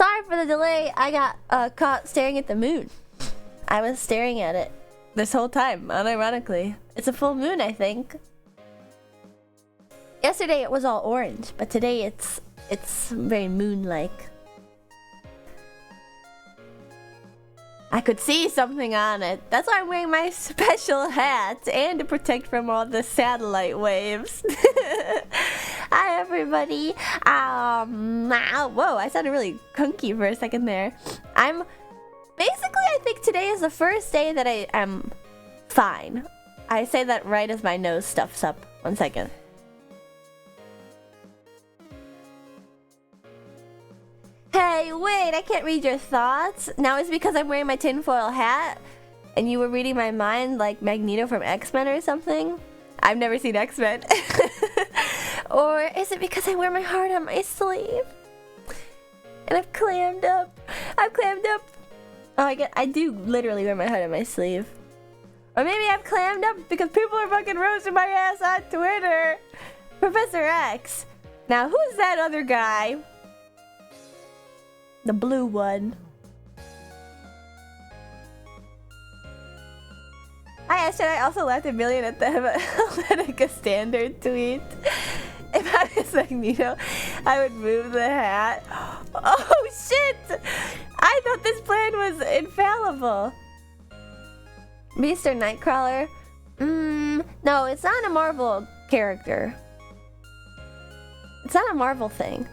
Sorry for the delay. I got caught staring at the moon. I was staring at it this whole time, unironically. It's a full moon, I think. Yesterday it was all orange, but today it's very moon-like. I could see something on it. That's why I'm wearing my special hat and to protect from all the satellite waves. Hi everybody. Whoa, I sounded really kunky for a second there. I think today is the first day that I am fine. I say that right as my nose stuffs up. 1 second. Hey, wait, I can't read your thoughts. Now it's because I'm wearing my tinfoil hat and you were reading my mind like Magneto from X-Men or something? I've never seen X-Men. Or is it because I wear my heart on my sleeve? And I've clammed up. Oh, I do literally wear my heart on my sleeve. Or maybe I've clammed up because people are fucking roasting my ass on Twitter. Professor X. Now, who's that other guy? The blue one. I also laughed a million at the Helvetica Standard tweet. If I was Magneto, I would move the hat. Oh shit! I thought this plan was infallible. Mr. Nightcrawler? No, it's not a Marvel character. It's not a Marvel thing.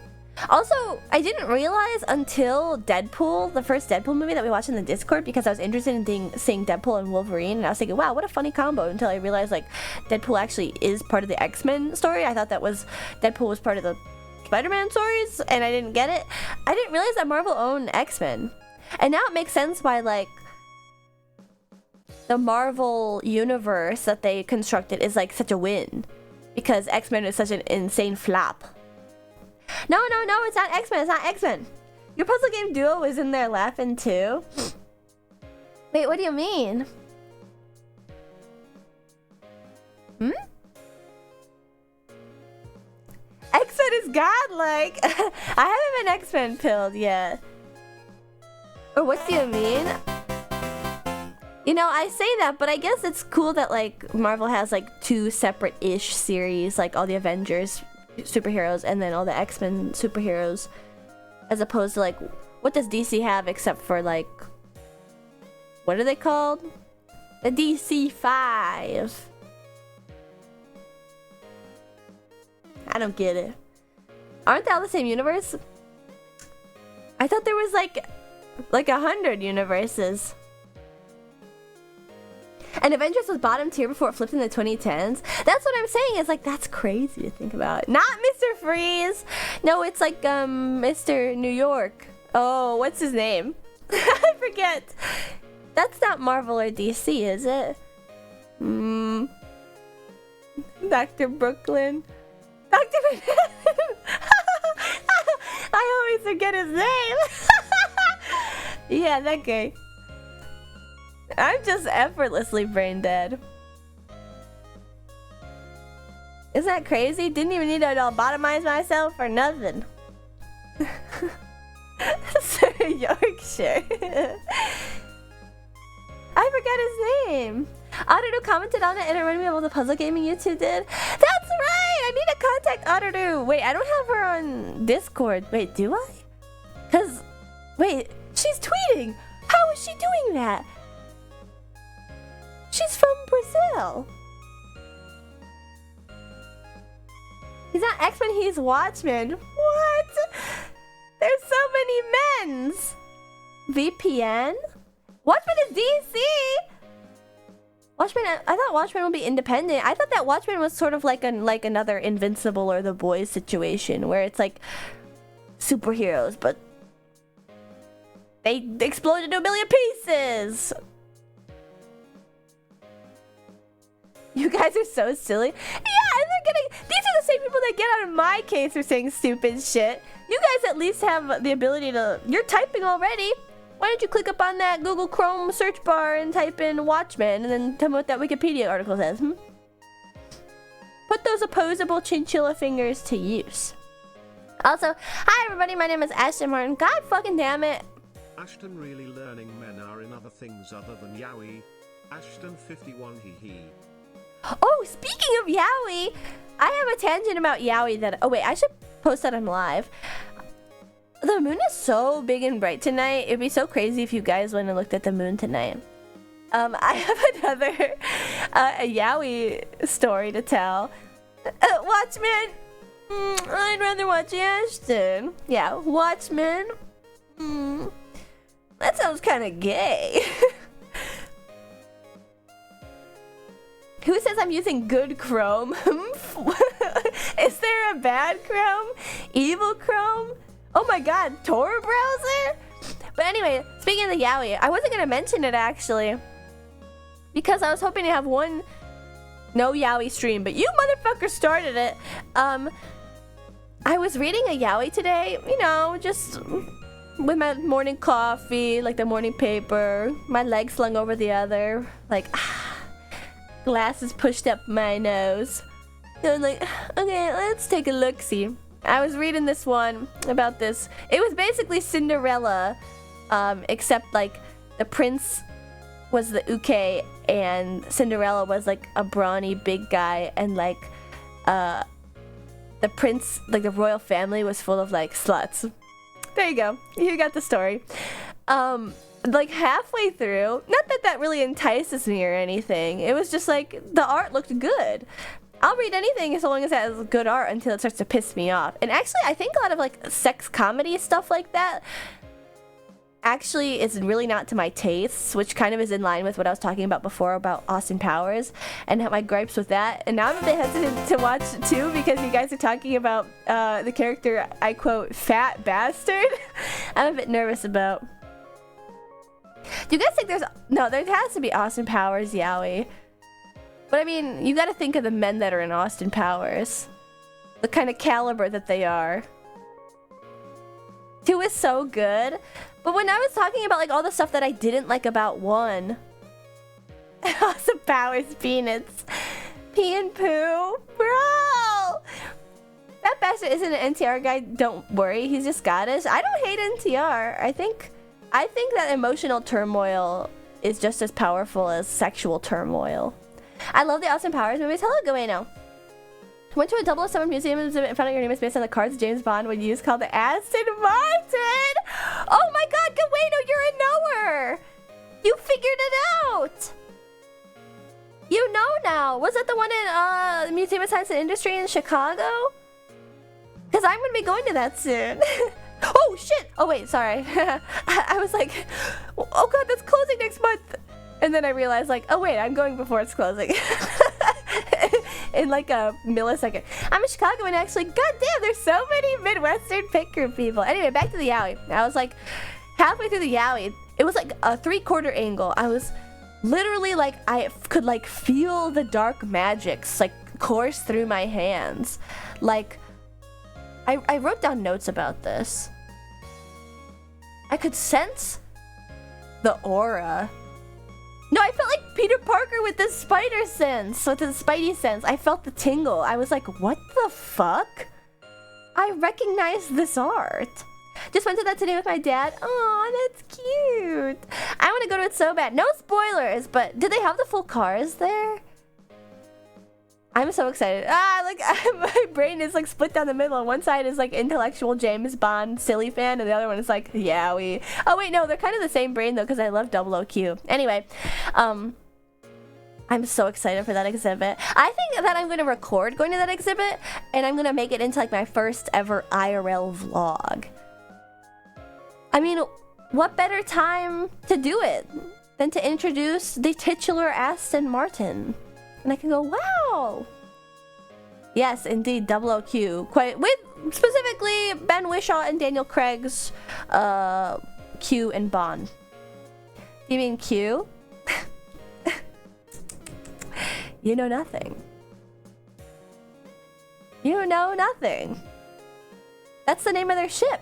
Also, I didn't realize until Deadpool, the first Deadpool movie that we watched in the Discord, because I was interested in seeing Deadpool and Wolverine, and I was thinking, wow, what a funny combo, until I realized, like, Deadpool actually is part of the X-Men story. I thought that Deadpool was part of the Spider-Man stories, and I didn't get it. I didn't realize that Marvel owned X-Men. And now it makes sense why, like, the Marvel universe that they constructed is, like, such a win. Because X-Men is such an insane flop. No, it's not X-Men. Your puzzle game duo was in there laughing too. Wait, what do you mean? X-Men is godlike. I haven't been X-Men pilled yet. Or what do you mean? You know, I say that, but I guess it's cool that, like, Marvel has, like, 2 separate-ish series, like all the Avengers superheroes and then all the X-Men superheroes, as opposed to, like, what does DC have except for, like, what are they called? The DC 5. I don't get it. Aren't they all the same universe? I thought there was like 100 universes. And Avengers was bottom tier before it flipped in the 2010s. That's what I'm saying. Is like, that's crazy to think about. Not Mr. Freeze. No, it's like Mr. New York. Oh, what's his name? I forget. That's not Marvel or DC, is it? Dr. Brooklyn. Dr. Manhattan. I always forget his name. Yeah, that guy. I'm just effortlessly brain dead. Isn't that crazy? Didn't even need to lobotomize myself or nothing. Sir Yorkshire. I forgot his name. Audido commented on it and it reminded me of all the puzzle gaming you two did. That's right! I need to contact Audido. Wait, I don't have her on Discord. Wait, do I? Cause, wait, she's tweeting. How is she doing that? She's from Brazil. He's not X-Men, he's Watchmen. What? There's so many men's. VPN? Watchmen is DC? Watchmen, I thought Watchmen would be independent. I thought that Watchmen was sort of like another Invincible or The Boys situation where it's like superheroes, but they exploded into a million pieces. You guys are so silly. Yeah, and these are the same people that get out of my case for saying stupid shit. You guys at least have the ability to, you're typing already. Why don't you click up on that Google Chrome search bar and type in Watchmen and then tell me what that Wikipedia article says, Put those opposable chinchilla fingers to use. Also, hi everybody, my name is Ashton Martin. God fucking damn it. Ashton really learning men are in other things other than yaoi. Ashton 51 hee hee. Oh, speaking of yaoi, I have a tangent about yaoi that... Oh wait, I should post that on live. The moon is so big and bright tonight. It'd be so crazy if you guys went and looked at the moon tonight. I have another a yaoi story to tell. Watchmen. I'd rather watch Ashton. Yeah, Watchmen. That sounds kind of gay. Who says I'm using good Chrome? Is there a bad Chrome? Evil Chrome? Oh my god, Tor browser? But anyway, speaking of the yaoi, I wasn't going to mention it actually. Because I was hoping to have one no yaoi stream, but you motherfuckers started it. I was reading a yaoi today, you know, just with my morning coffee, like the morning paper, my leg slung over the other, like, glasses pushed up my nose. So I was like, okay, let's take a look-see. I was reading this one about this. It was basically Cinderella, except like the prince was the uke and Cinderella was like a brawny big guy, and like the prince, like the royal family was full of like sluts. There you go. You got the story. Like halfway through, not that that really entices me or anything. It was just like the art looked good. I'll read anything as long as it has good art until it starts to piss me off. And actually, I think a lot of like sex comedy stuff like that actually is really not to my tastes, which kind of is in line with what I was talking about before about Austin Powers and my gripes with that. And now I'm a bit hesitant to watch too because you guys are talking about the character, I quote, fat bastard. I'm a bit nervous about. Do you guys think there has to be Austin Powers yaoi? But I mean, you gotta think of the men that are in Austin Powers. The kind of caliber that they are. 2 is so good. But when I was talking about like all the stuff that I didn't like about 1. Austin Powers peanuts. Pee and poo. Bro! That bastard isn't an NTR guy, don't worry. He's just Scottish. I don't hate NTR. I think that emotional turmoil is just as powerful as sexual turmoil. I love the Austin Powers movies. Hello, Gueno. Went to a 007 museum exhibit and found out your name is based on the cards James Bond would use called the Aston Martin. Oh my god, Gueno, you're a knower. You figured it out. You know now. Was that the one in Museum of Science and Industry in Chicago? Because I'm going to be going to that soon. Oh shit. Oh wait, sorry. I was like, oh god, that's closing next month. And then I realized, like, oh wait, I'm going before it's closing. In like a millisecond. I'm a Chicagoan actually. God damn, there's so many Midwestern pit group people. Anyway, back to the yaoi. I was like, halfway through the yaoi, it was like a 3/4 angle. I was literally like, I could like feel the dark magics like course through my hands. Like, I wrote down notes about this. I could sense the aura. No, I felt like Peter Parker with the spider sense, with the spidey sense. I felt the tingle. I was like, what the fuck? I recognize this art. Just went to that today with my dad. Oh, that's cute. I want to go to it so bad. No spoilers, but did they have the full cars there? I'm so excited. Like my brain is like split down the middle. On one side is like intellectual James Bond silly fan, and the other one is like yaoi. Oh wait, no, they're kind of the same brain though, because I love OOQ. Anyway, I'm so excited for that exhibit. I think that I'm going to record going to that exhibit, and I'm going to make it into like my first ever IRL vlog. I mean, what better time to do it than to introduce the titular Aston Martin? And I can go, wow. Yes, indeed, OOQ. Quite with specifically Ben Whishaw and Daniel Craig's Q and Bond. You mean Q? You know nothing. You know nothing. That's the name of their ship.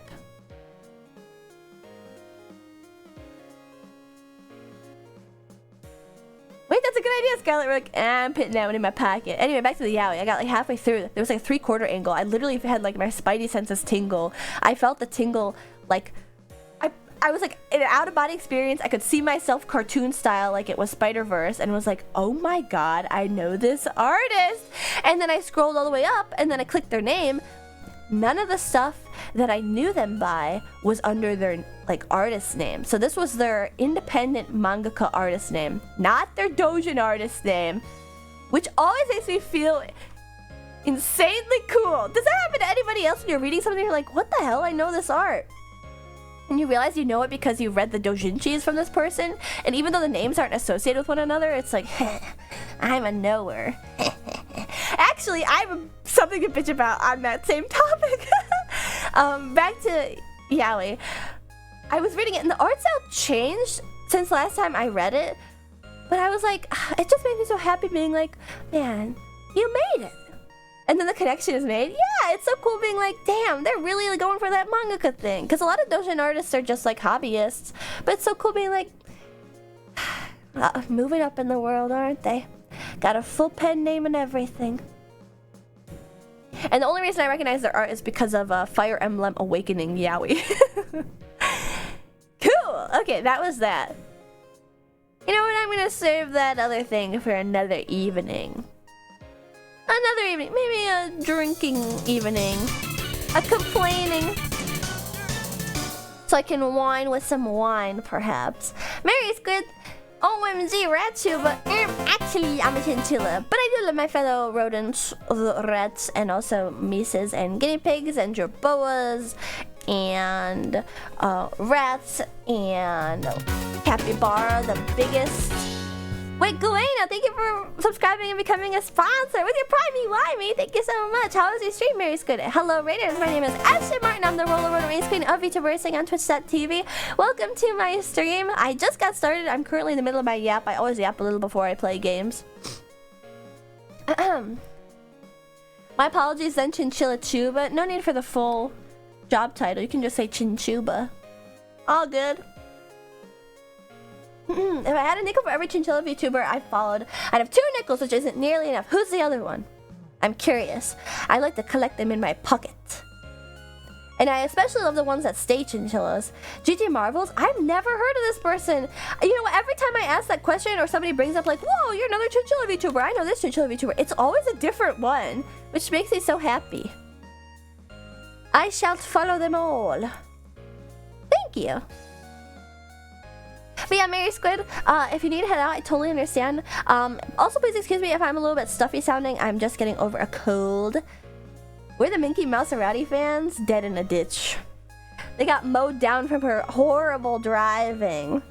Wait, that's a good idea. a Scarlet Rook, and I'm putting that one in my pocket. Anyway, back to the yaoi. I got like halfway through. There was like a 3/4 angle. I literally had like my spidey senses tingle. I felt the tingle like I was like in an out-of-body experience. I could see myself cartoon style like it was Spider-Verse and was like, oh my god, I know this artist. And then I scrolled all the way up and then I clicked their name. None of the stuff that I knew them by was under their like artist name. So this was their independent mangaka artist name, not their doujin artist name, which always makes me feel insanely cool. Does that happen to anybody else when you're reading something? You're like, what the hell? I know this art. And you realize you know it because you read the doujinshis from this person, and even though the names aren't associated with one another, it's like, I'm a knower. Actually, I have something to bitch about on that same topic. Back to yaoi. I was reading it, and the art style changed since last time I read it, but I was like, it just made me so happy being like, man, you made it. And then the connection is made. Yeah, it's so cool being like, damn, they're really going for that mangaka thing. Because a lot of doujin artists are just like hobbyists. But it's so cool being like, moving up in the world, aren't they? Got a full pen name and everything. And the only reason I recognize their art is because of Fire Emblem Awakening yaoi. Cool. Okay, that was that. You know what? I'm going to save that other thing for another evening. Another evening, maybe a drinking evening, a complaining, so I can whine with some wine, perhaps. Mary's good. OMG, Ratsu, but actually I'm a chinchilla. But I do love my fellow rodents, the rats, and also mises and guinea pigs and jerboas and rats and capybara, the biggest. Wait, Galena, thank you for subscribing and becoming a sponsor with your Prime Limey. Thank you so much. How was your stream, Mary's good? Hello, Raiders. My name is Ashton Martin. I'm the roller race queen of VTubersing on Twitch.tv. Welcome to my stream. I just got started. I'm currently in the middle of my yap. I always yap a little before I play games. My apologies then, Chinchilla Chuba. No need for the full job title. You can just say Chinchuba. All good. If I had a nickel for every chinchilla VTuber I followed, I'd have 2 nickels, which isn't nearly enough. Who's the other one? I'm curious. I like to collect them in my pocket. And I especially love the ones that stay chinchillas. GG Marvels, I've never heard of this person. You know what, every time I ask that question or somebody brings up like, whoa, you're another chinchilla VTuber, I know this chinchilla VTuber, it's always a different one, which makes me so happy. I shall follow them all. Thank you. But yeah, Mary Squid, if you need to head out, I totally understand. Also, please excuse me if I'm a little bit stuffy sounding. I'm just getting over a cold. We're the Minky Mouserati fans, dead in a ditch. They got mowed down from her horrible driving.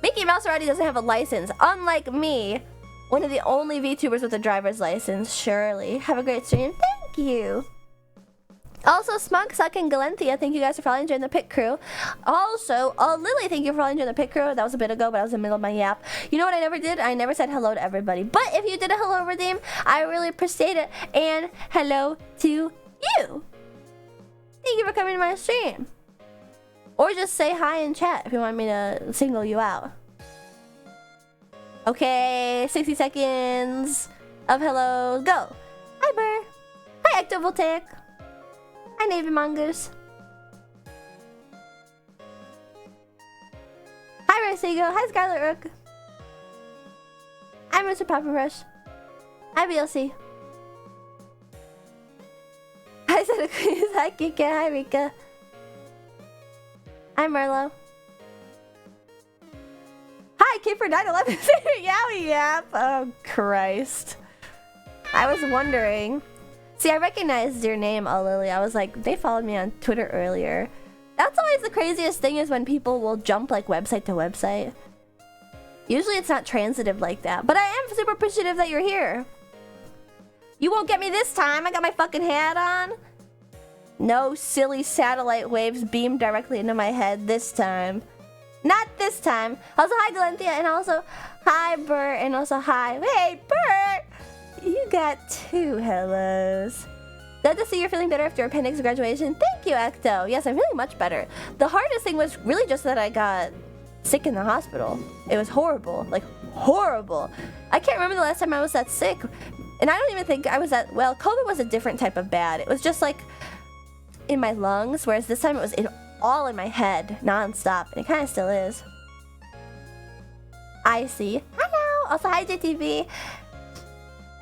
Minky Mouserati doesn't have a license, unlike me, one of the only VTubers with a driver's license, surely. Have a great stream. Thank you. Also, Smug, Suck, and Galenthia, thank you guys for probably enjoying the pit crew. Also, Lily, thank you for probably enjoying the pit crew. That was a bit ago, but I was in the middle of my yap. You know what I never did? I never said hello to everybody. But if you did a hello redeem, I really appreciate it. And hello to you. Thank you for coming to my stream. Or just say hi in chat if you want me to single you out. Okay, 60 seconds of hellos. Go. Hi, Burr. Hi, Ectovoltaic. Hi, Navy Mongoose. Hi, Rosigo. Hi, Scarlet Rook. I'm Mr. Papa Rush. Hi, BLC. Hi, Santa Cruz. Hi, Kika. Hi, Rika. Hi, Merlo. Hi, Kid for 9/11. Yowie Yap. Oh, Christ. I was wondering. See, I recognized your name, Lily. I was like, they followed me on Twitter earlier. That's always the craziest thing is when people will jump like website to website. Usually it's not transitive like that, but I am super appreciative that you're here. You won't get me this time. I got my fucking hat on. No silly satellite waves beamed directly into my head this time. Not this time. Also, hi, Galenthia, and also, hi, Bert, and also, hi. Hey, Bert! You got 2 hellos. Glad to see you're feeling better after your appendix graduation. Thank you, Ecto. Yes, I'm feeling much better. The hardest thing was really just that I got sick in the hospital. It was horrible, like horrible. I can't remember the last time I was that sick, and I don't even think I was that, well, COVID was a different type of bad. It was just like in my lungs, whereas this time it was all in my head, non-stop, and it kind of still is. I see. Hello! Also, hi, JTV.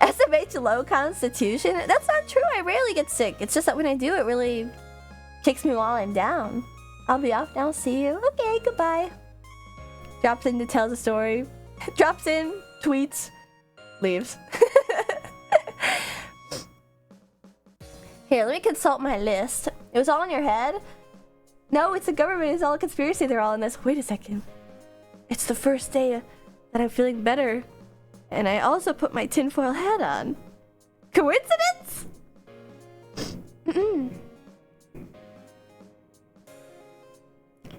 SMH low constitution? That's not true. I rarely get sick. It's just that when I do, it really kicks me while I'm down. I'll be off now. See you. Okay, goodbye. Drops in to tell the story. Drops in, tweets, leaves. Here, let me consult my list. It was all in your head? No, it's the government. It's all a conspiracy. They're all in this. Wait a second. It's the first day that I'm feeling better. And I also put my tinfoil hat on. Coincidence?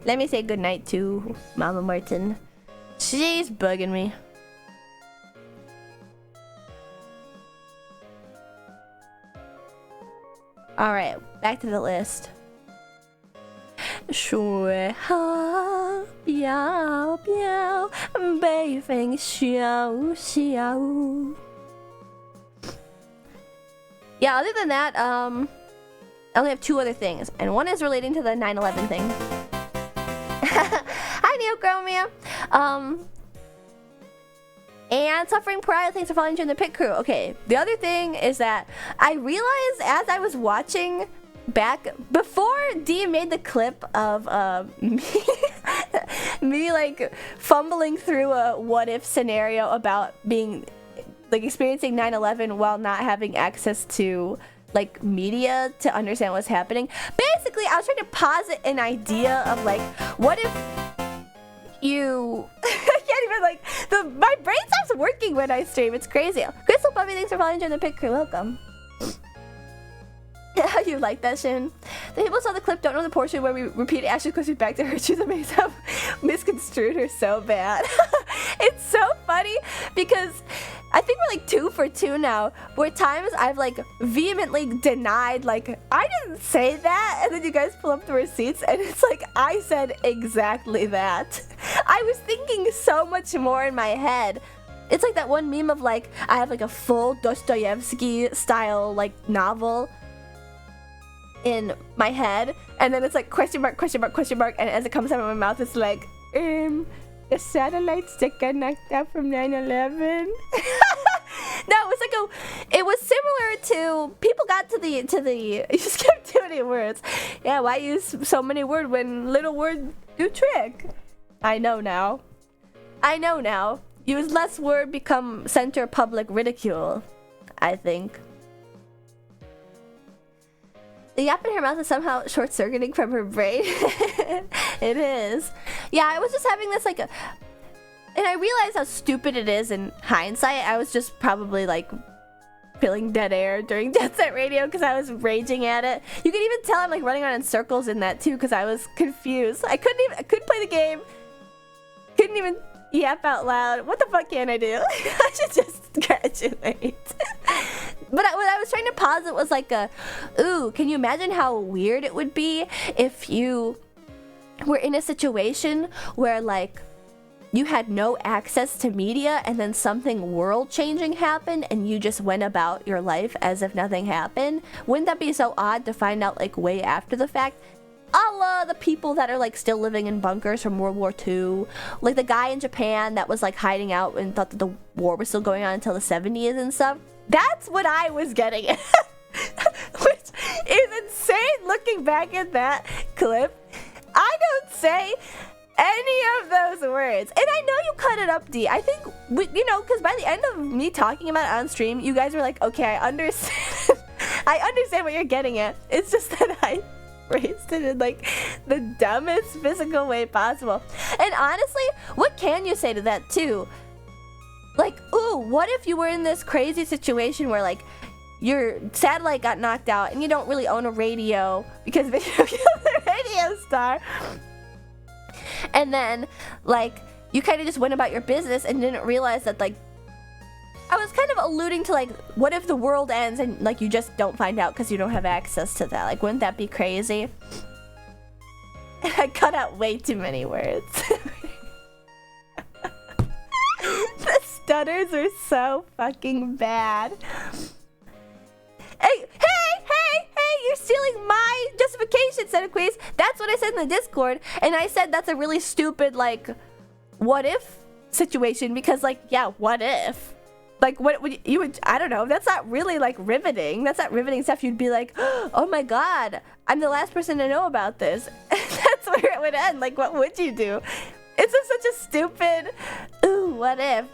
Let me say goodnight to Mama Martin. She's bugging me. Alright, back to the list. 说好不要不要被分笑笑 Yeah, other than that, I only have 2 other things, and one is relating to the 9/11 thing. Hi, Neochromia. And Suffering Pride, thanks for following in the pit crew. Okay, the other thing is that I realized as I was watching back before Dee made the clip of me like fumbling through a what if scenario about being like experiencing 9/11 while not having access to like media to understand what's happening. Basically, I was trying to posit an idea of like, what if you I can't even like my brain stops working when I stream. It's crazy. Crystal Puppy, thanks for following in the pit crew. Welcome. How you like that, Shin? The people saw the clip don't know the portion where we repeat Ashley's question back to her. She's amazed how misconstrued her so bad. It's so funny because I think we're like 2 for 2 now, where times I've like vehemently denied, like, I didn't say that, and then you guys pull up the receipts and it's like, I said exactly that. I was thinking so much more in my head. It's like that one meme of like, I have like a full Dostoevsky style like novel in my head, and then it's like question mark, and as it comes out of my mouth, it's like, the satellites that got knocked out from 9/11. No, it was similar to, people got to the, you just kept too many words. Yeah, why use so many words when little words do trick? I know now. Use less word, become center public ridicule, I think. The yap in her mouth is somehow short-circuiting from her brain. It is. Yeah, I was just having this like and I realized how stupid it is in hindsight. I was just probably like filling dead air during Dead Set Radio because I was raging at it. You can even tell I'm like running around in circles in that too because I was confused. I couldn't play the game. Couldn't even yap out loud. What the fuck can I do? I should just graduate. But what I was trying to posit was like can you imagine how weird it would be if you were in a situation where like you had no access to media and then something world-changing happened and you just went about your life as if nothing happened? Wouldn't that be so odd to find out like way after the fact? A la the people that are like still living in bunkers from World War II, like the guy in Japan that was like hiding out and thought that the war was still going on until the 70s and stuff. That's what I was getting at. Which is insane looking back at that clip. I don't say any of those words. And I know you cut it up, D. I think, because by the end of me talking about it on stream, you guys were like, okay, I understand. I understand what you're getting at. It's just that I phrased it in like the dumbest physical way possible. And honestly, what can you say to that too? Like, ooh, what if you were in this crazy situation where like your satellite got knocked out and you don't really own a radio because video killed the radio star, and then like you kind of just went about your business and didn't realize that, like, I was kind of alluding to like, what if the world ends and like you just don't find out because you don't have access to that? Like, wouldn't that be crazy? I cut out way too many words. stutters are so fucking bad. Hey, you're stealing my justification, Set of Queens. That's what I said in the Discord. And I said that's a really stupid, like, what if situation. Because, like, yeah, what if? Like, what would you would, I don't know. That's not really, like, riveting. That's not riveting stuff. You'd be like, oh my god, I'm the last person to know about this. That's where it would end. Like, what would you do? It's just such a stupid, ooh, what if?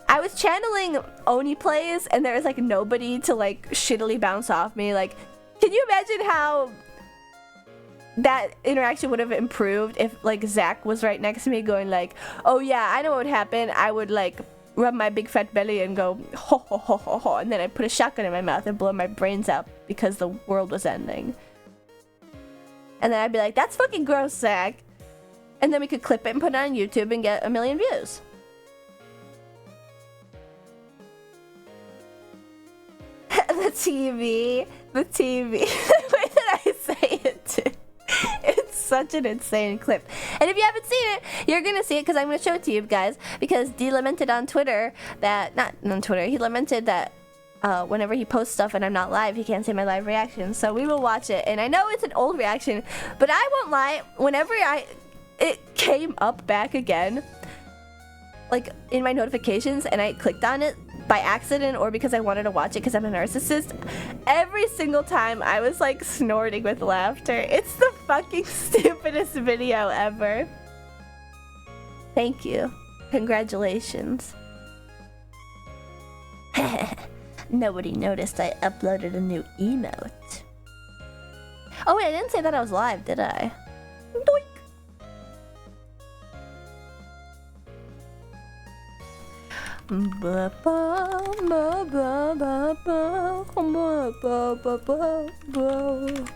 I was channeling Oni plays, and there was, like, nobody to, like, shittily bounce off me. Like, can you imagine how that interaction would have improved if, like, Zach was right next to me going, like, oh, yeah, I know what would happen. I would, like, rub my big fat belly and go, ho, ho, ho, ho, ho, and then I'd put a shotgun in my mouth and blow my brains out because the world was ending. And then I'd be like, that's fucking gross, Zach. And then we could clip it and put it on YouTube and get 1 million views. The TV. The TV. The way that I say it, too. It's such an insane clip. And if you haven't seen it, you're gonna see it because I'm gonna show it to you guys. Because D lamented on Twitter that, not on Twitter, he lamented that whenever he posts stuff and I'm not live, he can't see my live reaction. So we will watch it. And I know it's an old reaction, but I won't lie, whenever it came up back again, like in my notifications, and I clicked on it by accident or because I wanted to watch it because I'm a narcissist, every single time I was like snorting with laughter. It's the fucking stupidest video ever. Thank you. Congratulations. Nobody noticed I uploaded a new emote. Oh wait, I didn't say that I was live, did I? Doink. Ba ba ba ba ba ba ba ba ba ba.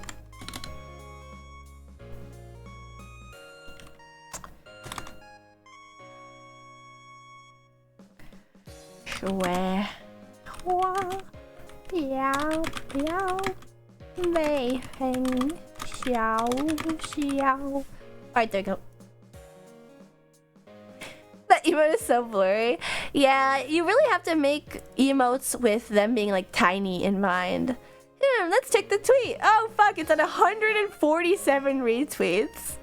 Sure. Wow. Meow meow. Mei hang xiao xiao. Alright, there we go. That emote is so blurry. Yeah, you really have to make emotes with them being like tiny in mind. Let's take the tweet. Oh fuck, it's at 147 retweets.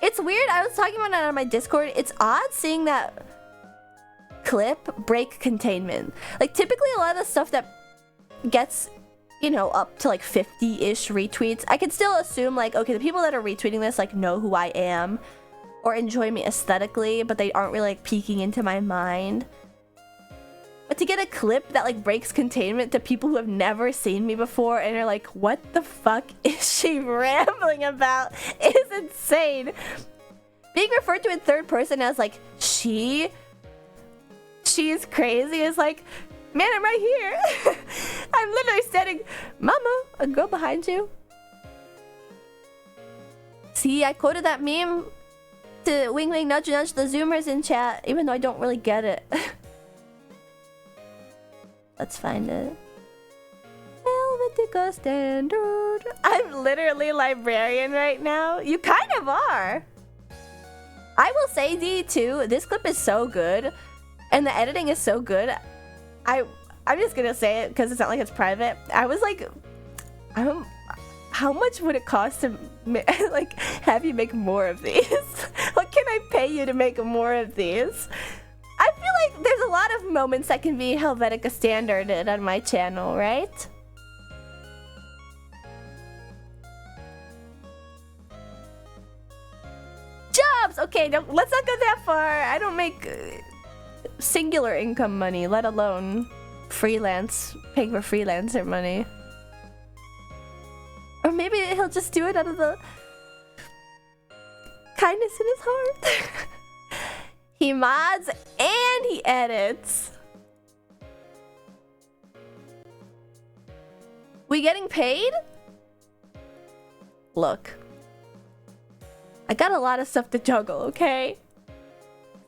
It's weird, I was talking about it on my Discord. It's odd seeing that clip break containment. Like typically a lot of the stuff that gets, you know, up to like 50-ish retweets, I can still assume like, okay, the people that are retweeting this like know who I am or enjoy me aesthetically, but they aren't really like peeking into my mind. But to get a clip that like breaks containment to people who have never seen me before and are like, what the fuck is she rambling about, is insane. Being referred to in third person as like she's crazy is like, man, I'm right here. I'm literally standing, mama, a girl behind you. See, I quoted that meme to wing wing nudge nudge the zoomers in chat, even though I don't really get it. Let's find it. Helvetica standard. I'm literally librarian right now. You kind of are. I will say, D, too, this clip is so good and the editing is so good. I'm just gonna say it because it's not like it's private. I was like, how much would it cost to like have you make more of these? What can I pay you to make more of these? I feel like there's a lot of moments that can be Helvetica standarded on my channel, right? Jobs! Okay, let's not go that far. I don't make singular income money, let alone freelance, paying for freelancer money. Or maybe he'll just do it out of the kindness in his heart. He mods and he edits. We getting paid? Look, I got a lot of stuff to juggle, okay?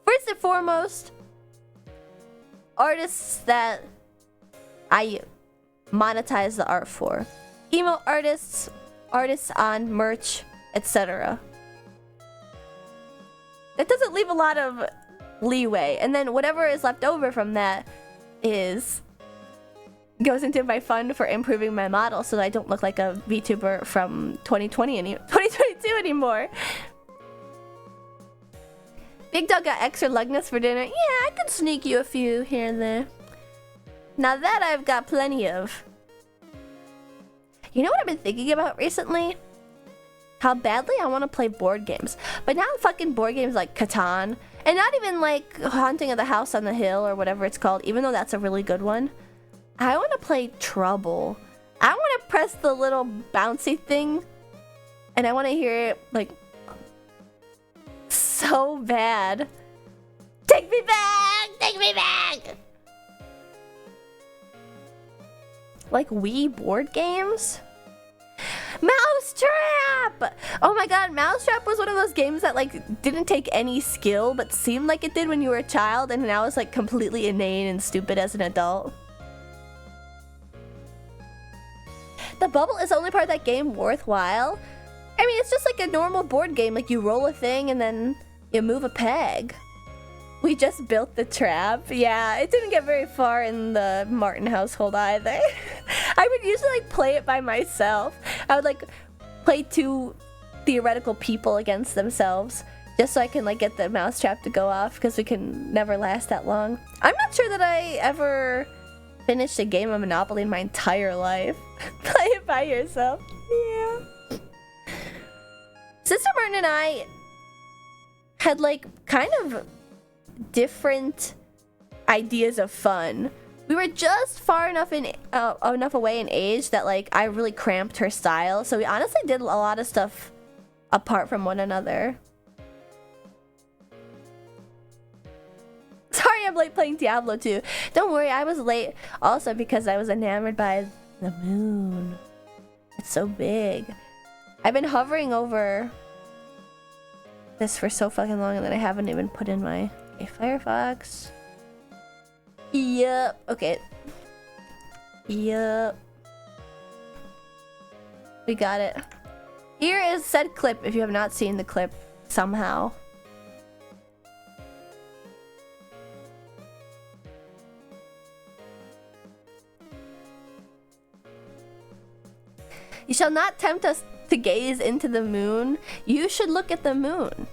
First and foremost, artists that I monetize the art for. Emo artists, artists on merch, etc. That doesn't leave a lot of leeway. And then whatever is left over from that goes into my fund for improving my model so that I don't look like a VTuber from 2022 anymore. Big Dog got extra lug nuts for dinner. Yeah, I could sneak you a few here and there. Now that I've got plenty of. You know what I've been thinking about recently? How badly I want to play board games. But not fucking board games like Catan. And not even like Haunting of the House on the Hill or whatever it's called, even though that's a really good one. I want to play Trouble. I want to press the little bouncy thing. And I want to hear it like so bad. Take me back! Take me back! Like Wii board games? Mousetrap! Oh my god, Mousetrap was one of those games that like didn't take any skill but seemed like it did when you were a child, and now it's like completely inane and stupid as an adult. The bubble is the only part of that game worthwhile. I mean, it's just like a normal board game, like you roll a thing and then you move a peg. We just built the trap. Yeah, it didn't get very far in the Martin household either. I would usually like play it by myself. I would like play two theoretical people against themselves just so I can like get the mousetrap to go off because we can never last that long. I'm not sure that I ever finished a game of Monopoly in my entire life. Play it by yourself. Yeah. Sister Martin and I had like kind of different ideas of fun. We were just far enough enough away in age that like I really cramped her style. So we honestly did a lot of stuff apart from one another. Sorry I'm late playing Diablo 2. Don't worry, I was late also because I was enamored by the moon. It's so big. I've been hovering over this for so fucking long and then I haven't even put in my Firefox. Yup. Okay. Yup. We got it. Here is said clip if you have not seen the clip somehow. You shall not tempt us to gaze into the moon. You should look at the moon.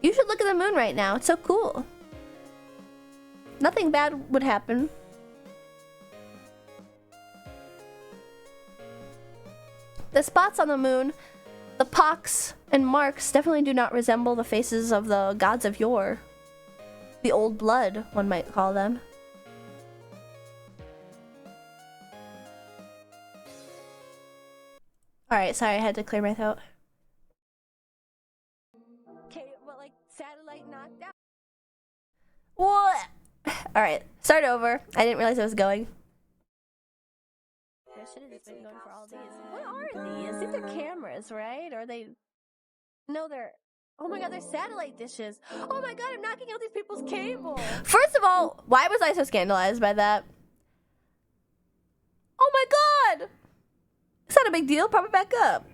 You should look at the moon right now. It's so cool. Nothing bad would happen. The spots on the moon, the pocks and marks definitely do not resemble the faces of the gods of yore. The old blood, one might call them. Alright, sorry, I had to clear my throat. Okay, but like satellite knocked out. What? Alright, start over. I didn't realize I was going. I should have just been going for all these. What are these? These are cameras, right? Or are they... No, they're... Oh my god, they're satellite dishes. Oh my god, I'm knocking out these people's cable. First of all, why was I so scandalized by that? Oh my god! It's not a big deal. Pop it back up.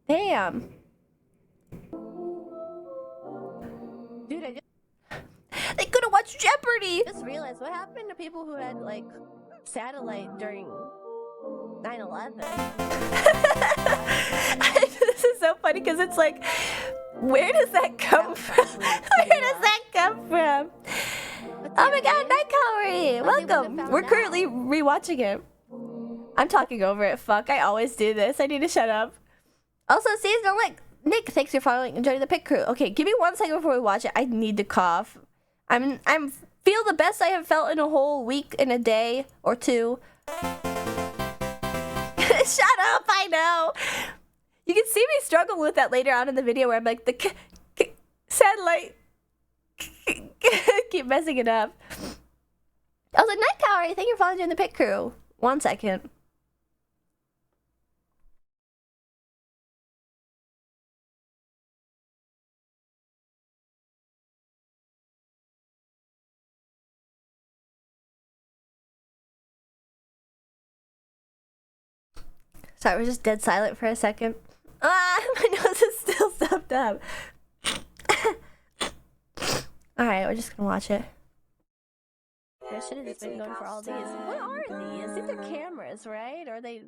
Damn. Dude, I just... They could have watched Jeopardy! Just realized what happened to people who had, like, satellite during 9/11. This is so funny because it's like, where does that come from? Where does that come from? Oh my god, Night Calorie! Welcome! We're currently rewatching it. I'm talking over it. Fuck, I always do this. I need to shut up. Also, seasonal like Nick, thanks for following and joining the pit crew. Okay, give me 1 second before we watch it. I need to cough. I'm feel the best I have felt in a whole week, in a day or two. Shut up, I know. You can see me struggle with that later on in the video where I'm like, the satellite. Keep messing it up. I was like, Night Calorie, thank you for following the pit crew. 1 second. Sorry, we're just dead silent for a second. Ah, my nose is still stuffed up. Alright, we're just gonna watch it. I should have just been going for all these. What are these? These are cameras, right? Or are they...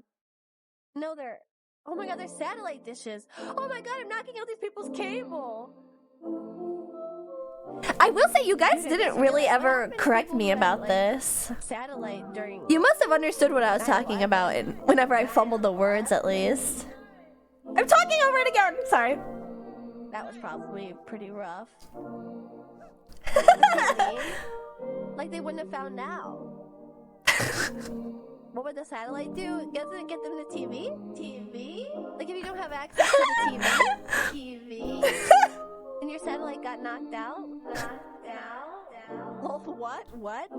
No, they're... Oh my god, they're satellite dishes. Oh my god, I'm knocking out these people's cable. I will say you guys didn't really ever correct me about this. Satellite during... You must have understood what I was talking about and whenever I fumbled the words, at least. I'm talking over it again! Sorry. That was probably pretty rough. Like they wouldn't have found out. What would the satellite do? Doesn't it get them the TV? TV? Like if you don't have access to the TV? TV? And your satellite got knocked out? Knocked out? Well, what? What?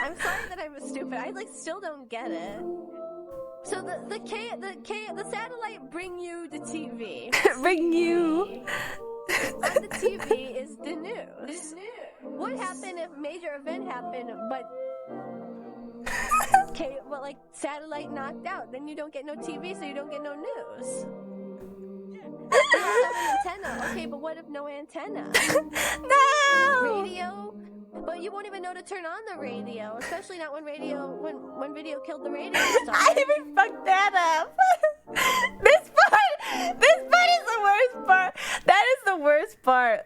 I'm sorry that I was stupid. I like still don't get it. So the satellite bring you the TV. Bring you. On the TV is the news. What happened if major event happened, but like satellite knocked out? Then you don't get no TV, so you don't get no news. You have an antenna. Okay, but what if no antenna? No. Radio. But you won't even know to turn on the radio, especially not when video killed the radio star. I even fucked that up. This part is the worst part. That is the worst part.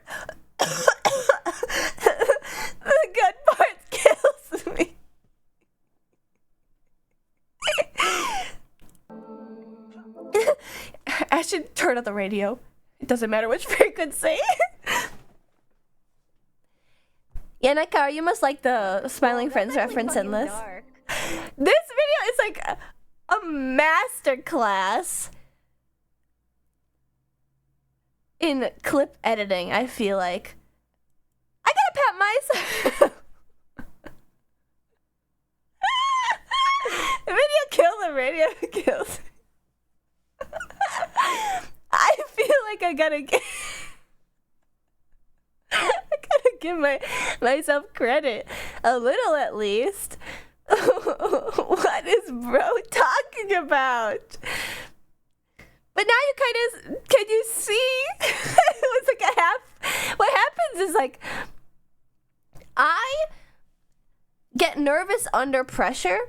The good part kills me. I should turn on the radio. It doesn't matter which frequency. Yeah, Nakar, you must like the Smiling Friends reference in this. Dark. This video is like a masterclass in clip editing, I feel like. I gotta pat myself. The video killed, the radio kills. I feel like I gotta give myself credit. A little at least. What is bro talking about? But now you can you see? It was like a half. What happens is like, I get nervous under pressure.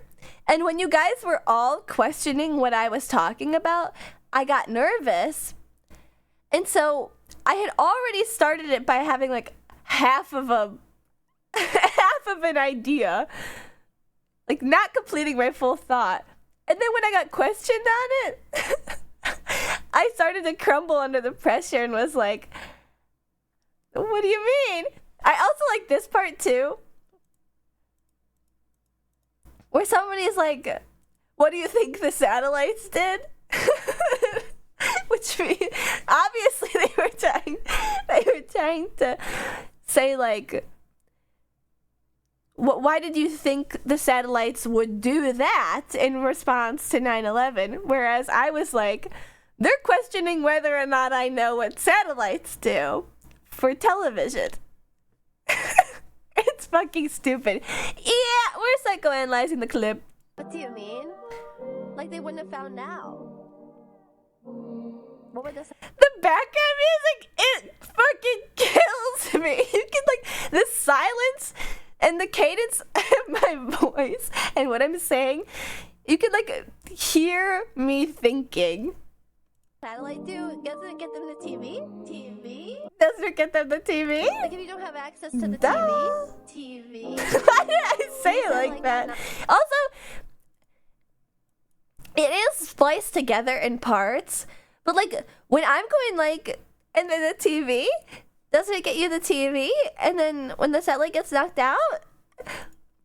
And when you guys were all questioning what I was talking about, I got nervous. And so I had already started it by having like half of an idea, like not completing my full thought. And then when I got questioned on it, I started to crumble under the pressure and was like, what do you mean? I also like this part too, where somebody's like, what do you think the satellites did? Which means obviously they were trying to say like, why did you think the satellites would do that in response to 9/11? Whereas I was like, they're questioning whether or not I know what satellites do for television. It's fucking stupid. Yeah, we're psychoanalyzing the clip. What do you mean? Like they wouldn't have found out. What would this? The background music, it fucking kills me. You can like the silence and the cadence of my voice and what I'm saying. You can like hear me thinking. Satellite do? Doesn't it get them the TV? TV? Doesn't it get them the TV? Like if you don't have access to the TV? Why did I say it like that? Also, it is spliced together in parts, but like when I'm going like, and then the TV, doesn't it get you the TV? And then when the satellite gets knocked out,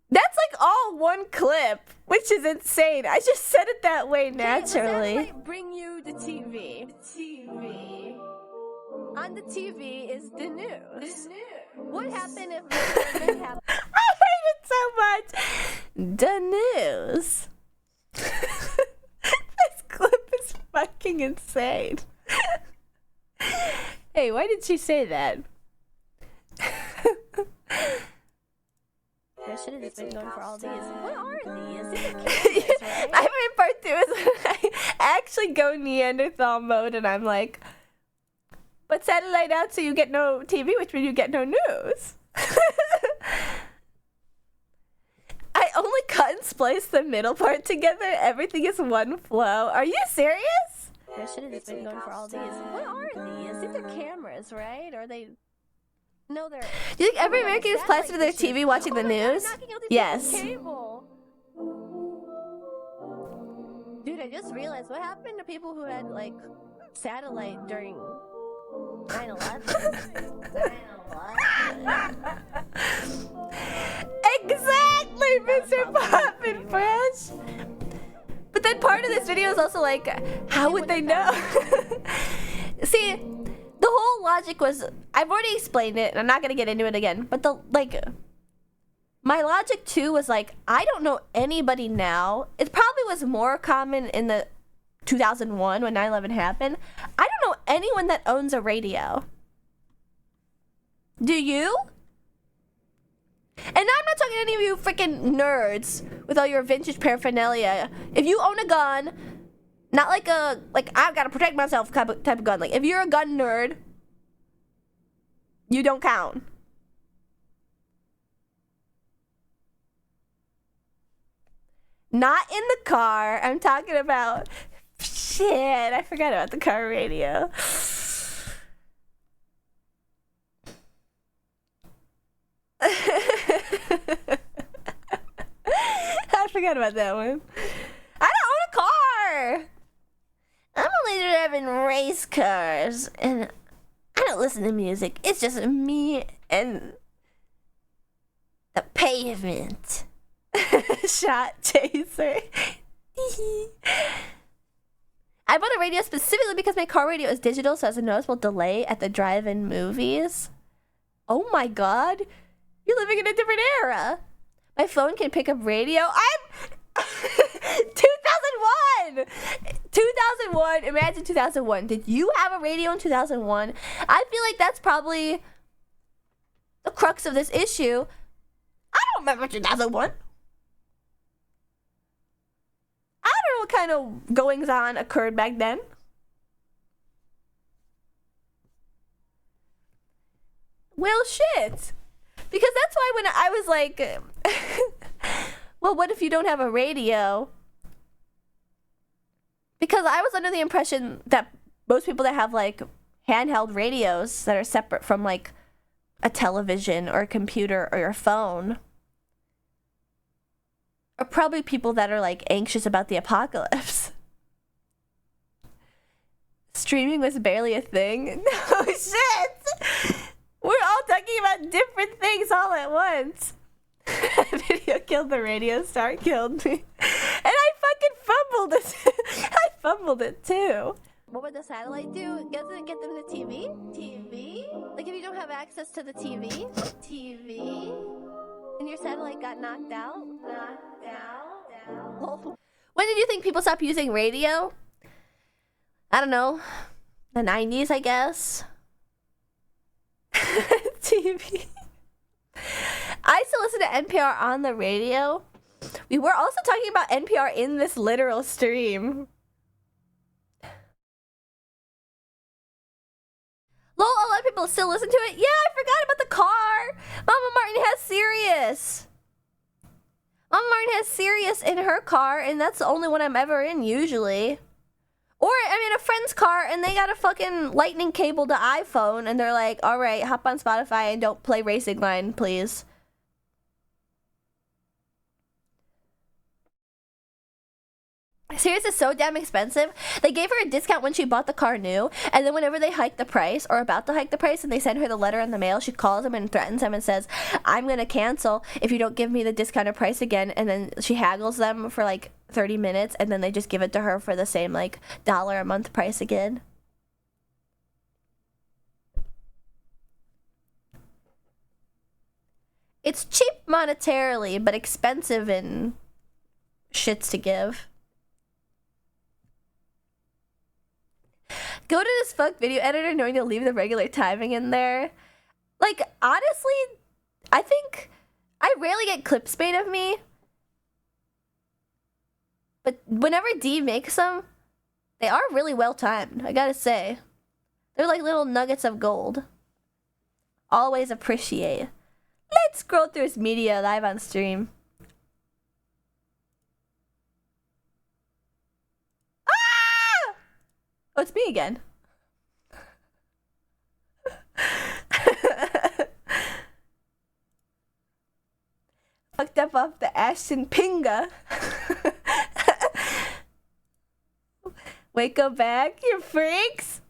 that's like all one clip, which is insane. I just said it that way naturally. The satellite bring you the TV. The TV. On the TV is the news. What happened if it happened? I hate it so much. The news. This clip is fucking insane. Hey, why did she say that? I should have just been going for all these. What are these? These are cameras, right? My favorite part too is when I actually go Neanderthal mode and I'm like, But satellite out so you get no TV, which means you get no news. I only cut and splice the middle part together. Everything is one flow. Are you serious? I should have just been going for all these. What are these? These are cameras, right? Or are they... No, they're... Do you think every American is spliced with their TV watching the news? Yes. Dude, I just realized what happened to people who had, like, satellite during 9/11? Exactly, Mr. Poppin' Fresh! But then part of this video is also like, how would they know? See, the whole logic was, I've already explained it, and I'm not gonna get into it again, but my logic too was like, I don't know anybody now. It probably was more common in the 2001 when 9/11 happened. I don't know anyone that owns a radio. Do you? And I'm not talking to any of you freaking nerds with all your vintage paraphernalia. If you own a gun, not like I've got to protect myself type of gun. Like, if you're a gun nerd, you don't count. Not in the car. I'm talking about... Shit, I forgot about the car radio. I forgot about that one. I don't own a car. I'm only driving race cars, and I don't listen to music. It's just me and the pavement. Shot chaser. I bought a radio specifically because my car radio is digital, so it has a noticeable delay at the drive-in movies. Oh my god. You're living in a different era. My phone can pick up radio. I'm 2001. 2001. Imagine 2001. Did you have a radio in 2001? I feel like that's probably the crux of this issue. I don't remember 2001. I don't know what kind of goings on occurred back then. Well, shit. Because that's why when I was like, well, what if you don't have a radio? Because I was under the impression that most people that have like handheld radios that are separate from like a television or a computer or your phone are probably people that are like anxious about the apocalypse. Streaming was barely a thing. No shit. We're all talking about different things all at once. Video killed the radio star, killed me. And I fucking fumbled it. I fumbled it too. What would the satellite do? Doesn't it get them the TV? TV? Like if you don't have access to the TV? TV? And your satellite got knocked out? Knocked out? When did you think people stopped using radio? I don't know. The 90s, I guess. TV. I still listen to NPR on the radio. We were also talking about NPR in this literal stream. Lol, a lot of people still listen to it. Yeah, I forgot about the car. Mama Martin has Sirius. Mama Martin has Sirius in her car, and that's the only one I'm ever in usually. Or I'm in a friend's car and they got a fucking lightning cable to iPhone and they're like, all right, hop on Spotify and don't play Racing Line, please. Sirius is so damn expensive. They gave her a discount when she bought the car new, and then whenever they hike the price or about to hike the price and they send her the letter in the mail, she calls them and threatens them and says, I'm gonna cancel if you don't give me the discounted price again. And then she haggles them for like 30 minutes and then they just give it to her for the same like $1 a month price again. It's cheap monetarily, but expensive in shits to give. Go to this fuck video editor knowing you'll leave the regular timing in there. Like, honestly, I think I rarely get clips made of me. But whenever D makes them, they are really well timed, I gotta say. They're like little nuggets of gold. Always appreciate. Let's scroll through his media live on stream. Ah! Oh, it's me again. Fucked up off the Ashton Pinga. Wake up back, you freaks!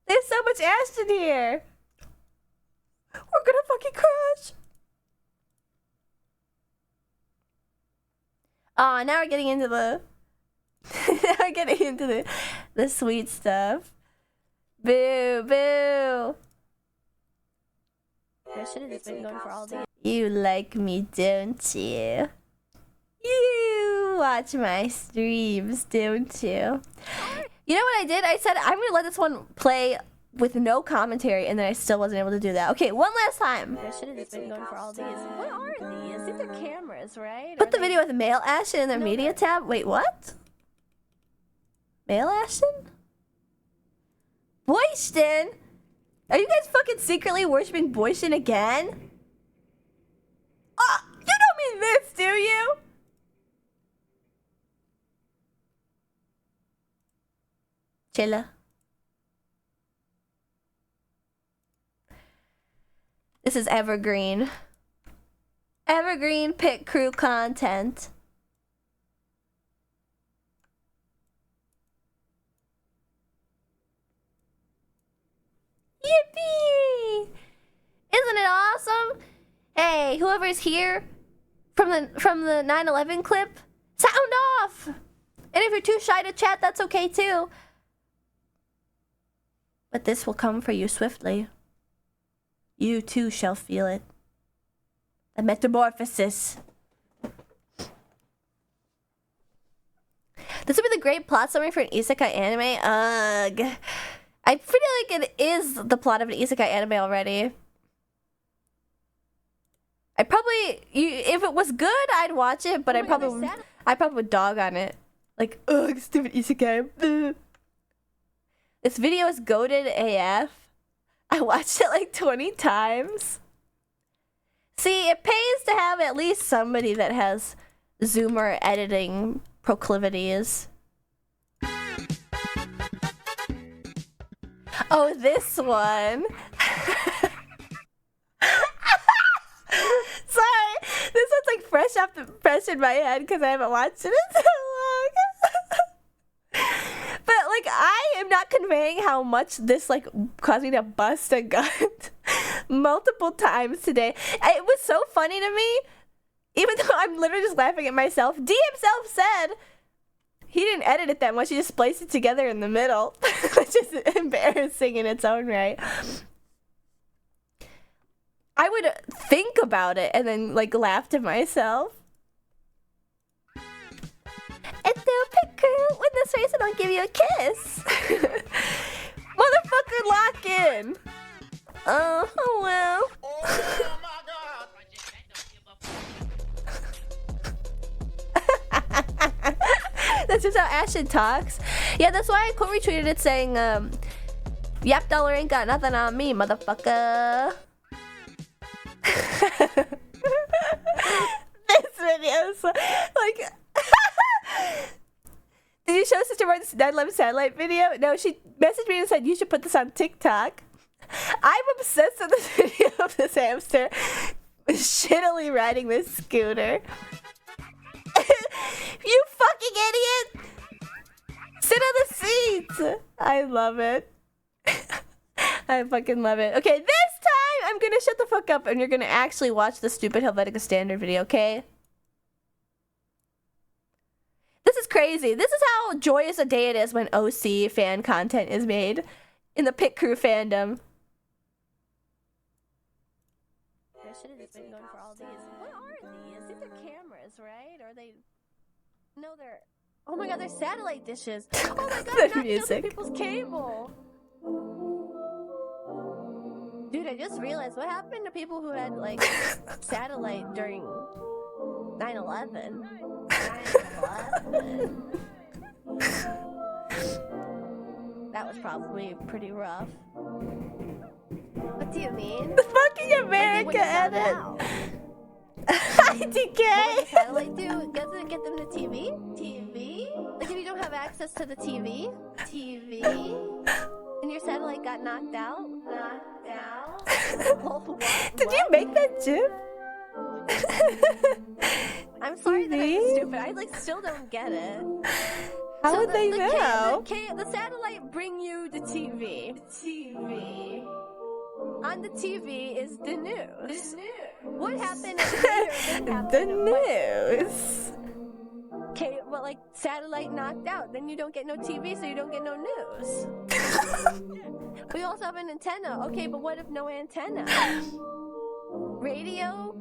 There's so much Ashton here! We're gonna fucking crash! Oh, now we're getting into the... now we're getting into the sweet stuff. Boo, boo! I should have just been going for all these. You like me, don't you? You watch my streams, don't you? You know what I did? I said I'm gonna let this one play with no commentary, and then I still wasn't able to do that. Okay, one last time. I should have just been going for all these. What are these? These are cameras, right? Put the video with male Ashton in their media tab. Wait, what? Male Ashton? Boyston? Are you guys fucking secretly worshipping Boyston again? You don't mean this, do you? Chilla. This is evergreen. Evergreen pit crew content. Yippee! Isn't it awesome? Hey, whoever's here from the 9/11 clip, sound off! And if you're too shy to chat, that's okay too. But this will come for you swiftly. You too shall feel it. The metamorphosis. This would be the great plot summary for an isekai anime. Ugh. I feel like it is the plot of an isekai anime already. If it was good, I'd watch it, but I probably would dog on it. Like, ugh, stupid isekai. Ugh. This video is goated AF. I watched it like 20 times. See, it pays to have at least somebody that has zoomer editing proclivities. Oh, this one. Sorry, this one's like fresh in my head because I haven't watched it in so long. But like, I am not conveying how much this like caused me to bust a gut multiple times today. It was so funny to me, even though I'm literally just laughing at myself. D himself said he didn't edit it that much. He just spliced it together in the middle, which is embarrassing in its own right. I would think about it and then like laugh to myself. And they'll pick you with this face and I'll give you a kiss. Motherfucker, lock in. Oh well. Oh my god. That's just how Ashton talks. Yeah, that's why I quote retweeted it saying, Yap Dollar ain't got nothing on me, motherfucker. This video's like did you show Sister Martin's 9/11 satellite video? No, she messaged me and said you should put this on TikTok. I'm obsessed with this video of this hamster shittily riding this scooter. You fucking idiot! Sit on the seat! I love it. I fucking love it. Okay, this time I'm gonna shut the fuck up and you're gonna actually watch the stupid Helvetica Standard video, okay? This is crazy. This is how joyous a day it is when OC fan content is made in the Pit Crew fandom. I should have just been going for all these. What are these? These are cameras, right? Are they... No, they're... Oh my god, they're satellite dishes. Oh my god, they're music. People's cable. Dude, I just realized what happened to people who had, like, satellite during 9/11. 9/11. That was probably pretty rough. What do you mean? The fucking America edit. IDK. What would the satellite do? Does it get them the TV? TV? Like if you don't have access to the TV? TV? And your satellite got knocked out? Knocked out? Did you make that gif? I'm sorry that I'm stupid. I like still don't get it. How would they know? The satellite bring you the TV. The TV. On the TV is the news. What happened? The news. Okay, well, like satellite knocked out, then you don't get no TV, so you don't get no news. We also have an antenna. Okay, but what if no antenna? Radio?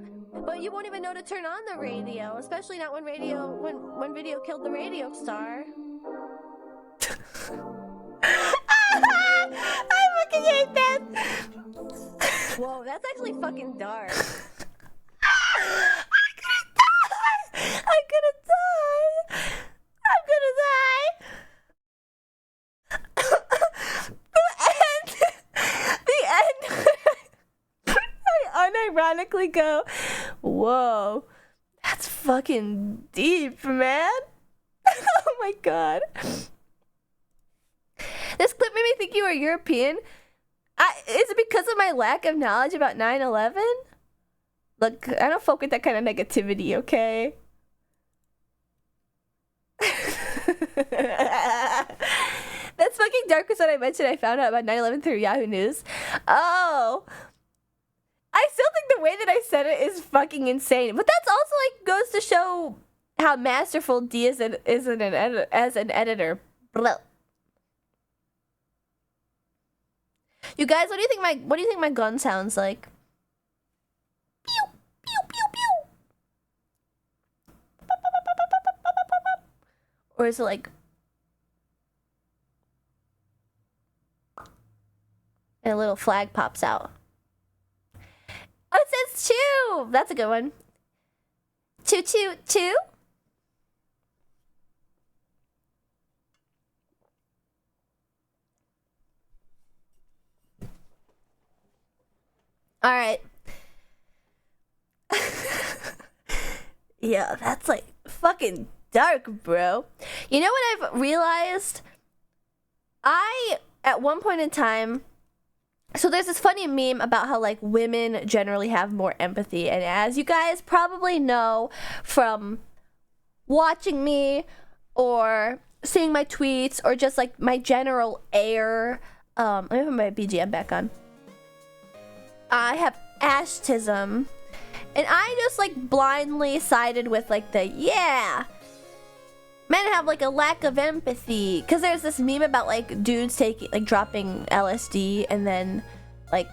But you won't even know to turn on the radio, especially not when video killed the radio star. I fucking hate that. Whoa, that's actually fucking dark. I'm gonna die. The end. I unironically go, whoa, that's fucking deep, man. Oh my god. This clip made me think you were European. Is it because of my lack of knowledge about 9/11? Look, I don't fuck with that kind of negativity, okay? That's fucking dark was what I mentioned I found out about 9/11 through Yahoo News. Oh. I still think the way that I said it is fucking insane. But that's also like goes to show how masterful D is as an editor. Blah. You guys, what do you think my gun sounds like? Pew, pew, pew, pew. Or is it like and a little flag pops out? Oh, it says chew. That's a good one. Chew, chew, chew. All right. Yeah, that's like fucking dark, bro. You know what I've realized? At one point in time, so there's this funny meme about how like women generally have more empathy, and as you guys probably know from watching me or seeing my tweets or just like my general air, let me put my BGM back on. I have ashtism, and I just like blindly sided with like the men have like a lack of empathy, because there's this meme about like dudes dropping LSD and then like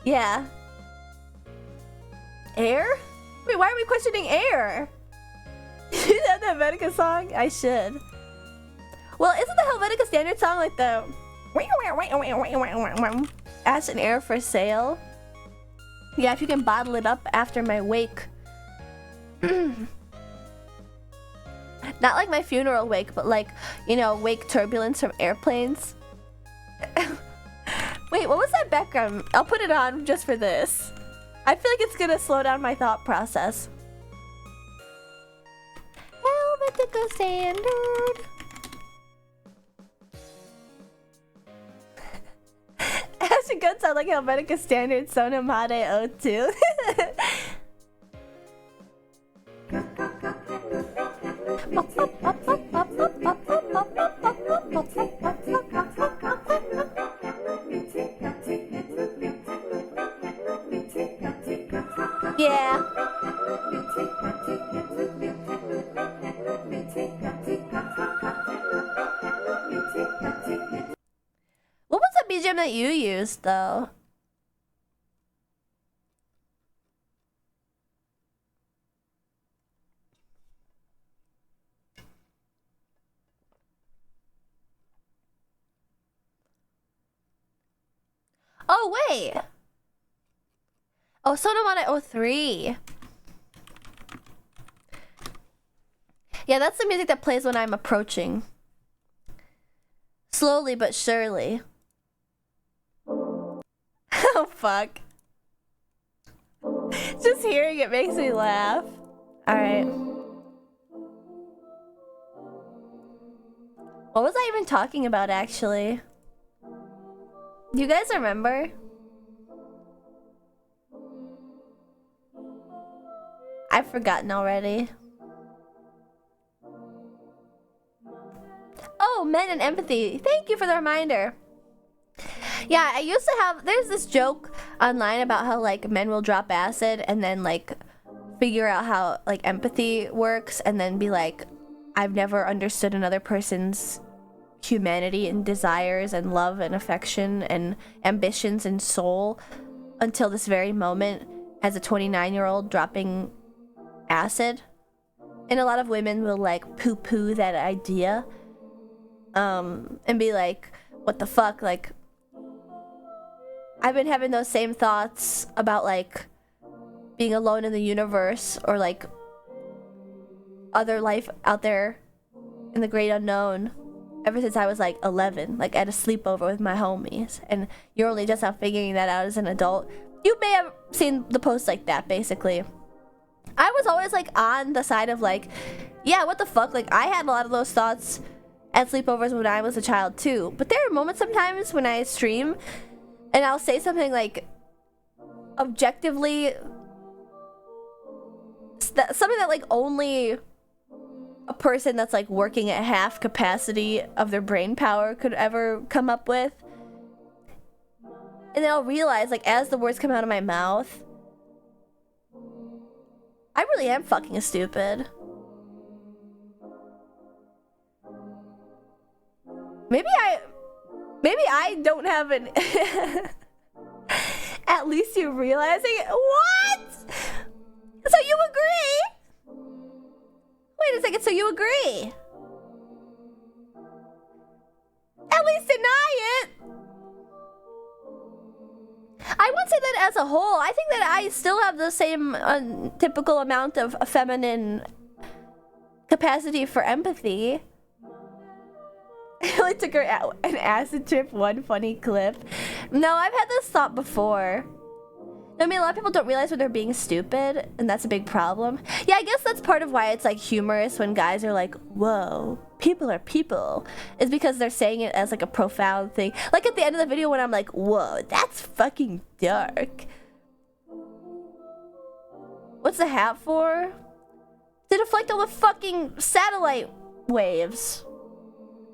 yeah, air. Wait, why are we questioning air? You have the Helvetica song? I should. Well, isn't the Helvetica standard song like the ash and air for sale? Yeah, if you can bottle it up after my wake. Not like my funeral wake, but like, you know, wake turbulence from airplanes. Wait, what was that background? I'll put it on just for this. I feel like it's gonna slow down my thought process. Helvetica standard. Ash and gun sound like Helvetica standard Sonam Hade O2. Yeah. What was the BGM that you used, though? Oh, wait. Oh, Sonomata 03. Yeah, that's the music that plays when I'm approaching. Slowly but surely. Oh, fuck. Just hearing it makes me laugh. Alright. What was I even talking about, actually? Do you guys remember? I've forgotten already. Oh, men and empathy. Thank you for the reminder. Yeah, I used to have... There's this joke online about how, like, men will drop acid and then, like, figure out how, like, empathy works and then be like, I've never understood another person's humanity and desires and love and affection and ambitions and soul until this very moment as a 29-year-old dropping acid. And a lot of women will, like, poo-poo that idea. And be like, what the fuck, like... I've been having those same thoughts about, like, being alone in the universe or, like, other life out there in the great unknown ever since I was, like, 11, like, at a sleepover with my homies. And you're only just now figuring that out as an adult. You may have seen the post like that, basically. I was always, like, on the side of, like, yeah, what the fuck? Like, I had a lot of those thoughts at sleepovers when I was a child, too. But there are moments sometimes when I stream and I'll say something like objectively something that like only a person that's like working at half capacity of their brain power could ever come up with. And then I'll realize, like, as the words come out of my mouth, I really am fucking stupid. Maybe I don't have an... At least you're realizing it. What? So you agree? Wait a second, so you agree? At least deny it. I wouldn't say that as a whole. I think that I still have the same typical amount of feminine capacity for empathy. I only took her an acid trip, one funny clip. No, I've had this thought before. I mean, a lot of people don't realize when they're being stupid, and that's a big problem. Yeah, I guess that's part of why it's, like, humorous when guys are like, whoa, people are people. Is because they're saying it as, like, a profound thing. Like, at the end of the video when I'm like, whoa, that's fucking dark. What's the hat for? To deflect all the fucking satellite waves.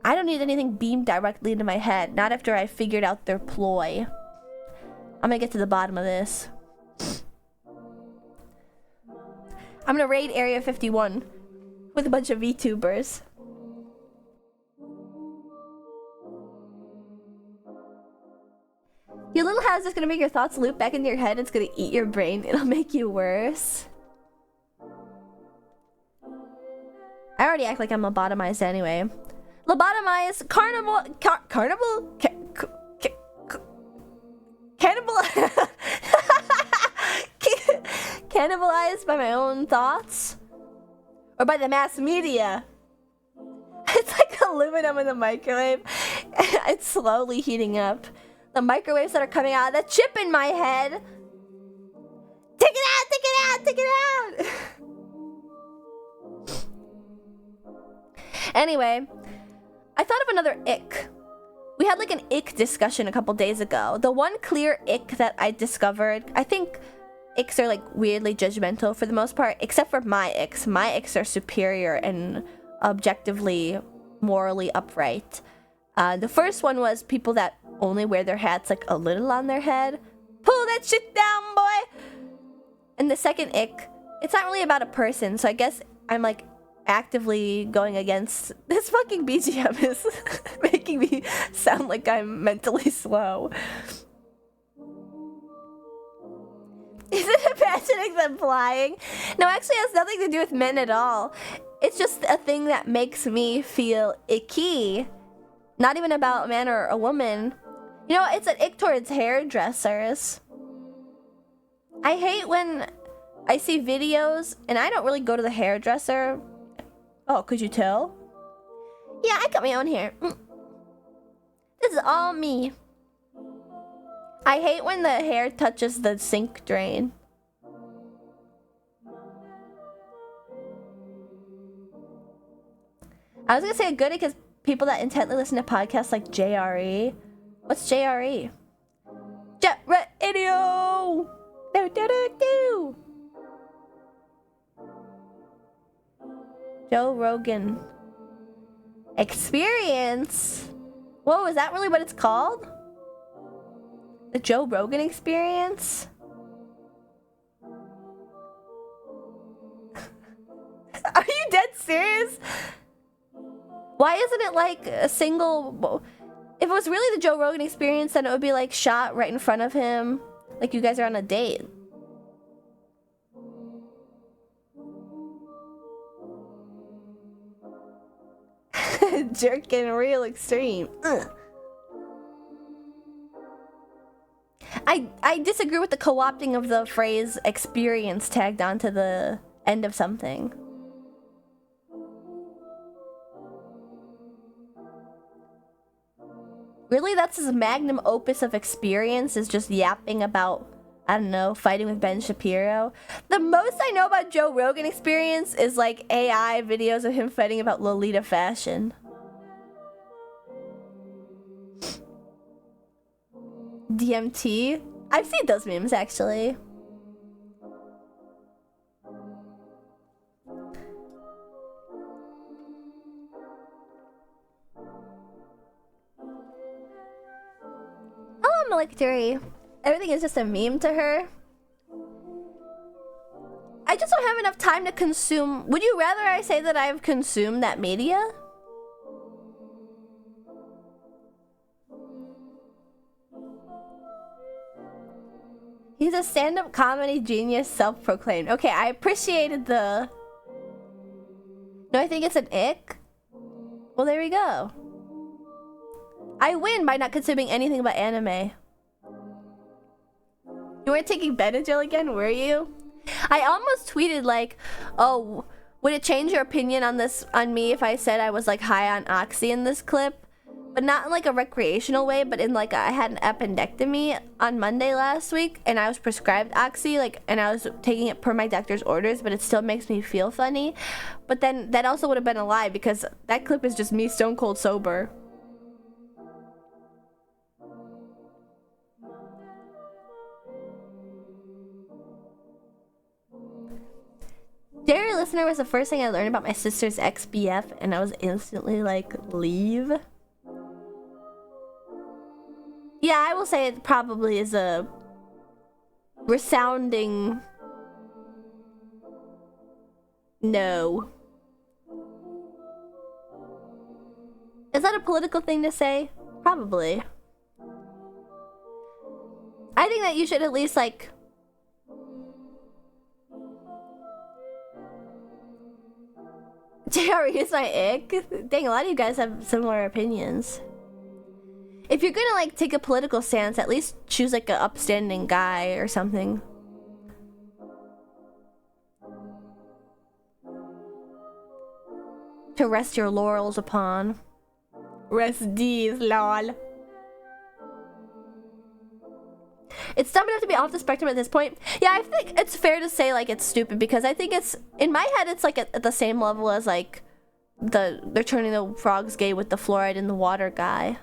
I don't need anything beamed directly into my head. Not after I figured out their ploy. I'm gonna get to the bottom of this. I'm gonna raid Area 51 with a bunch of VTubers. Your little house is gonna make your thoughts loop back into your head. It's gonna eat your brain. It'll make you worse. I already act like I'm lobotomized anyway. Lobotomized, cannibal, cannibalized by my own thoughts? Or by the mass media? It's like aluminum in the microwave. It's slowly heating up. The microwaves that are coming out of the chip in my head. Take it out, take it out, take it out! Anyway, I thought of another ick. We had like an ick discussion a couple days ago. The one clear ick that I discovered, I think icks are like weirdly judgmental for the most part, except for my icks. My icks are superior and objectively morally upright. The first one was people that only wear their hats like a little on their head. Pull that shit down, boy! And the second ick, it's not really about a person, so I guess I'm like actively going against this fucking BGM is making me sound like I'm mentally slow. Isn't imagining them flying? No, actually it has nothing to do with men at all. It's just a thing that makes me feel icky. Not even about a man or a woman. You know, it's an ick towards hairdressers. I hate when I see videos and I don't really go to the hairdresser. Oh, could you tell? Yeah, I cut my own hair. is all me. I hate when the hair touches the sink drain. I was gonna say good because people that intently listen to podcasts like JRE. What's JRE? Jet Radio! Do do do do! Joe Rogan Experience? Whoa, is that really what it's called? The Joe Rogan Experience? Are you dead serious? Why isn't it like a single... If it was really the Joe Rogan Experience, then it would be like shot right in front of him. Like you guys are on a date. Jerking real extreme. Ugh. I disagree with the co-opting of the phrase experience tagged onto the end of something. Really, that's his magnum opus of experience, is just yapping about, I don't know, fighting with Ben Shapiro. The most I know about Joe Rogan Experience is like AI videos of him fighting about Lolita fashion. DMT? I've seen those memes actually. Oh, Malictory. Everything is just a meme to her. I just don't have enough time to consume. Would you rather I say that I've consumed that media? He's a stand-up comedy genius, self-proclaimed. Okay, I appreciated the... No, I think it's an ick. Well, there we go. I win by not consuming anything but anime. You weren't taking Benadryl again, were you? I almost tweeted like, oh, would it change your opinion on me if I said I was like high on Oxy in this clip? But not in like a recreational way, but in like I had an appendectomy on Monday last week and I was prescribed Oxy, like, and I was taking it per my doctor's orders, but it still makes me feel funny. But then that also would have been a lie because that clip is just me stone cold sober. Dairy Listener was the first thing I learned about my sister's ex-BF, and I was instantly like, leave? Yeah, I will say it probably is a resounding no. Is that a political thing to say? Probably. I think that you should at least like... JRE is my ick. Dang, a lot of you guys have similar opinions. If you're gonna like take a political stance, at least choose like an upstanding guy or something. To rest your laurels upon. Rest these, lol. It's dumb enough to be off the spectrum at this point. Yeah, I think it's fair to say like it's stupid because I think it's, in my head, it's like at the same level as like they're turning the frogs gay with the fluoride in the water guy.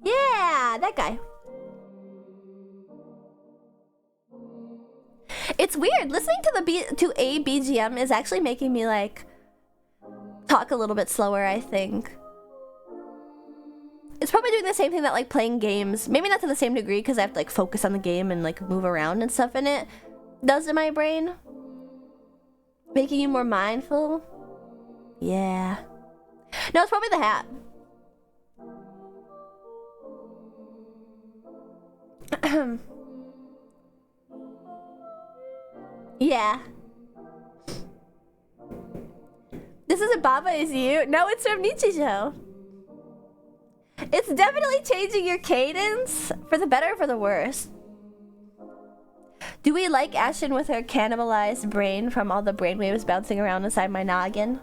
Yeah, that guy. It's weird. Listening to a BGM is actually making me like talk a little bit slower, I think. It's probably doing the same thing that like playing games, maybe not to the same degree because I have to like focus on the game and like move around and stuff in it, does in my brain. Making you more mindful. Yeah. No, it's probably the hat. Yeah. This isn't Baba Is You. No, it's from Nichijou. It's definitely changing your cadence for the better or for the worse. Do we like Ashton with her cannibalized brain from all the brainwaves bouncing around inside my noggin?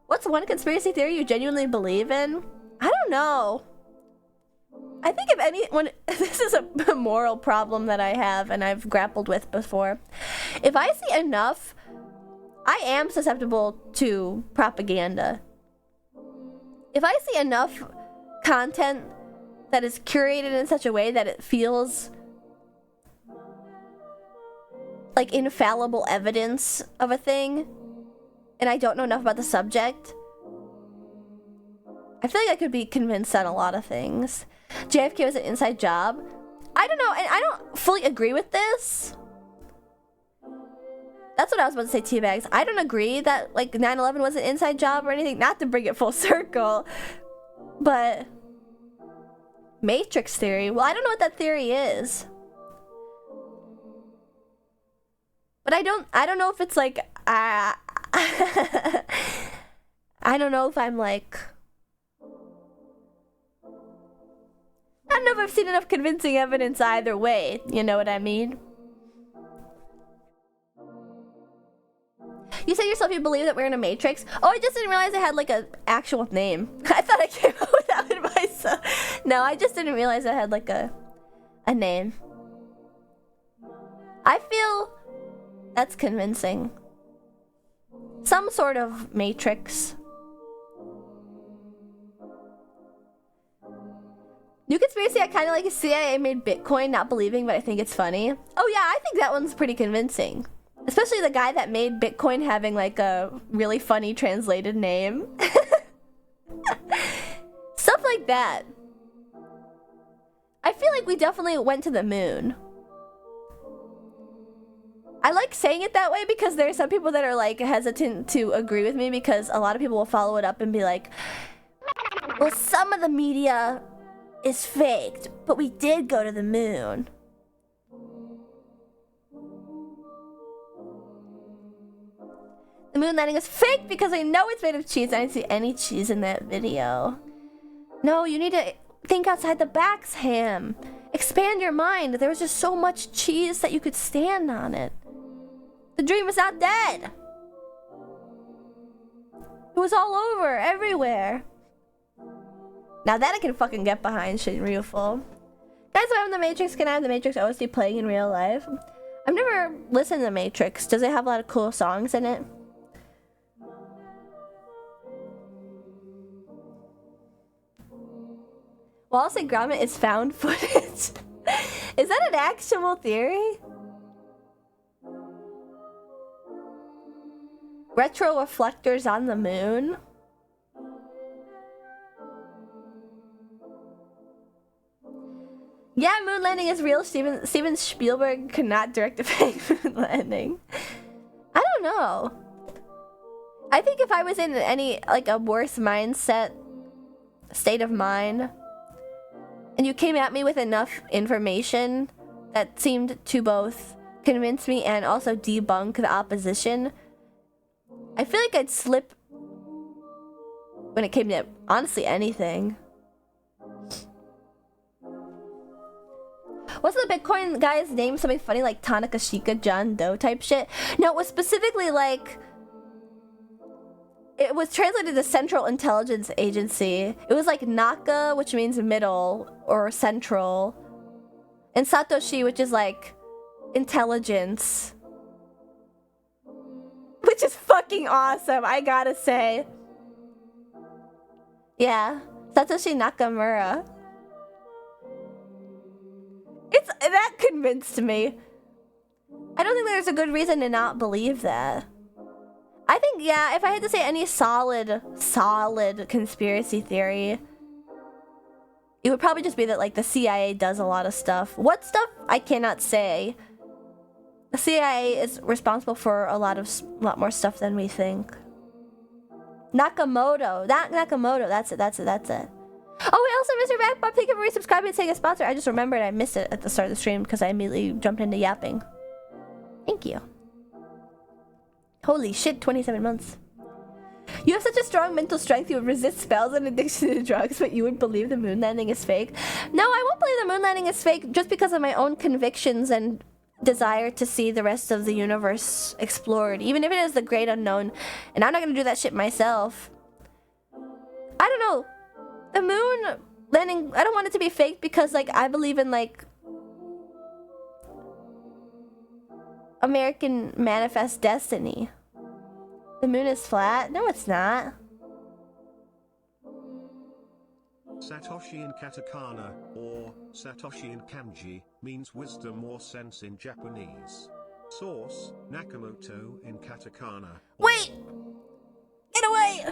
What's one conspiracy theory you genuinely believe in? I don't know. I think if anyone, this is a moral problem that I have and I've grappled with before. If I see enough, I am susceptible to propaganda. If I see enough content that is curated in such a way that it feels like infallible evidence of a thing, and I don't know enough about the subject, I feel like I could be convinced on a lot of things. JFK was an inside job. I don't know, and I don't fully agree with this. That's what I was about to say, teabags. I don't agree that like 9/11 was an inside job or anything, not to bring it full circle, but Matrix theory, well, I don't know what that theory is. But I don't know if it's like, I don't know if I'm like, I don't know if I've seen enough convincing evidence either way, you know what I mean? You said yourself you believe that we're in a Matrix? Oh, I just didn't realize it had like an actual name. I thought I came up with that one myself. No, I just didn't realize it had like a name. I feel that's convincing. Some sort of Matrix. New conspiracy, I kind of like CIA made Bitcoin, not believing, but I think it's funny. Oh yeah, I think that one's pretty convincing. Especially the guy that made Bitcoin having like a really funny translated name. Stuff like that. I feel like we definitely went to the moon. I like saying it that way because there are some people that are like hesitant to agree with me because a lot of people will follow it up and be like, well, some of the media is faked, but we did go to the moon. The moon landing is fake because I know it's made of cheese. I didn't see any cheese in that video. No, you need to think outside the box, Ham. Expand your mind. There was just so much cheese that you could stand on it. The dream is not dead. It was all over, everywhere. Now that I can fucking get behind, Shinryu full. Guys, if I'm the Matrix, can I have the Matrix OST playing in real life? I've never listened to the Matrix. Does it have a lot of cool songs in it? Wallace and Gromit is found footage. Is that an actual theory? Retro reflectors on the moon? Yeah, moon landing is real. Steven Spielberg could not direct a fake moon landing. I don't know. I think if I was in any, like, a worse mindset, state of mind, and you came at me with enough information that seemed to both convince me and also debunk the opposition, I feel like I'd slip when it came to, honestly, anything. Wasn't the Bitcoin guy's name something funny like Tanakashika John Doe type shit? No, it was specifically like... It was translated to Central Intelligence Agency. It was like Naka, which means middle or central, and Satoshi, which is like intelligence. Which is fucking awesome, I gotta say. Yeah, Satoshi Nakamura. That convinced me. I don't think there's a good reason to not believe that. I think, yeah, if I had to say any solid conspiracy theory, it would probably just be that, like, the CIA does a lot of stuff. What stuff? I cannot say. The CIA is responsible for a lot more stuff than we think. Nakamoto. Nakamoto. That's it. Oh, wait, also, Mr. Backbop, thank you for resubscribing and saying a sponsor. I just remembered I missed it at the start of the stream because I immediately jumped into yapping. Thank you. Holy shit, 27 months. You have such a strong mental strength, you would resist spells and addiction to drugs, but you would believe the moon landing is fake. No, I won't believe the moon landing is fake just because of my own convictions and desire to see the rest of the universe explored, even if it is the great unknown. And I'm not gonna do that shit myself. I don't know. The moon landing, I don't want it to be fake because, like, I believe in, like, American manifest destiny. The moon is flat? No, it's not. Satoshi in katakana, or Satoshi in kanji, means wisdom or sense in Japanese. Source, Nakamoto in katakana. Wait! Get away!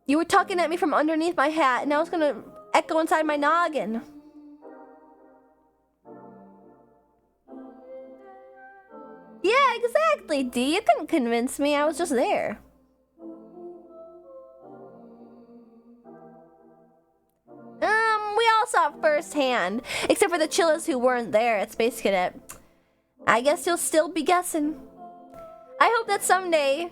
You were talking at me from underneath my hat, and now it's gonna echo inside my noggin. Yeah, exactly, D. You couldn't convince me. I was just there. We all saw it firsthand. Except for the chillers who weren't there at Space Cadet. I guess you'll still be guessing. I hope that someday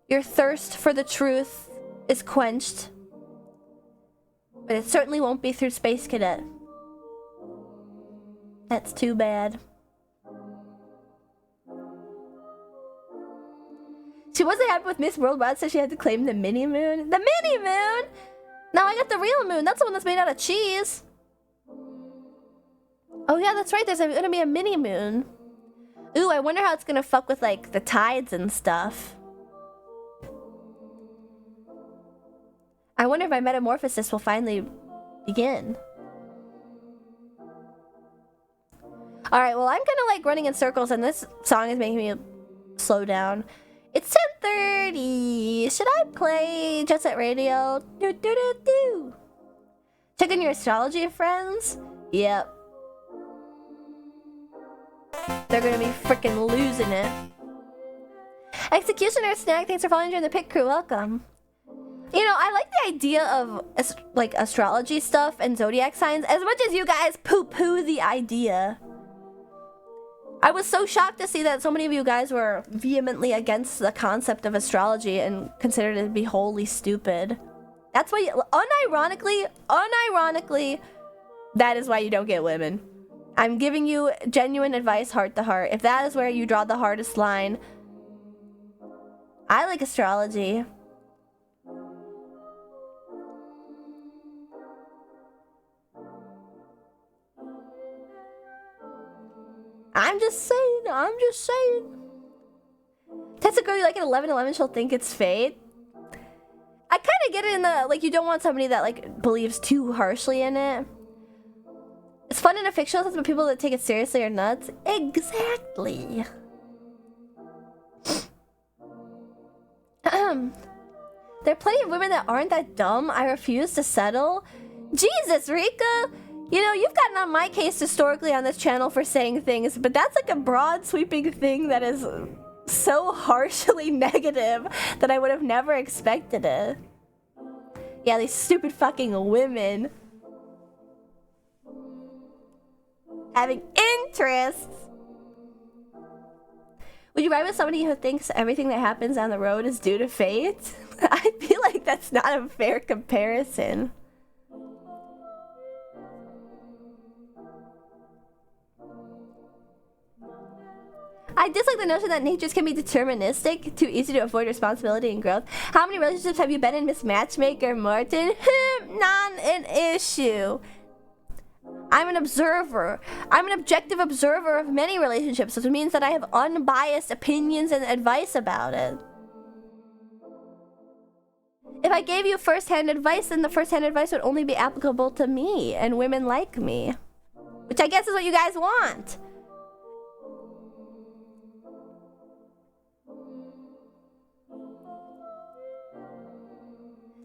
your thirst for the truth is quenched. But it certainly won't be through Space Cadet. That's too bad. She wasn't happy with Miss Worldwide, so she had to claim the mini moon. The mini moon? Now I got the real moon. That's the one that's made out of cheese. Oh yeah, that's right. There's gonna be a mini moon. Ooh, I wonder how it's gonna fuck with, like, the tides and stuff. I wonder if my metamorphosis will finally begin. Alright, well, I'm kind of, like, running in circles, and this song is making me slow down. It's 10:30. Should I play Jet Set Radio? Do do do do. Checking your astrology friends? Yep. They're gonna be freaking losing it. Executioner Snack, thanks for following during the pit crew. Welcome. You know, I like the idea of, like, astrology stuff and zodiac signs as much as you guys poo-poo the idea. I was so shocked to see that so many of you guys were vehemently against the concept of astrology and considered it to be wholly stupid. That's why, unironically, that is why you don't get women. I'm giving you genuine advice, heart to heart. If that is where you draw the hardest line, I like astrology. I'm just saying. That's a girl you like at 11:11, she'll think it's fate. I kind of get it in the, like, you don't want somebody that, like, believes too harshly in it. It's fun in a fictional sense, but people that take it seriously are nuts. Exactly. There are plenty of women that aren't that dumb. I refuse to settle. Jesus, Rika! You know, you've gotten on my case historically on this channel for saying things, but that's like a broad sweeping thing that is so harshly negative that I would have never expected it. Yeah, these stupid fucking women. Having interests. Would you ride with somebody who thinks everything that happens on the road is due to fate? I feel like that's not a fair comparison. I dislike the notion that natures can be deterministic, too easy to avoid responsibility and growth. How many relationships have you been in, Miss Matchmaker Martin? Not an issue. I'm an observer. I'm an objective observer of many relationships, which means that I have unbiased opinions and advice about it. If I gave you first-hand advice, then the first-hand advice would only be applicable to me and women like me. Which I guess is what you guys want.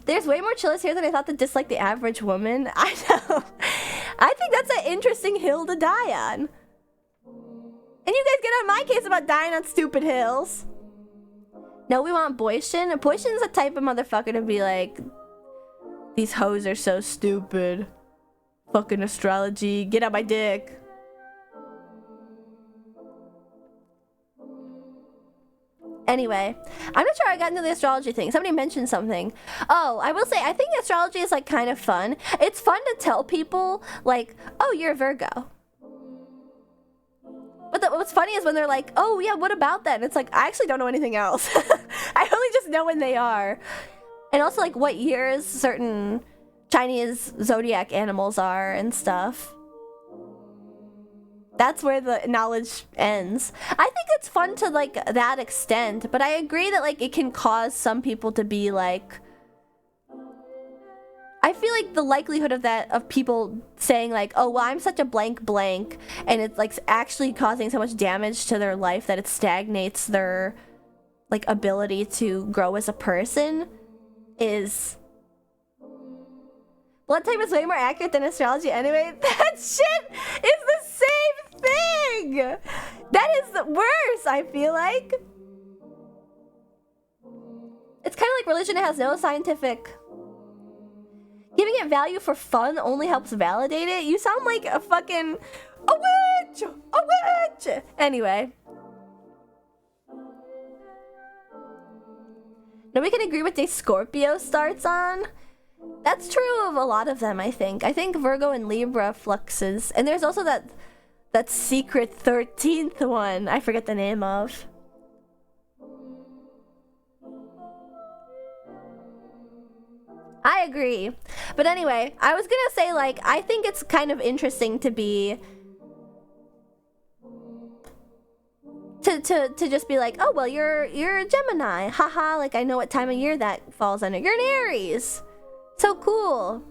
There's way more chillers here than I thought that dislike the average woman. I know. I think that's an interesting hill to die on. And you guys get on my case about dying on stupid hills. No, we want Boyshin. Boyshin's the type of motherfucker to be like, these hoes are so stupid. Fucking astrology. Get on my dick. Anyway, I'm not sure I got into the astrology thing. Somebody mentioned something. Oh, I will say, I think astrology is like kind of fun. It's fun to tell people like, oh, you're a Virgo. But what's funny is when they're like, oh yeah, what about that? And it's like, I actually don't know anything else. I only just know when they are. And also like what years certain Chinese zodiac animals are and stuff. That's where the knowledge ends. I think it's fun to like that extent, but I agree that like it can cause some people to be like, I feel like the likelihood of that, of people saying like, oh, well, I'm such a blank blank, and it's like actually causing so much damage to their life that it stagnates their like ability to grow as a person, is... Blood type is way more accurate than astrology anyway. That shit is the same thing! That is worse, I feel like. It's kind of like religion. It has no scientific... Giving it value for fun only helps validate it. You sound like a fucking... A witch! A witch! Anyway. Nobody can agree what day Scorpio starts on. That's true of a lot of them, I think. I think Virgo and Libra fluxes. And there's also that secret 13th one I forget the name of. I agree. But anyway, I was gonna say, like, I think it's kind of interesting to be... To just be like, oh, well, you're a Gemini. Haha, like, I know what time of year that falls under. You're an Aries. So cool.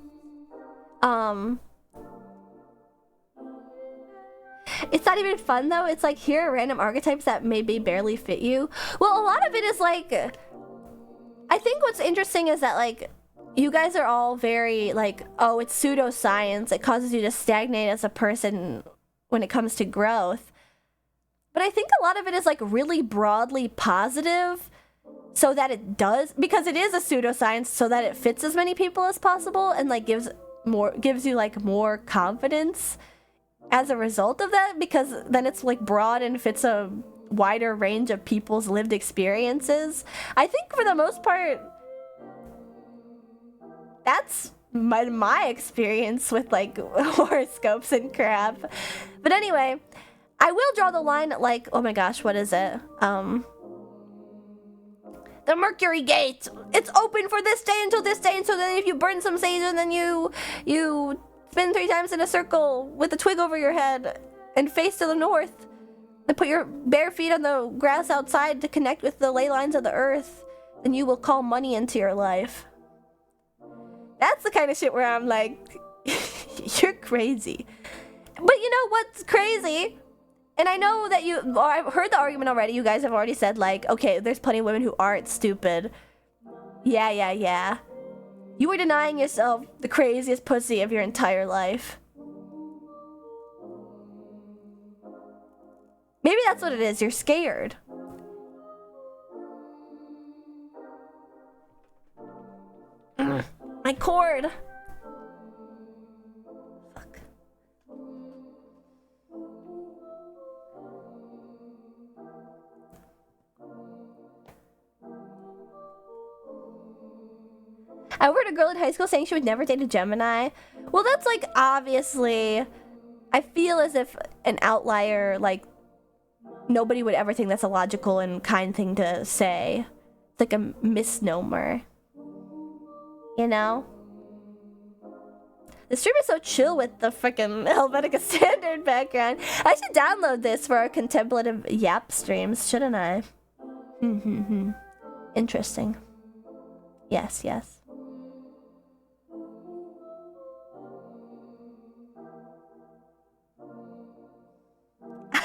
It's not even fun, though. It's like, here are random archetypes that maybe barely fit you. Well, a lot of it is, like... I think what's interesting is that, like... You guys are all very, like, oh, it's pseudoscience. It causes you to stagnate as a person when it comes to growth. But I think a lot of it is, like, really broadly positive so that it does, because it is a pseudoscience, so that it fits as many people as possible and, like, gives you, like, more confidence as a result of that, because then it's, like, broad and fits a wider range of people's lived experiences. I think for the most part... That's my experience with, like, horoscopes and crap. But anyway, I will draw the line at, like, oh my gosh, what is it? The Mercury Gate! It's open for this day until this day, and so then if you burn some sage and then you spin 3 times in a circle with a twig over your head and face to the north and put your bare feet on the grass outside to connect with the ley lines of the earth, then you will call money into your life. That's the kind of shit where I'm like, you're crazy. But you know what's crazy? And I know that I've heard the argument already. You guys have already said, like, okay, there's plenty of women who aren't stupid. Yeah. You were denying yourself the craziest pussy of your entire life. Maybe that's what it is. You're scared. My cord. Fuck. I overheard a girl in high school saying she would never date a Gemini. Well, that's like obviously, I feel as if an outlier, like nobody would ever think that's a logical and kind thing to say. It's like a misnomer. You know? The stream is so chill with the freaking Helvetica Standard background. I should download this for our contemplative yap streams, shouldn't I? Interesting. Yes.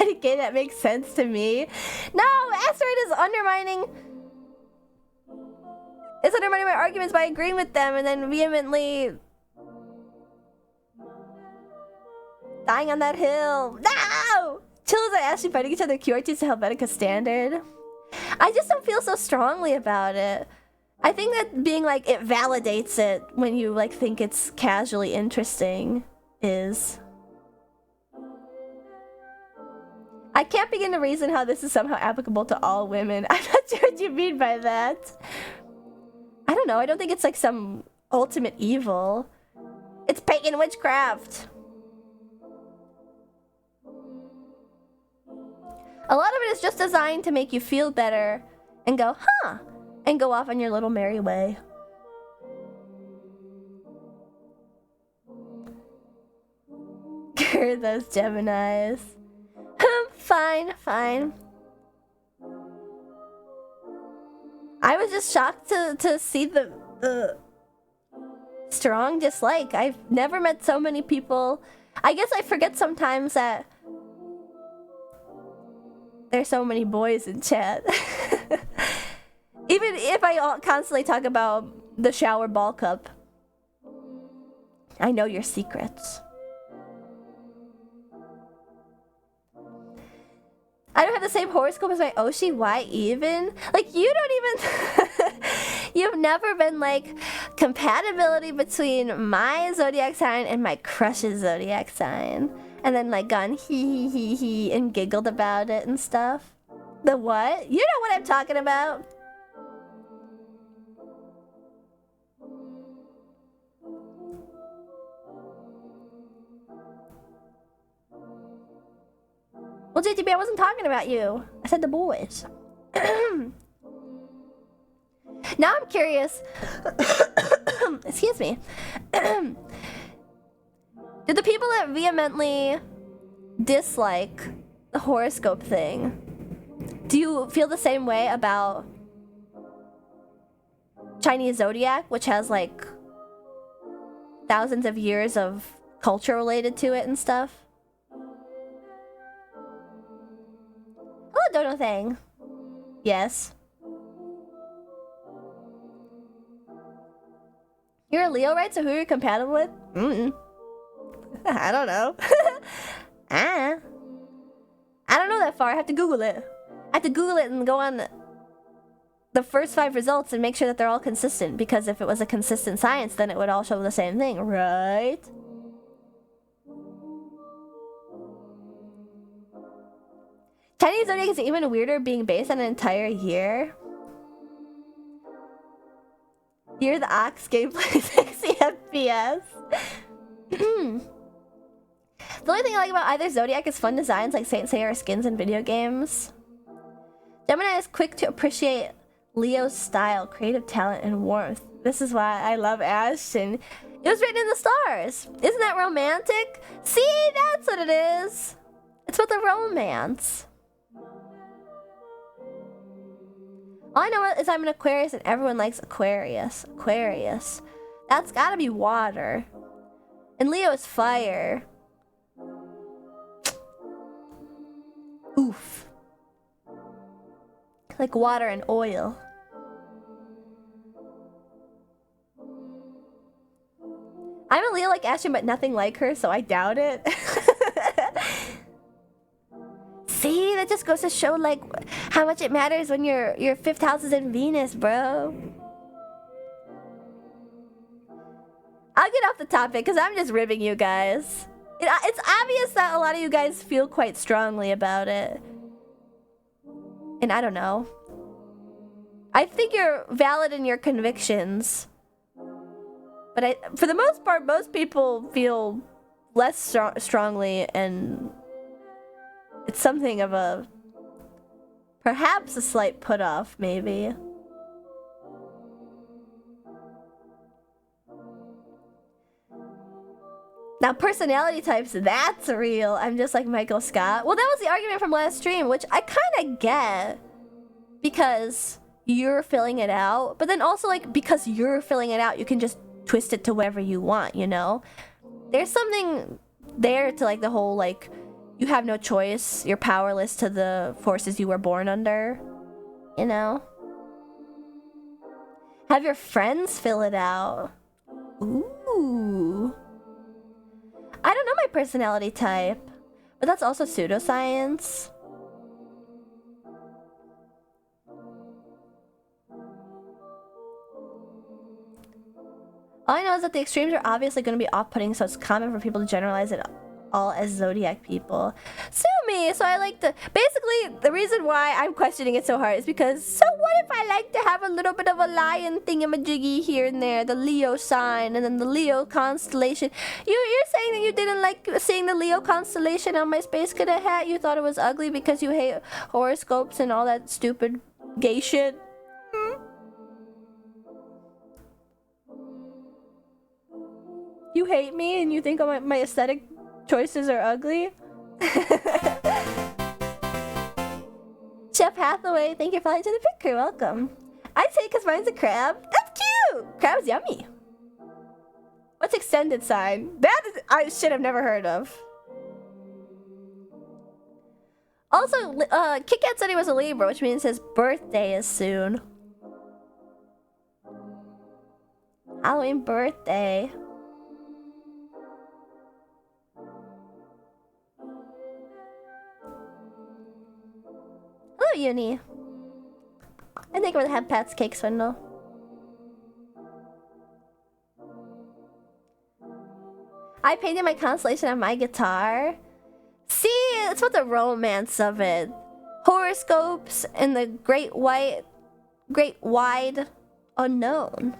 Okay, that makes sense to me. No, asteroid is undermining... It's undermining my arguments by agreeing with them and then vehemently dying on that hill. No! Chill as I actually fighting each other QRTs to Helvetica Standard. I just don't feel so strongly about it. I think that being like, it validates it when you like think it's casually interesting is... I can't begin to reason how this is somehow applicable to all women. I'm not sure what you mean by that. I don't know. I don't think it's like some ultimate evil. It's pagan witchcraft. A lot of it is just designed to make you feel better and go, huh, and go off on your little merry way. Those Geminis. Fine. I was just shocked to see the strong dislike. I've never met so many people. I guess I forget sometimes that there's so many boys in chat. Even if I constantly talk about the shower ball cup. I know your secrets. I don't have the same horoscope as my Oshi. Why even? Like, you don't even... You've never been, like, compatibility between my zodiac sign and my crush's zodiac sign. And then, like, gone he and giggled about it and stuff. The what? You know what I'm talking about. Well, JTB, I wasn't talking about you. I said the boys. Now I'm curious. Excuse me. Do the people that vehemently dislike the horoscope thing, do you feel the same way about Chinese zodiac, which has like thousands of years of culture related to it and stuff? Hello, Dono Thing. Yes. You're a Leo, right? So who are you compatible with? I don't know. I don't know that far. I have to Google it. I have to Google it and go on the first 5 results and make sure that they're all consistent. Because if it was a consistent science, then it would all show the same thing, right? Chinese zodiac is even weirder being based on an entire year. You're the Ox gameplay 60 FPS. The only thing I like about either zodiac is fun designs like Saint Seiya skins in video games. Gemini is quick to appreciate Leo's style, creative talent, and warmth. This is why I love Ashton. It was written in the stars. Isn't that romantic? See, that's what it is. It's about the romance. All I know is I'm an Aquarius and everyone likes Aquarius. Aquarius. That's gotta be water. And Leo is fire. Oof. Like water and oil. I'm a Leo like Ashton, but nothing like her, so I doubt it. See, that just goes to show like how much it matters when your 5th house is in Venus, bro. I'll get off the topic because I'm just ribbing you guys. It's obvious that a lot of you guys feel quite strongly about it. And I don't know. I think you're valid in your convictions. But for the most part, most people feel less strongly, and it's something of a... perhaps a slight put-off, maybe. Now, personality types, that's real. I'm just like Michael Scott. Well, that was the argument from last stream, which I kind of get. Because you're filling it out. But then also, like, because you're filling it out, you can just twist it to whatever you want, you know? There's something there to, like, the whole, like, you have no choice. You're powerless to the forces you were born under. You know? Have your friends fill it out. Ooh. I don't know my personality type, but that's also pseudoscience. All I know is that the extremes are obviously going to be off-putting, so it's common for people to generalize it all as zodiac people. Sue me, so I like to... Basically, the reason why I'm questioning it so hard is because, so what if I like to have a little bit of a lion thingamajiggy here and there, the Leo sign, and then the Leo constellation. You're saying that you didn't like seeing the Leo constellation on my Space Cadet hat? You thought it was ugly because you hate horoscopes and all that stupid gay shit? You hate me and you think my aesthetic choices are ugly? Chef Hathaway, thank you for flying to the pit crew. Welcome. I'd say because mine's a crab. That's cute! Crab's yummy. What's extended sign? That is shit I've never heard of. Also, Kit Kat said he was a Libra, which means his birthday is soon. Halloween birthday. Hello, Uni. I think we're gonna have Pat's cake swindle. I painted my constellation on my guitar. See, it's about the romance of it. Horoscopes and the great wide unknown.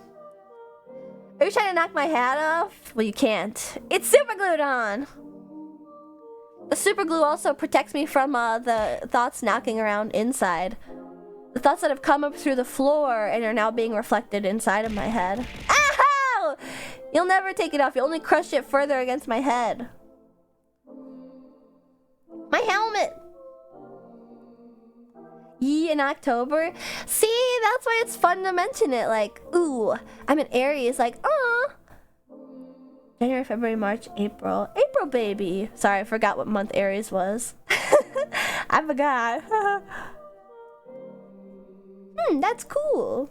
Are you trying to knock my hat off? Well, you can't. It's super glued on. The super glue also protects me from the thoughts knocking around inside. The thoughts that have come up through the floor and are now being reflected inside of my head. Ow! You'll never take it off. You'll only crush it further against my head. My helmet! Yee in October? See, that's why it's fun to mention it. Like, ooh, I'm an Aries. Like, aw. January, February, March, April. April, baby. Sorry, I forgot what month Aries was. I forgot. That's cool.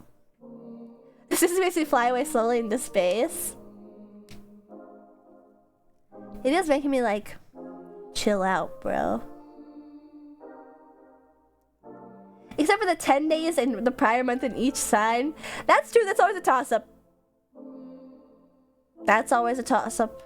This just makes me fly away slowly into space. It is making me, like, chill out, bro. Except for the 10 days and the prior month in each sign. That's true, that's always a toss-up. That's always a toss-up.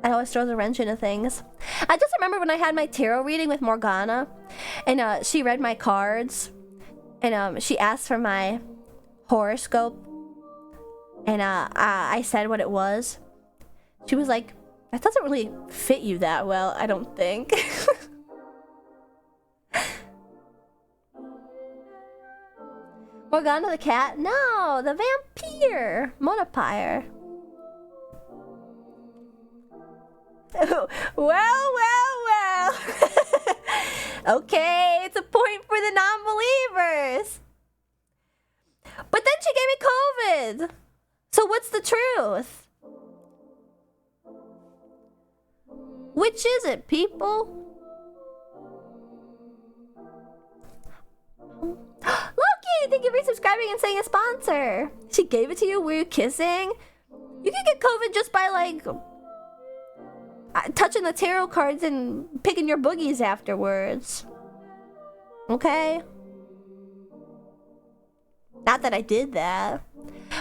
I always throw the wrench into things. I just remember when I had my tarot reading with Morgana, and she read my cards, and she asked for my horoscope, and I said what it was. She was like, that doesn't really fit you that well, I don't think. Morgana the cat? No, the vampire. Monopire. Well. Okay, it's a point for the non-believers. But then she gave me COVID. So what's the truth? Which is it, people? Loki, thank you for subscribing and saying a sponsor. She gave it to you? Were you kissing? You can get COVID just by, like, touching the tarot cards and picking your boogies afterwards. Okay? Not that I did that.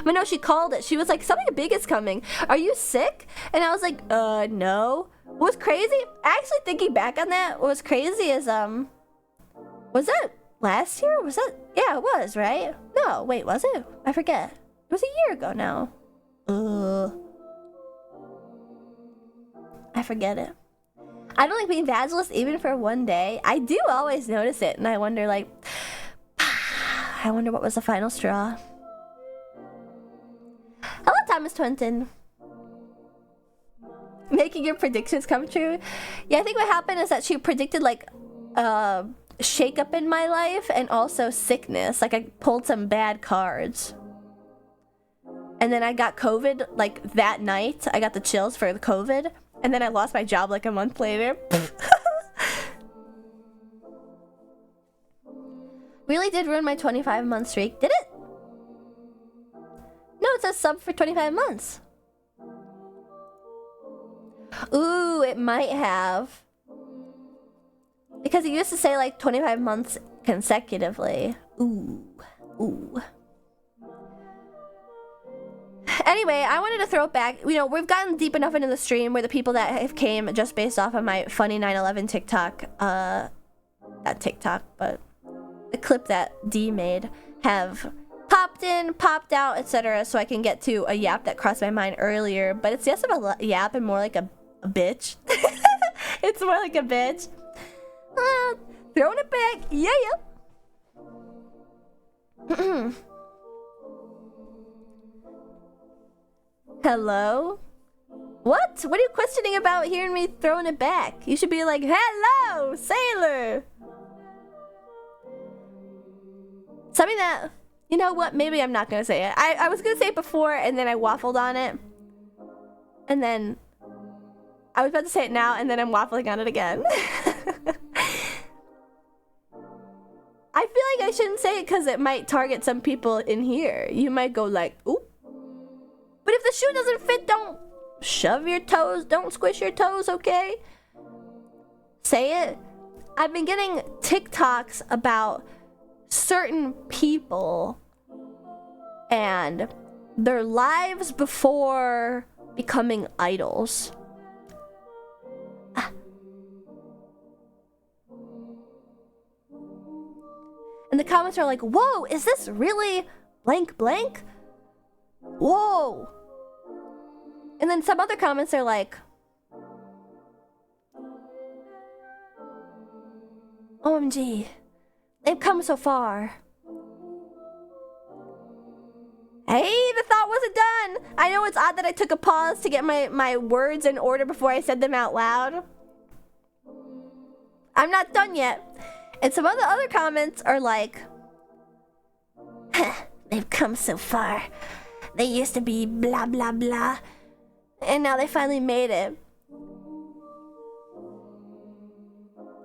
But no, she called it. She was like, something big is coming. Are you sick? And I was like, no. What was crazy? Actually, thinking back on that, what was crazy is, was that last year? Was that? Yeah, it was, right? No, wait, was it? I forget. It was a year ago now. I forget it. I don't like being vaginalist even for one day. I do always notice it, and I wonder, like, I wonder what was the final straw. Hello, Thomas Twinton. Making your predictions come true. Yeah, I think what happened is that she predicted, like, shakeup in my life and also sickness. Like, I pulled some bad cards. And then I got COVID, like, that night. I got the chills for the COVID. And then I lost my job, like, a month later. Really did ruin my 25-month streak. Did it? No, it says sub for 25 months. Ooh, it might have. Because it used to say, like, 25 months consecutively. Ooh. Anyway, I wanted to throw it back. You know, we've gotten deep enough into the stream where the people that have came just based off of my funny 9/11 TikTok, not TikTok, but the clip that D made, have popped in, popped out, etc. So I can get to a yap that crossed my mind earlier. But it's less of a yap and more like a bitch. It's more like a bitch. Throwing it back. Yeah. Hello? What? What are you questioning about hearing me throwing it back? You should be like, hello, sailor! Something that, you know what, maybe I'm not gonna say it. I was gonna say it before and then I waffled on it. And then I was about to say it now and then I'm waffling on it again. I feel like I shouldn't say it because it might target some people in here. You might go like, oop. But if the shoe doesn't fit, don't shove your toes, don't squish your toes, okay? Say it. I've been getting TikToks about certain people and their lives before becoming idols. And the comments are like, whoa, is this really blank blank? Whoa. And then some other comments are like, OMG, they've come so far. Hey, the thought wasn't done. I know it's odd that I took a pause to get my words in order before I said them out loud. I'm not done yet. And some of the other comments are like, they've come so far. They used to be blah, blah, blah. And now they finally made it.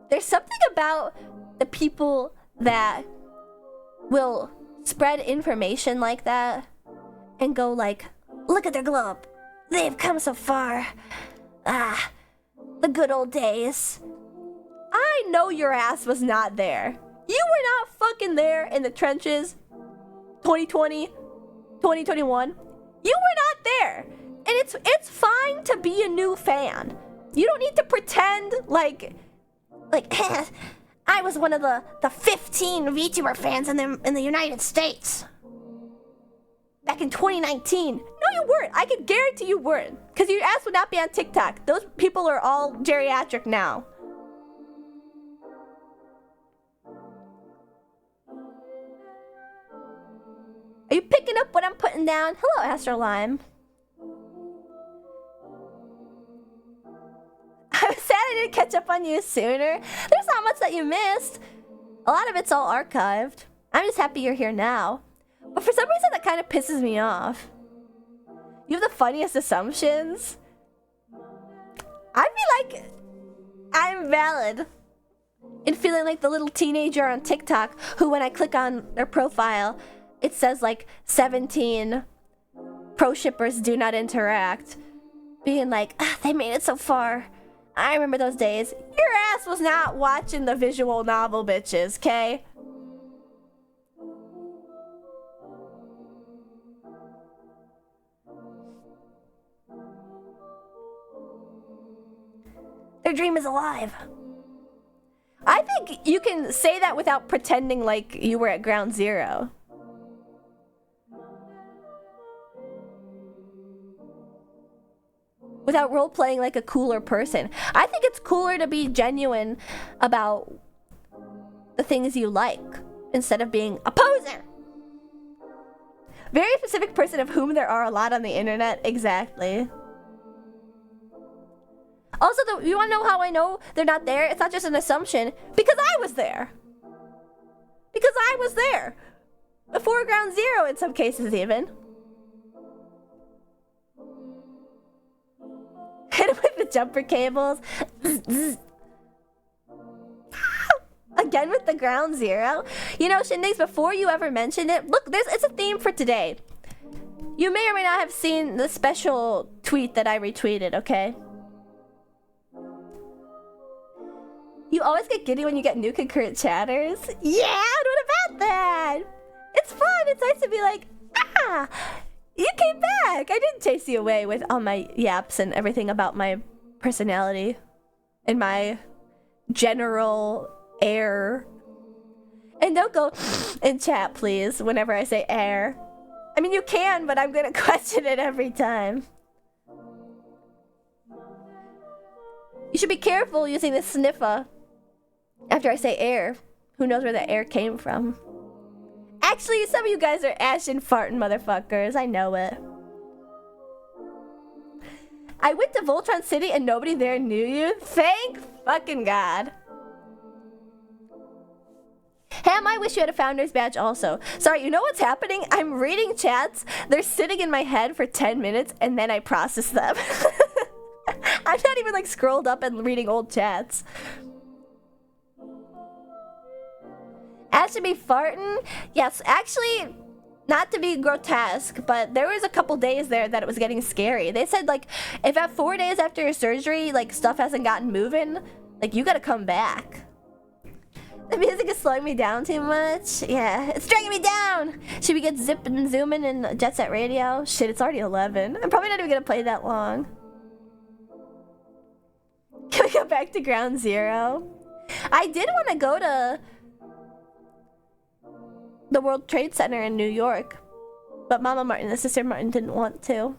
There's something about the people that will spread information like that and go like, look at their glow up. They've come so far. Ah, the good old days. I know your ass was not there. You were not fucking there in the trenches 2020, 2021. You were not there. And it's fine to be a new fan. You don't need to pretend like I was one of the 15 VTuber fans in the United States. Back in 2019. No, you weren't. I can guarantee you weren't. Because your ass would not be on TikTok. Those people are all geriatric now. Are you picking up what I'm putting down? Hello, Astro Lime. I'm sad I didn't catch up on you sooner. There's not much that you missed. A lot of it's all archived. I'm just happy you're here now. But for some reason that kind of pisses me off. You have the funniest assumptions. I feel like I'm valid in feeling like the little teenager on TikTok who, when I click on their profile, it says like 17 pro shippers do not interact. Being like, they made it so far. I remember those days. Your ass was not watching the visual novel, bitches, okay? Their dream is alive. I think you can say that without pretending like you were at ground zero. Without role-playing like a cooler person. I think it's cooler to be genuine about the things you like instead of being a poser. Very specific person of whom there are a lot on the internet. Exactly. Also, you want to know how I know they're not there? It's not just an assumption. Because I was there. Because I was there. Before ground zero in some cases even. Hit him with the jumper cables. Again with the ground zero. You know, Shindigs, before you ever mentioned it, look, it's a theme for today. You may or may not have seen the special tweet that I retweeted, okay? You always get giddy when you get new concurrent chatters. Yeah, what about that? bad. It's fun. It's nice to be like, ah, you came back. I didn't chase you away with all my yaps and everything about my personality and my general air. And don't go in chat, please, whenever I say air. I mean, you can, but I'm gonna question it every time. You should be careful using the sniffer after I say air. Who knows where the air came from? Actually, some of you guys are ashin' farting motherfuckers. I know it. I went to Voltron City and nobody there knew you? Thank fucking God. Ham, I wish you had a founder's badge also. Sorry, you know what's happening? I'm reading chats. They're sitting in my head for 10 minutes and then I process them. I'm not even like scrolled up and reading old chats. Ash should be farting? Yes, actually, not to be grotesque, but there was a couple days there that it was getting scary. They said like, if at 4 days after your surgery, like stuff hasn't gotten moving, like you gotta come back. The music is slowing me down too much. Yeah, it's dragging me down. Should we get zip and zooming in Jet Set Radio? Shit, it's already 11. I'm probably not even gonna play that long. Can we go back to Ground Zero? I did want to go to the World Trade Center in New York, but Mama Martin and Sister Martin didn't want to.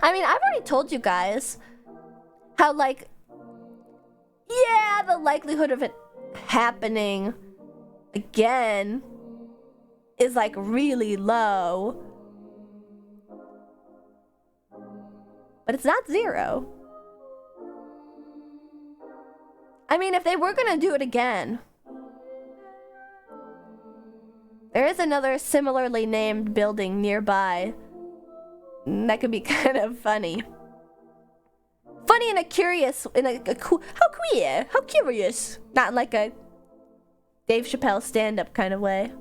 I mean, I've already told you guys how, like, yeah, the likelihood of it happening again is, like, really low. But it's not zero. I mean, if they were gonna do it again, there is another similarly named building nearby. That could be kind of funny. Funny in a curious, how queer, how curious. Not like a Dave Chappelle stand-up kind of way.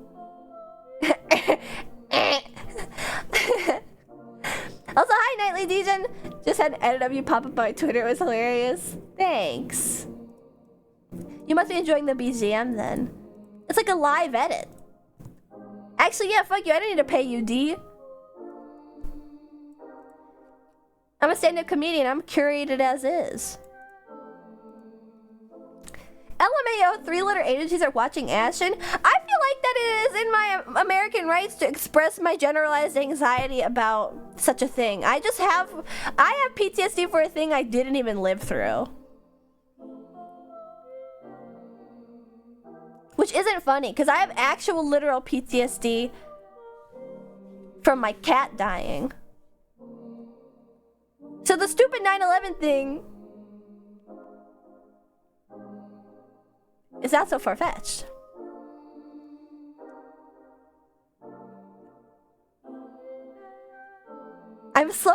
Also, hi, Nightly Dejan. Just had an edit of you pop up on my Twitter. It was hilarious. Thanks. You must be enjoying the BGM then. It's like a live edit. Actually, yeah, fuck you. I don't need to pay you, D. I'm a stand-up comedian. I'm curated as is. LMAO 3-letter agencies are watching Ashen. I feel like that it is in my American rights to express my generalized anxiety about such a thing. I have PTSD for a thing I didn't even live through. Which isn't funny, because I have actual literal PTSD from my cat dying. So the stupid 9/11 thing is not so far-fetched.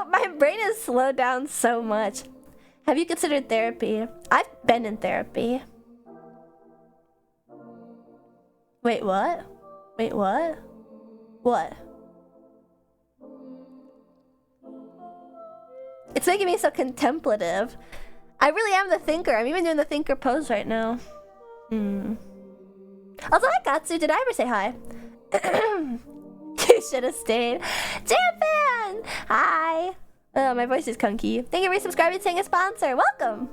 My brain is slowed down so much. Have you considered therapy? I've been in therapy. Wait, what? Wait, what? What? It's making me so contemplative. I really am the thinker. I'm even doing the thinker pose right now. Also, hi Katsu. Did I ever say hi? You should have stayed. Jam-fan! Hi. Oh, my voice is kunky. Thank you for subscribing and saying a sponsor. Welcome.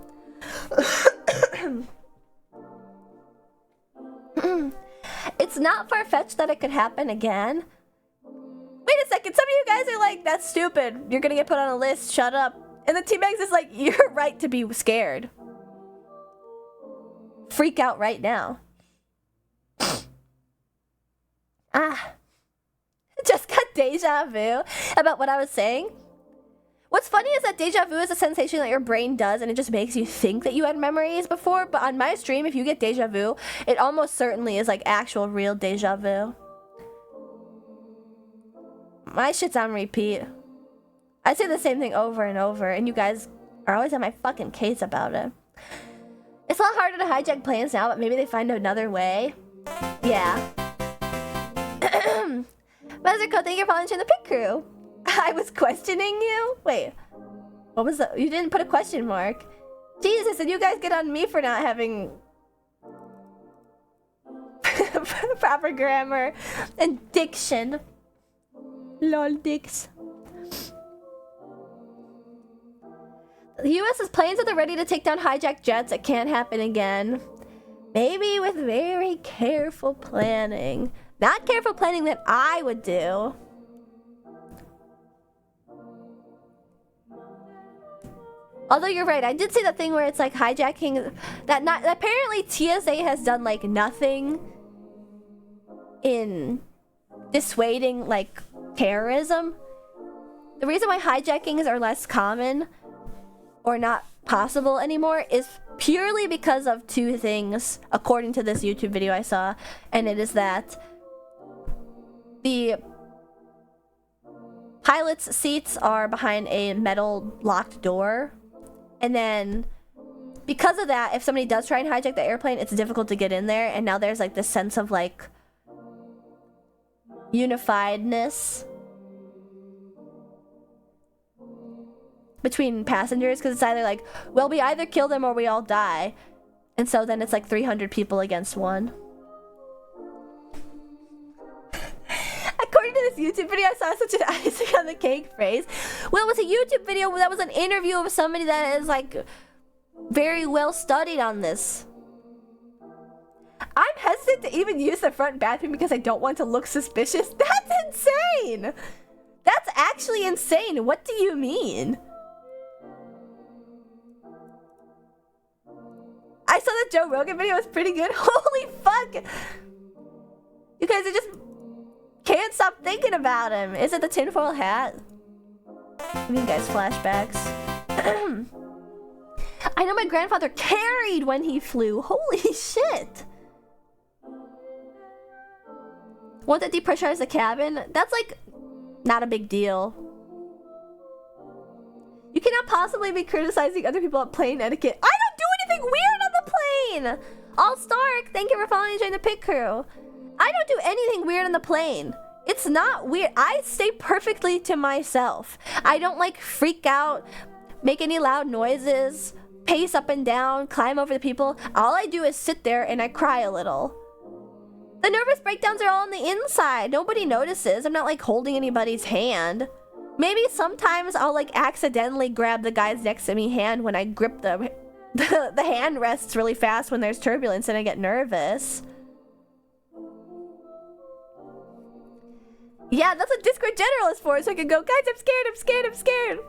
It's not far-fetched that it could happen again. Wait a second. Some of you guys are like, that's stupid. You're gonna get put on a list. Shut up. And the T-Bags is like, you're right to be scared. Freak out right now. Just got deja vu about what I was saying. What's funny is that deja vu is a sensation that your brain does and it just makes you think that you had memories before, but on my stream, if you get deja vu, it almost certainly is like actual real deja vu. My shit's on repeat. I say the same thing over and over, and you guys are always on my fucking case about it. It's a lot harder to hijack plans now, but maybe they find another way. Yeah. Buzzerco, thank you for launching the pit crew. I was questioning you? Wait. What was that? You didn't put a question mark. Jesus, and you guys get on me for not having proper grammar and diction. Lol dicks. The U.S.'s planes are ready to take down hijacked jets. It can't happen again. Maybe with very careful planning. Not careful planning that I would do. Although you're right, I did see that thing where it's like hijacking. Apparently TSA has done like nothing in dissuading like terrorism. The reason why hijackings are less common or not possible anymore is purely because of two things, according to this YouTube video I saw, and it is that the pilot's seats are behind a metal locked door, and then because of that, if somebody does try and hijack the airplane, it's difficult to get in there, and now there's like this sense of like unifiedness between passengers, because it's either like, well, we either kill them or we all die, and so then it's like 300 people against one. According to this YouTube video, I saw such an icing on the cake phrase. Well, it was a YouTube video that was an interview of somebody that is like very well studied on this. I'm hesitant to even use the front bathroom because I don't want to look suspicious. That's insane! That's actually insane. What do you mean? I saw the Joe Rogan video, it was pretty good. Holy fuck! You guys are just can't stop thinking about him. Is it the tinfoil hat? I mean, guys, flashbacks. I know my grandfather carried when he flew. Holy shit! Want to depressurize the cabin? That's like not a big deal. You cannot possibly be criticizing other people at plane etiquette. I don't do anything weird on the plane! All Stark, thank you for following and joining the pit crew. I don't do anything weird on the plane. It's not weird. I stay perfectly to myself. I don't like freak out, make any loud noises, pace up and down, climb over the people. All I do is sit there and I cry a little. The nervous breakdowns are all on the inside. Nobody notices. I'm not like holding anybody's hand. Maybe sometimes I'll like accidentally grab the guy's next to me hand when I grip the hand rests really fast when there's turbulence and I get nervous. Yeah, that's what Discord General is for, so I can go, guys, I'm scared, I'm scared, I'm scared.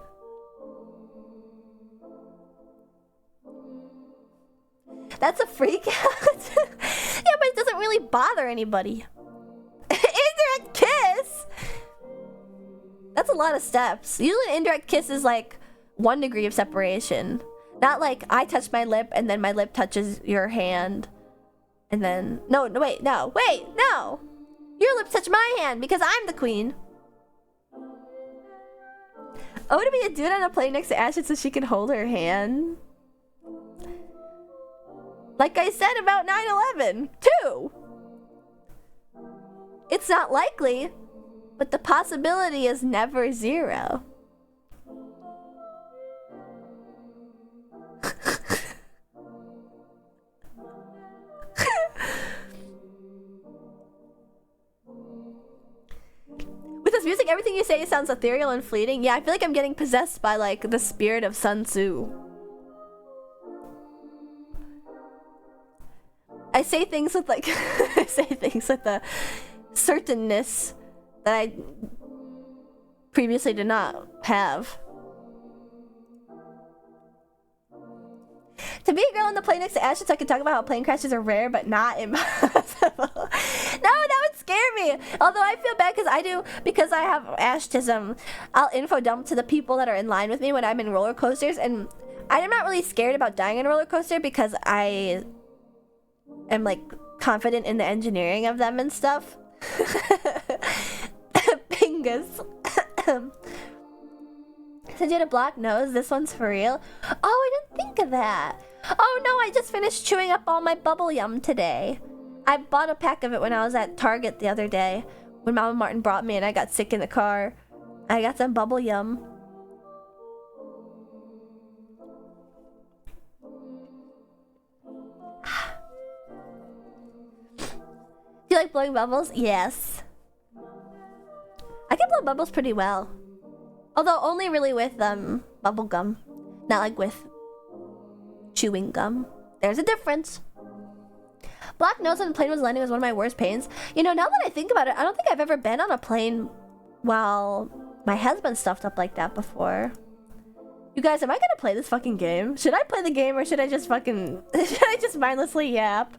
That's a freak out. Yeah, but it doesn't really bother anybody. Indirect kiss? That's a lot of steps. Usually an indirect kiss is like 1 degree of separation. Not like I touch my lip and then my lip touches your hand. And then, no, wait, no. Your lips touch my hand because I'm the queen. Oh, to be a dude on a plane next to Ashley so she can hold her hand. Like I said about 9/11, too. It's not likely, but the possibility is never zero. With this music, everything you say sounds ethereal and fleeting. Yeah, I feel like I'm getting possessed by like the spirit of Sun Tzu. I say things with like I say things with a certainness that I previously did not have. To be a girl on the plane next to Ashley so I can talk about how plane crashes are rare but not impossible. No, that would scare me. Although I feel bad because I have ashtism. I'll info dump to the people that are in line with me when I'm in roller coasters, and I'm not really scared about dying in a roller coaster because I am like confident in the engineering of them and stuff. Pingus. Since you had a blocked nose, this one's for real. Oh, I didn't think of that. Oh no, I just finished chewing up all my bubble yum today. I bought a pack of it when I was at Target the other day when Mama Martin brought me and I got sick in the car. I got some bubble yum. like blowing bubbles? Yes. I can blow bubbles pretty well. Although only really with bubble gum. Not like with chewing gum. There's a difference. Black nose on the plane was landing was one of my worst pains. You know, now that I think about it, I don't think I've ever been on a plane while my head's been stuffed up like that before. You guys, am I gonna play this fucking game? Should I play the game or should I just fucking... should I just mindlessly yap?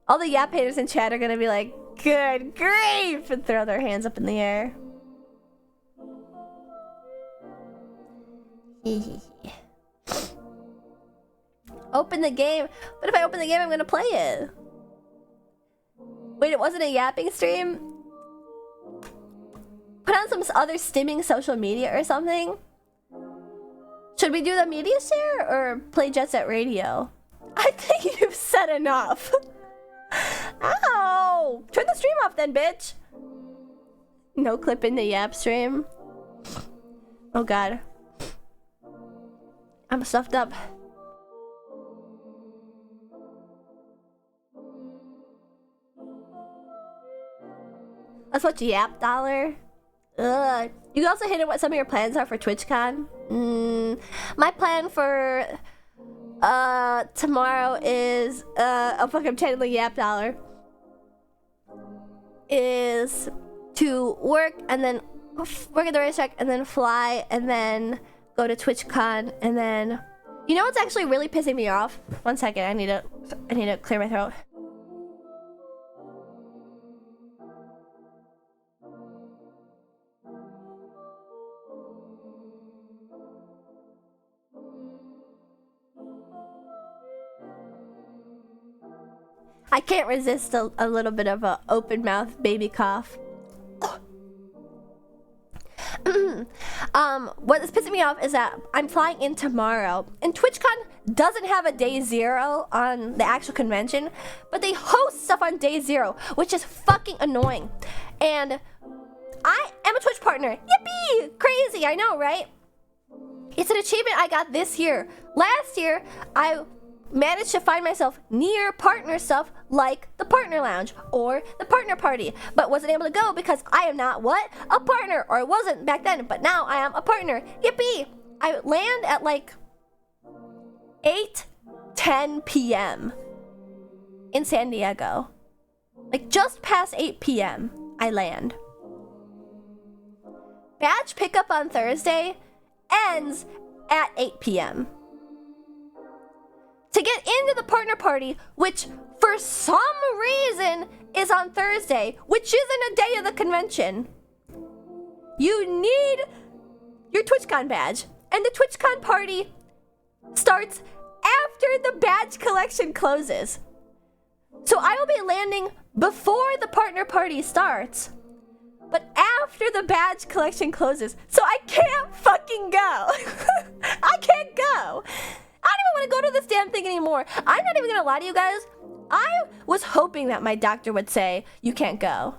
All the yap haters in chat are gonna be like, good grief! And throw their hands up in the air. Open the game. But if I open the game, I'm gonna play it. Wait, it wasn't a yapping stream? Put on some other stimming social media or something? Should we do the media share or play Jet Set Radio? I think you've said enough. Ow! Turn the stream off then, bitch. No clip in the yap stream. Oh god. I'm stuffed up. Let's watch Yap Dollar. Ugh. You can also hit it what some of your plans are for TwitchCon. My plan for tomorrow is oh fuck, I'm channeling Yap Dollar. Is to work and then work at the racetrack and then fly and then go to TwitchCon and then you know what's actually really pissing me off? 1 second, I need to clear my throat. I can't resist a little bit of a open mouth baby cough. What is pissing me off is that I'm flying in tomorrow, and TwitchCon doesn't have a day 0 on the actual convention, but they host stuff on day 0, which is fucking annoying. And I am a Twitch partner. Yippee! Crazy, I know, right? It's an achievement I got this year. Last year, I managed to find myself near partner stuff like the partner lounge or the partner party, but wasn't able to go because I am not what? A partner, or I wasn't back then, but now I am a partner. Yippee! I land at like 8:10 p.m. in San Diego. Like just past 8 p.m. I land. Badge pickup on Thursday ends at 8 p.m. To get into the partner party, which for some reason is on Thursday, which isn't a day of the convention, you need your TwitchCon badge. And the TwitchCon party starts after the badge collection closes. So I will be landing before the partner party starts, but after the badge collection closes. So I can't fucking go. I can't go. I don't even want to go to this damn thing anymore. I'm not even gonna lie to you guys. I was hoping that my doctor would say, you can't go.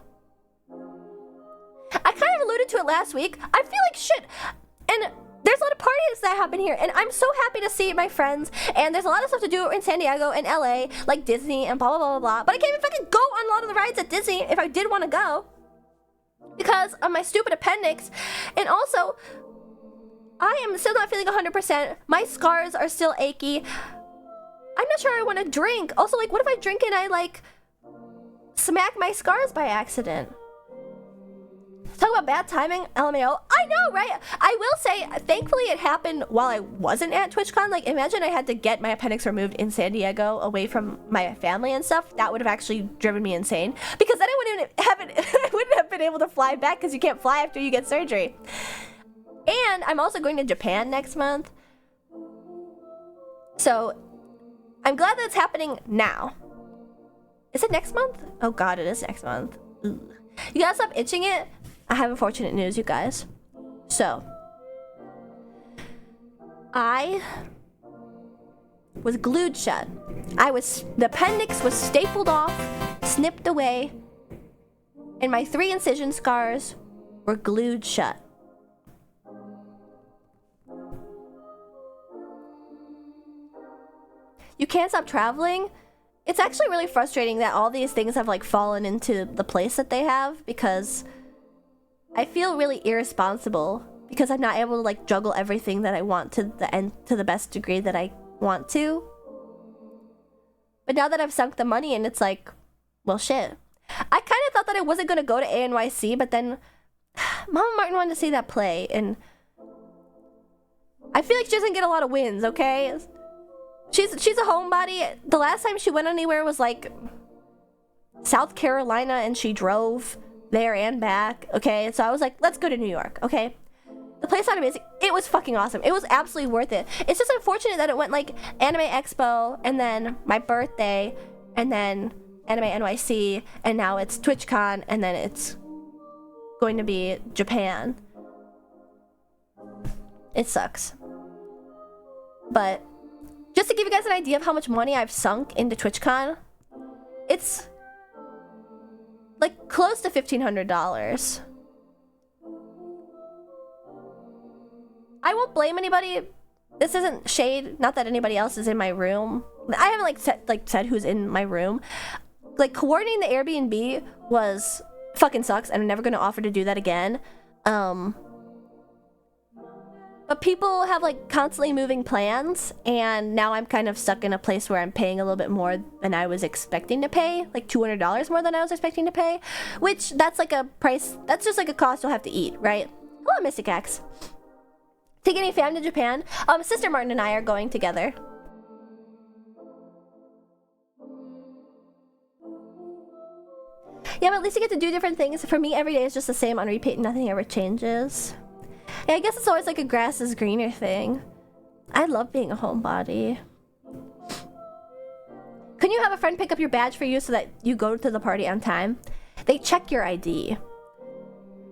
I kind of alluded to it last week. I feel like shit. And there's a lot of parties that happen here. And I'm so happy to see my friends. And there's a lot of stuff to do in San Diego and LA, like Disney and blah, blah, blah, blah, blah. But I can't even fucking go on a lot of the rides at Disney if I did want to go, because of my stupid appendix. And also, I am still not feeling 100%. My scars are still achy. I'm not sure I want to drink. Also, like, what if I drink and I, like, smack my scars by accident? Talk about bad timing, LMAO. I know, right? I will say, thankfully it happened while I wasn't at TwitchCon. Like, imagine I had to get my appendix removed in San Diego away from my family and stuff. That would have actually driven me insane. Because then I wouldn't have been able to fly back, because you can't fly after you get surgery. And I'm also going to Japan next month. So I'm glad that's happening now. Is it next month? Oh god, it is next month. Ooh. You gotta stop itching it. I have unfortunate news, you guys. So I was glued shut. The appendix was stapled off, snipped away, and my 3 incision scars were glued shut. You can't stop traveling? it's actually really frustrating that all these things have like fallen into the place that they have, because I feel really irresponsible because I'm not able to like juggle everything that I want to the end, to the best degree that I want to. But now that I've sunk the money in, it's like, well, shit. I kind of thought that I wasn't going to go to ANYC, but then Mama Martin wanted to see that play, and I feel like she doesn't get a lot of wins, okay? She's a homebody. The last time she went anywhere was like South Carolina, and she drove there and back, okay? So I was like, let's go to New York, okay? The place sounded amazing. It was fucking awesome. It was absolutely worth it. It's just unfortunate that it went like Anime Expo, and then my birthday, and then Anime NYC, and now it's TwitchCon, and then it's going to be Japan. It sucks. But just to give you guys an idea of how much money I've sunk into TwitchCon, it's like close to $1,500. I won't blame anybody. This isn't shade. Not that anybody else is in my room. I haven't said who's in my room. Like, coordinating the Airbnb was fucking sucks, and I'm never gonna offer to do that again. But people have like constantly moving plans, and now I'm kind of stuck in a place where I'm paying a little bit more than I was expecting to pay, like $200 more than I was expecting to pay, which that's like a price, that's just like a cost you'll have to eat, right? Hello, Mystic X. Taking any fam to Japan? Sister Martin and I are going together. Yeah, but at least you get to do different things. For me, every day is just the same on repeat. Nothing ever changes. Yeah, I guess it's always like a grass is greener thing. I love being a homebody. Couldn't you have a friend pick up your badge for you so that you go to the party on time? They check your ID.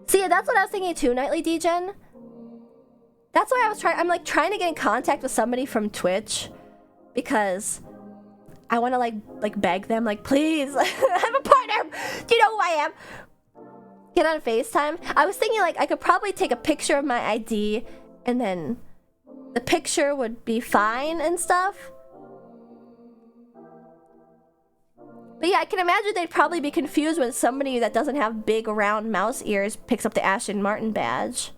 See, that's what I was thinking too, Nightly Degen. That's why I'm like trying to get in contact with somebody from Twitch, because I want to like beg them, like, please, I'm a partner. Do you know who I am? Get on FaceTime. I was thinking like I could probably take a picture of my ID, and then the picture would be fine and stuff. But yeah, I can imagine they'd probably be confused when somebody that doesn't have big round mouse ears picks up the Ashton Martin badge.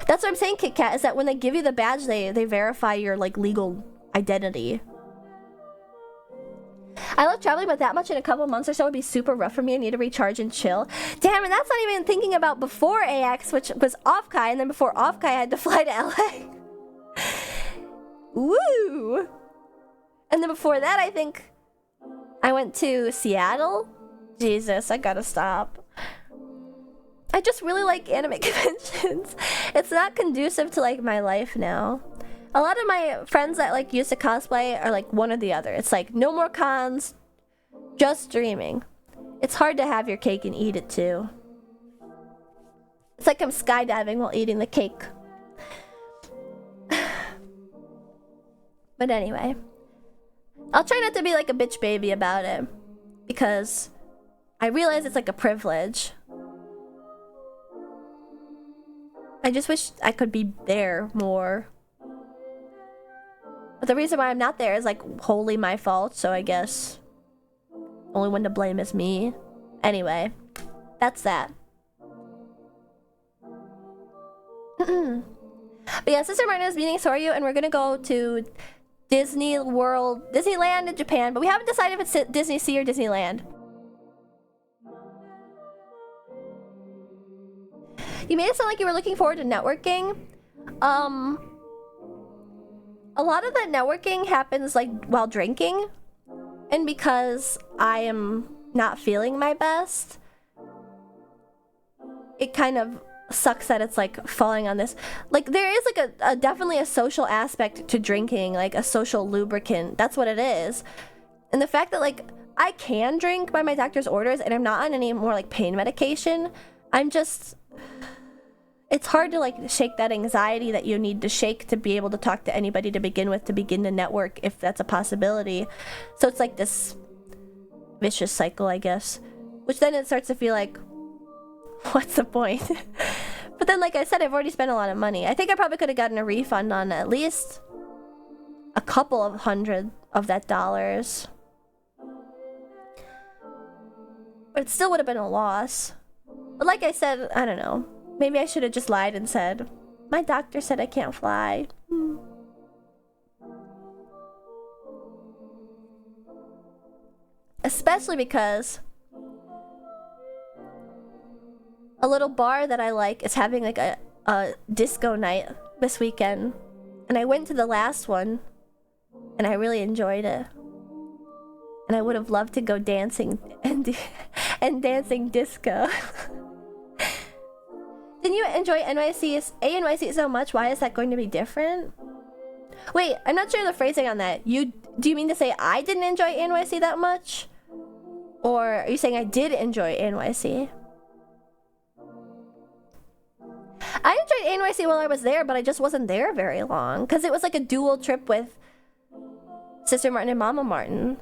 That's what I'm saying, Kit Kat, is that when they give you the badge, they verify your like legal identity. I love traveling, but that much in a couple months or so would be super rough for me. I need to recharge and chill. Damn, and that's not even thinking about before AX, which was off-Kai, and then before off-Kai I had to fly to LA. Woo! And then before that, I think I went to Seattle. Jesus, I gotta stop. I just really like anime conventions. It's not conducive to like my life now. A lot of my friends that like used to cosplay are like one or the other. It's like no more cons, just streaming. It's hard to have your cake and eat it too. It's like I'm skydiving while eating the cake. But anyway, I'll try not to be like a bitch baby about it, because I realize it's like a privilege. I just wish I could be there more. But the reason why I'm not there is like wholly my fault, so I guess only one to blame is me. Anyway, that's that. But yeah, Sister Martin is meeting Soryu, and we're gonna go to Disneyland in Japan, but we haven't decided if it's Disney Sea or Disneyland. You made it sound like you were looking forward to networking. A lot of that networking happens like while drinking, and because I am not feeling my best, it kind of sucks that it's like falling on this. Like there is like a definitely a social aspect to drinking, like a social lubricant. That's what it is. And the fact that like I can drink by my doctor's orders and I'm not on any more like pain medication, it's hard to like shake that anxiety that you need to shake to be able to talk to anybody to begin with, to begin to network, if that's a possibility. So it's like this vicious cycle, I guess, which then it starts to feel like, what's the point? But then, like I said, I've already spent a lot of money. I think I probably could have gotten a refund on at least a couple of hundred of that dollars. but it still would have been a loss. But like I said, I don't know. Maybe I should have just lied and said, my doctor said I can't fly. Especially because a little bar that I like is having like a disco night this weekend. And I went to the last one and I really enjoyed it. And I would have loved to go dancing and dancing disco. Didn't you enjoy NYC so much? Why is that going to be different? Wait, I'm not sure the phrasing on that. Do you mean to say I didn't enjoy NYC that much? Or are you saying I did enjoy NYC? I enjoyed NYC while I was there, but I just wasn't there very long. Because it was like a dual trip with Sister Martin and Mama Martin.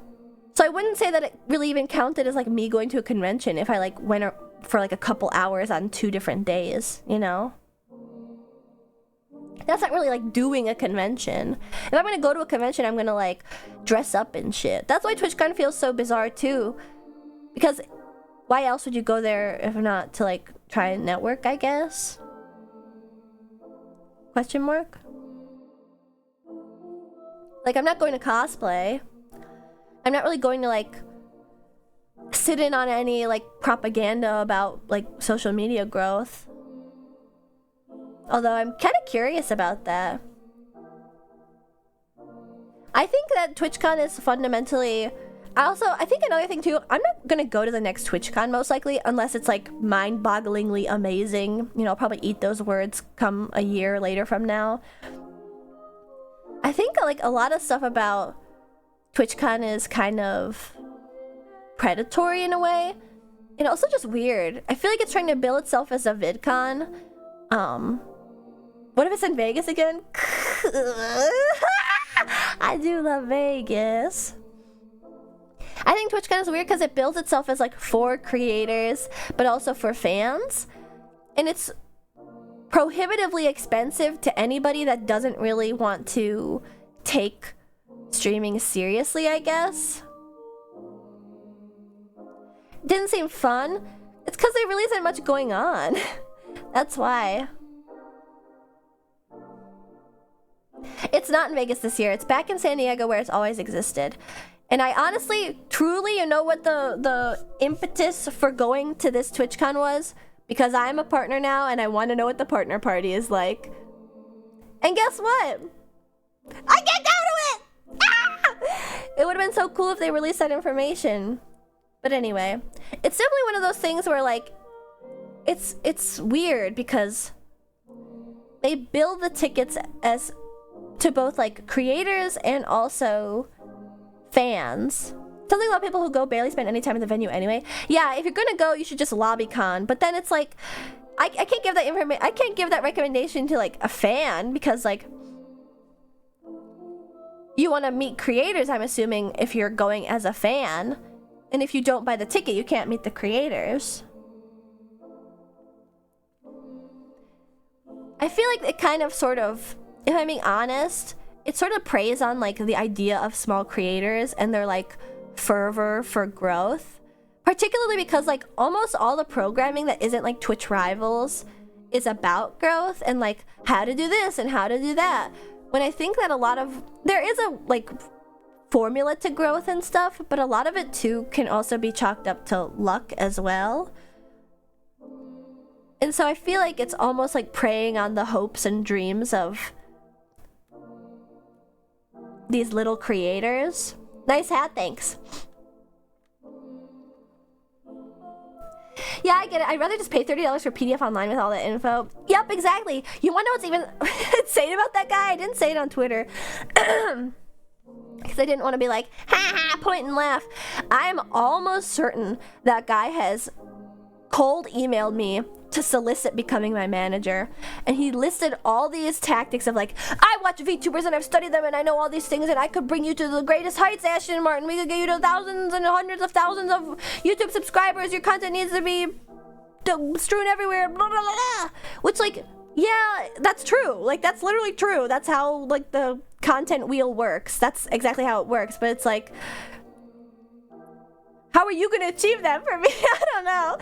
So I wouldn't say that it really even counted as like me going to a convention if I like went for like a couple hours on 2 different days, you know? That's not really like doing a convention. If I'm gonna go to a convention, I'm gonna like dress up and shit. That's why TwitchCon feels so bizarre too. Because why else would you go there if not to like try and network, I guess? Question mark? Like, I'm not going to cosplay. I'm not really going to like sit in on any like propaganda about like social media growth. Although I'm kind of curious about that. I think that TwitchCon is fundamentally... I think another thing too, I'm not gonna go to the next TwitchCon most likely unless it's like mind-bogglingly amazing. You know, I'll probably eat those words come a year later from now. I think like a lot of stuff about TwitchCon is kind of predatory in a way. And also just weird. I feel like it's trying to bill itself as a VidCon. What if it's in Vegas again? I do love Vegas. I think TwitchCon is weird because it builds itself as like for creators, but also for fans. And it's prohibitively expensive to anybody that doesn't really want to take streaming seriously, I guess. Didn't seem fun. It's because there really isn't much going on. That's why. It's not in Vegas this year. It's back in San Diego where it's always existed. And I honestly, truly, you know what the impetus for going to this TwitchCon was? Because I'm a partner now and I want to know what the partner party is like. And guess what? I can't go to it! Ah! It would have been so cool if they released that information. But anyway, it's definitely one of those things where like, it's weird because they build the tickets as to both like creators and also fans. Something about people who go barely spend any time in the venue anyway. Yeah, if you're gonna go, you should just lobby con. But then it's like, I can't give that information. I can't give that recommendation to like a fan because like you want to meet creators. I'm assuming if you're going as a fan, and if you don't buy the ticket, you can't meet the creators. I feel like it kind of sort of, if I'm being honest, it sort of preys on like the idea of small creators and their like fervor for growth, particularly because like almost all the programming that isn't like Twitch Rivals is about growth and like how to do this and how to do that. When I think that a lot of, there is a like formula to growth and stuff, but a lot of it too can also be chalked up to luck as well. And so I feel like it's almost like preying on the hopes and dreams of these little creators. Nice hat, thanks. Yeah, I get it. I'd rather just pay $30 for PDF online with all that info. Yep, exactly. You want to know what's even insane about that guy? I didn't say it on Twitter. Because I didn't want to be like, ha ha, point and laugh. I'm almost certain that guy has cold emailed me to solicit becoming my manager, and he listed all these tactics of like, I watch VTubers and I've studied them and I know all these things and I could bring you to the greatest heights, Ashton Martin. We could get you to thousands and hundreds of thousands of YouTube subscribers. Your content needs to be strewn everywhere, blah, blah, blah, blah. Which like, yeah, that's true. Like that's literally true. That's how like the content wheel works. That's exactly how it works. But it's like, How are you gonna achieve that for me? I don't know.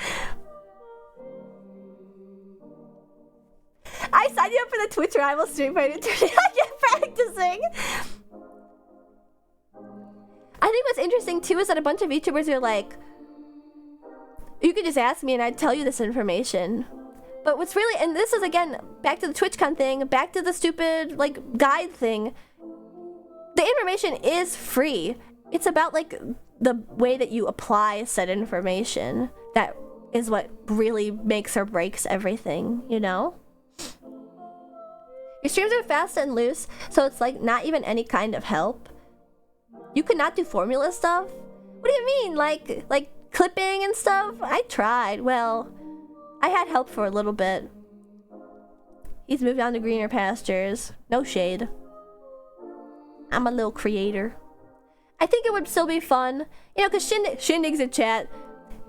I signed you up for the Twitch Rival Street Fighter tournament. I get practicing. I think what's interesting too is that a bunch of YouTubers are like, you could just ask me and I'd tell you this information. But what's really, and this is again, back to the TwitchCon thing, back to the stupid, like, guide thing. The information is free. It's about, like, the way that you apply said information. That is what really makes or breaks everything, you know? Your streams are fast and loose, so it's, like, not even any kind of help. You could not do formula stuff? What do you mean? Like clipping and stuff? I tried. Well, I had help for a little bit. He's moved on to greener pastures. No shade. I'm a little creator. I think it would still be fun. You know, because Shindig's in chat.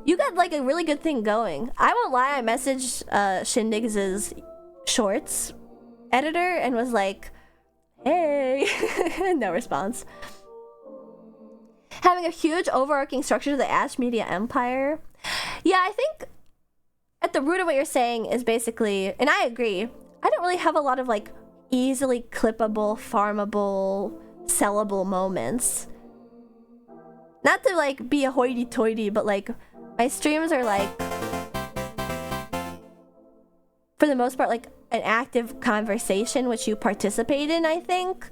You got, like, a really good thing going. I won't lie, I messaged Shindig's shorts editor and was like, hey. No response. Having a huge overarching structure to the Ash Media empire. Yeah, I think at the root of what you're saying is basically, and I agree, I don't really have a lot of, like, easily clippable, farmable, sellable moments. Not to, like, be a hoity-toity, but, like, my streams are, like, for the most part, like, an active conversation which you participate in, I think.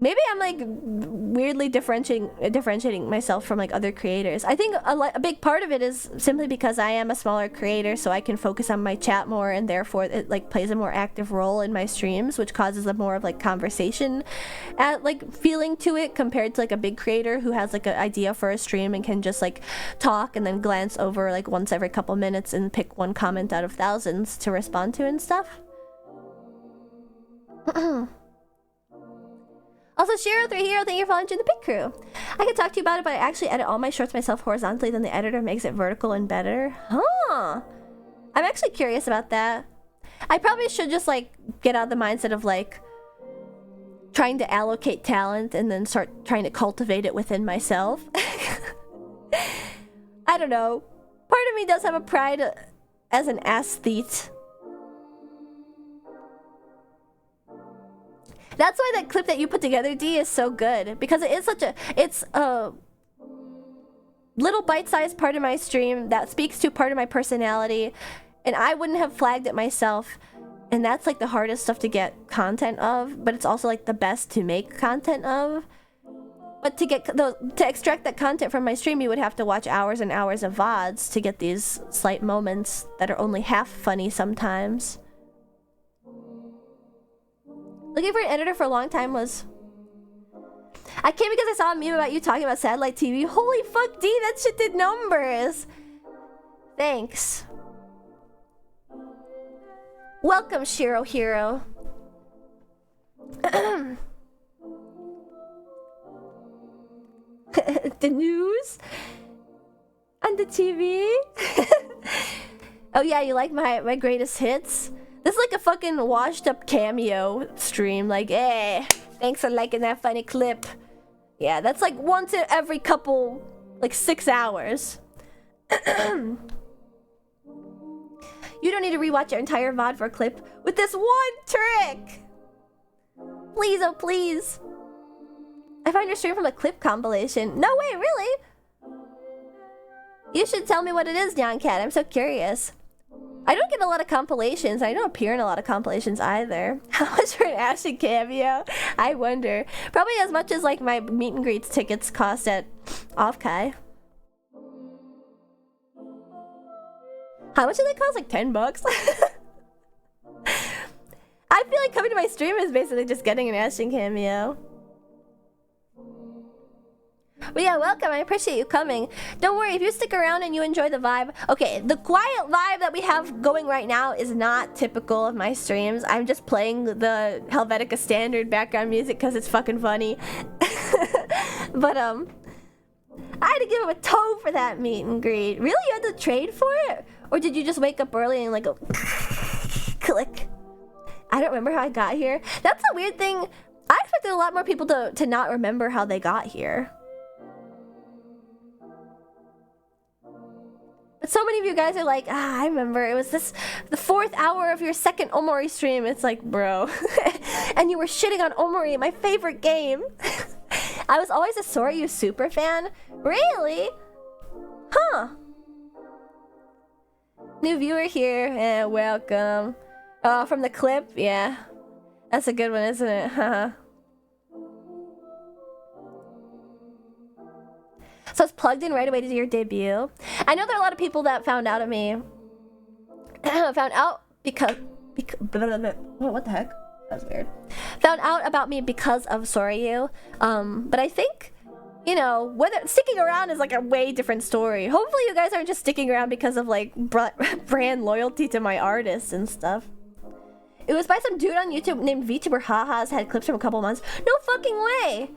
Maybe I'm, like, weirdly differentiating myself from, like, other creators. I think a big part of it is simply because I am a smaller creator, so I can focus on my chat more, and therefore it, like, plays a more active role in my streams, which causes a more of, like, conversation like, feeling to it compared to, like, a big creator who has, like, an idea for a stream and can just, like, talk and then glance over, like, once every couple minutes and pick one comment out of thousands to respond to and stuff. Also, Shiro3Hero, thank you for launching the Pink Crew. I can talk to you about it, but I actually edit all my shorts myself horizontally, then the editor makes it vertical and better. Huh. I'm actually curious about that. I probably should just, like, get out of the mindset of, like, trying to allocate talent and then start trying to cultivate it within myself. I don't know. Part of me does have a pride as an aesthete. That's why that clip that you put together, D, is so good. Because it is it's a little bite-sized part of my stream that speaks to part of my personality. And I wouldn't have flagged it myself. And that's, like, the hardest stuff to get content of. But it's also, like, the best to make content of. But to extract that content from my stream, you would have to watch hours and hours of VODs to get these slight moments that are only half funny sometimes. Looking for an editor for a long time was... I came because I saw a meme about you talking about satellite TV. Holy fuck, D, that shit did numbers! Thanks. Welcome, Shiro Hero. The news? On the TV? Oh yeah, you like my greatest hits? This is like a fucking washed up cameo stream. Like, hey, thanks for liking that funny clip. Yeah, that's like once every couple, like 6 hours. You don't need to rewatch your entire VOD for a clip with this one trick. Please, oh please. I found your stream from a clip compilation. No way, really? You should tell me what it is, Nyan Cat. I'm so curious. I don't get a lot of compilations. I don't appear in a lot of compilations either. How much for an Ashley cameo? I wonder. Probably as much as, like, my meet and greets tickets cost at Offkai. How much do they cost? Like 10 bucks? I feel like coming to my stream is basically just getting an Ashley cameo. But yeah, welcome. I appreciate you coming. Don't worry, if you stick around and you enjoy the vibe. Okay, the quiet vibe that we have going right now is not typical of my streams. I'm just playing the Helvetica standard background music because it's fucking funny. But I had to give him a toe for that meet and greet. Really? You had to trade for it? Or did you just wake up early and, like, go click? I don't remember how I got here. That's a weird thing. I expected a lot more people to not remember how they got here. so many of you guys are like, I remember it was the 4th hour of your second Omori stream. It's like, bro. And you were shitting on Omori, my favorite game. I was always a Soryu super fan. Really? Huh. New viewer here. Welcome. Oh, from the clip? Yeah. That's a good one, isn't it? Haha. So it's plugged in right away to your debut. I know there are a lot of people that found out of me. Found out because what the heck? That was weird. Found out about me because of Soryu. But I think, you know, whether sticking around is like a way different story. Hopefully you guys aren't just sticking around because of like brand loyalty to my artists and stuff. It was by some dude on YouTube named VTuber Haha's, had clips from a couple months. No fucking way!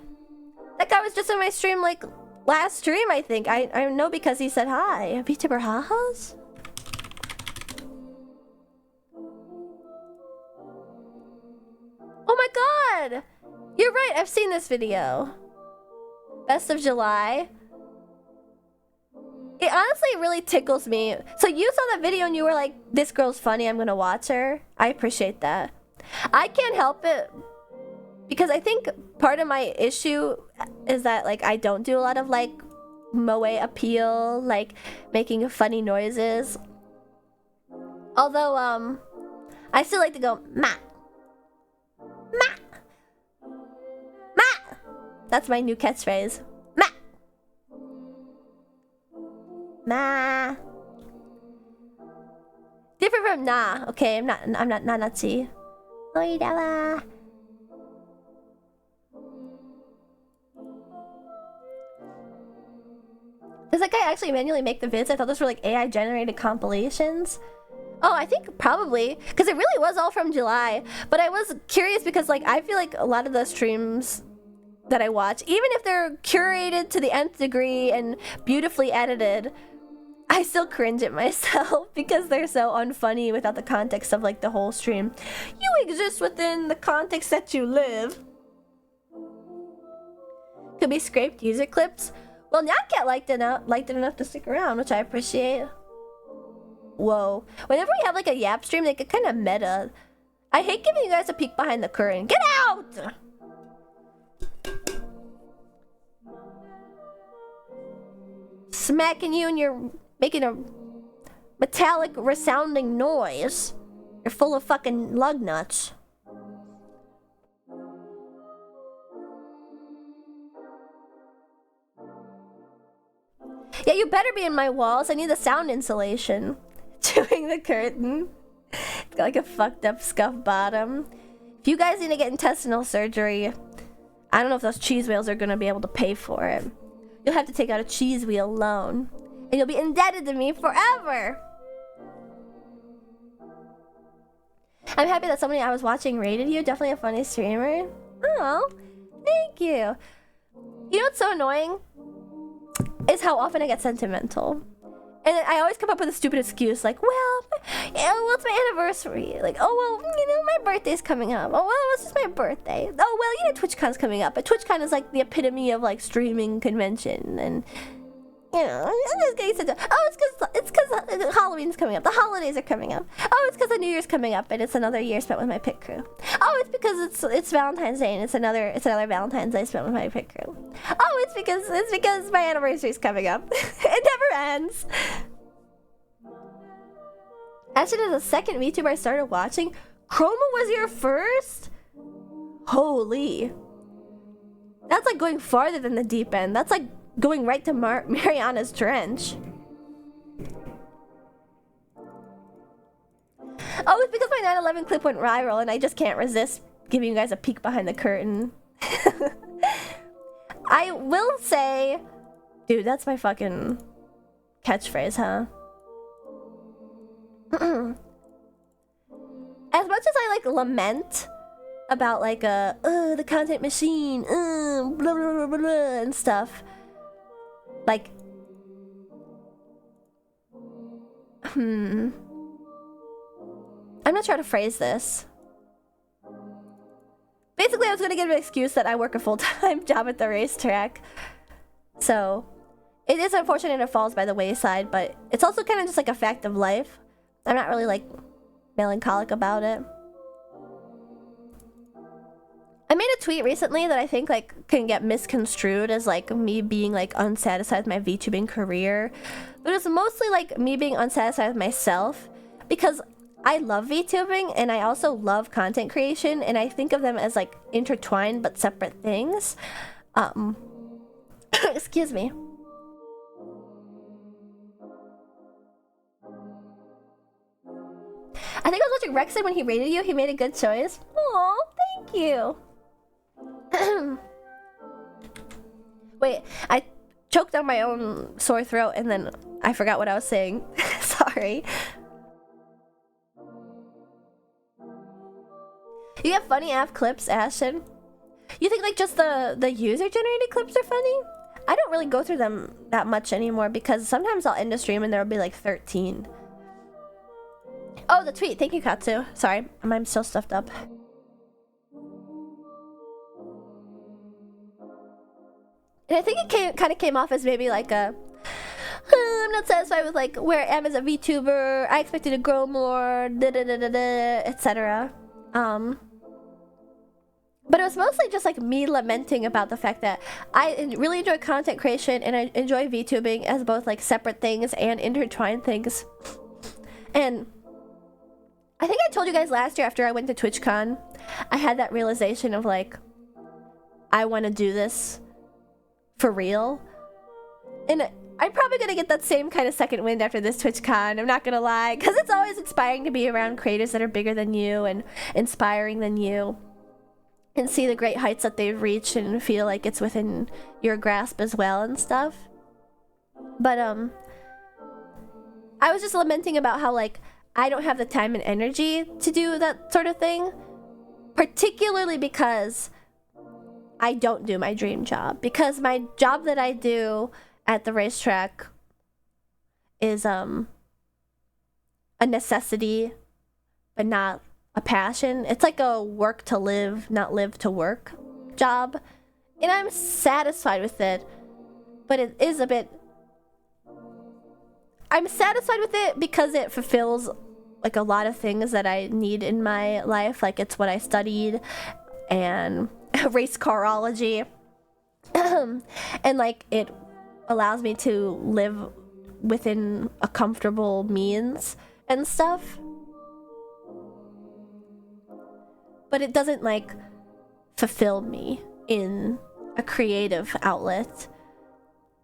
That guy was just in my stream like last stream, I think. I know because he said hi. VTuber Haha's? Oh my god! You're right, I've seen this video. Best of July. It honestly really tickles me. So you saw that video and you were like, this girl's funny, I'm gonna watch her. I appreciate that. I can't help it because I think part of my issue is that like I don't do a lot of like moe appeal, like making funny noises. Although I still like to go ma. Ma. Ma. That's my new catchphrase. Ma. Ma. Different from nah. Okay, I'm not Nazi. Oidala. Does that guy actually manually make the vids? I thought those were like AI generated compilations. Oh, I think probably, because it really was all from July. But I was curious because like I feel like a lot of the streams that I watch, even if they're curated to the nth degree and beautifully edited, I still cringe at myself because they're so unfunny without the context of like the whole stream. You exist within the context that you live. Could be scraped user clips. Well, Nyatcat liked it enough to stick around, which I appreciate. Whoa. Whenever we have like a Yap stream, they get kind of meta. I hate giving you guys a peek behind the curtain. Get out! Smacking you and you're making a metallic resounding noise. You're full of fucking lug nuts. Yeah, you better be in my walls. I need the sound insulation. Chewing the curtain. It's got like a fucked up scuff bottom. If you guys need to get intestinal surgery, I don't know if those cheese wheels are gonna be able to pay for it. You'll have to take out a cheese wheel loan. And you'll be indebted to me forever. I'm happy that somebody I was watching rated you. Definitely a funny streamer. Oh, thank you. You know what's so annoying? Is how often I get sentimental. And I always come up with a stupid excuse like, well, it's my anniversary. Like, oh, well, you know, my birthday's coming up. Oh, well, it's just my birthday. Oh, well, you know, TwitchCon's coming up. But TwitchCon is like the epitome of like streaming convention. And, you know, I'm just getting sentimental. Oh, it's because Halloween's coming up. The holidays are coming up. Oh, it's because the New Year's coming up and it's another year spent with my pit crew. Oh, it's because it's Valentine's Day and it's another Valentine's Day spent with my pit crew. Oh, it's because my anniversary's coming up. It never ends. Actually, the second VTuber I started watching, Chroma was your first? Holy. That's like going farther than the deep end. That's like going right to Mariana's Trench. Oh, it's because my 9/11 clip went viral and I just can't resist giving you guys a peek behind the curtain. I will say, dude, that's my fucking catchphrase, huh? As much as I like lament about like the content machine, blah, blah, blah, blah, blah, and stuff, like, I'm not sure how to phrase this. Basically, I was gonna give an excuse that I work a full-time job at the racetrack. So, it is unfortunate it falls by the wayside, but it's also kind of just like a fact of life. I'm not really like melancholic about it. I made a tweet recently that I think like can get misconstrued as like me being like unsatisfied with my VTubing career, but it's mostly like me being unsatisfied with myself, because I love VTubing and I also love content creation, and I think of them as like intertwined but separate things. Excuse me. I think I was watching Rexon when he rated you. He made a good choice. Aw, thank you. Wait, I choked on my own sore throat and then I forgot what I was saying. Sorry. You get funny AF clips, Ashton? You think like just the user generated clips are funny? I don't really go through them that much anymore because sometimes I'll end a stream and there'll be like 13. Oh, the tweet. Thank you, Katsu. Sorry, I'm still stuffed up. And I think it kind of came off as maybe like a, I'm not satisfied with like where I am as a VTuber. I expected to grow more, etc. But it was mostly just like me lamenting about the fact that I really enjoy content creation and I enjoy VTubing as both like separate things and intertwined things. And I think I told you guys last year after I went to TwitchCon, I had that realization of like, I want to do this for real. And I'm probably gonna get that same kind of second wind after this TwitchCon, I'm not gonna lie, because it's always inspiring to be around creators that are bigger than you and inspiring than you, and see the great heights that they've reached and feel like it's within your grasp as well and stuff. But I was just lamenting about how like I don't have the time and energy to do that sort of thing, particularly because I don't do my dream job, because my job that I do at the racetrack is a necessity but not a passion. It's like a work to live, not live to work job, and I'm satisfied with it, but it is a bit, I'm satisfied with it because it fulfills like a lot of things that I need in my life. Like it's what I studied and race carology, and like it allows me to live within a comfortable means and stuff, but it doesn't like fulfill me in a creative outlet,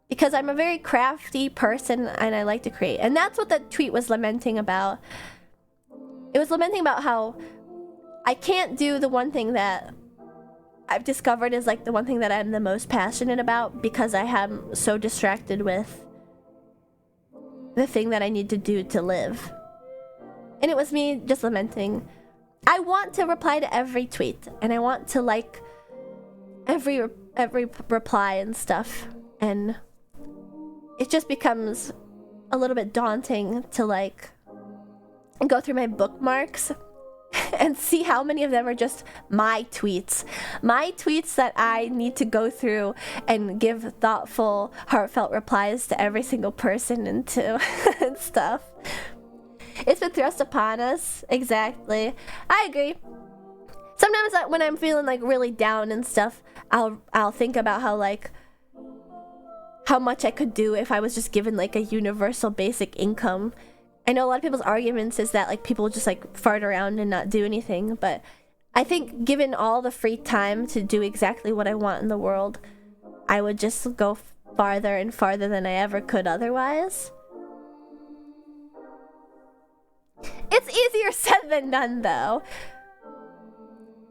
because I'm a very crafty person and I like to create. And that's what that tweet was lamenting about. It was lamenting about how I can't do the one thing that I've discovered is like the one thing that I'm the most passionate about, because I am so distracted with the thing that I need to do to live. And it was me just lamenting. I want to reply to every tweet and I want to like every reply and stuff, and it just becomes a little bit daunting to like go through my bookmarks and see how many of them are just my tweets that I need to go through and give thoughtful, heartfelt replies to every single person and to and stuff. It's been thrust upon us. Exactly. I agree. Sometimes when I'm feeling like really down and stuff, I'll think about how like how much I could do if I was just given like a universal basic income. I know a lot of people's arguments is that like people just like fart around and not do anything, but I think given all the free time to do exactly what I want in the world, I would just go farther and farther than I ever could otherwise. It's easier said than done though.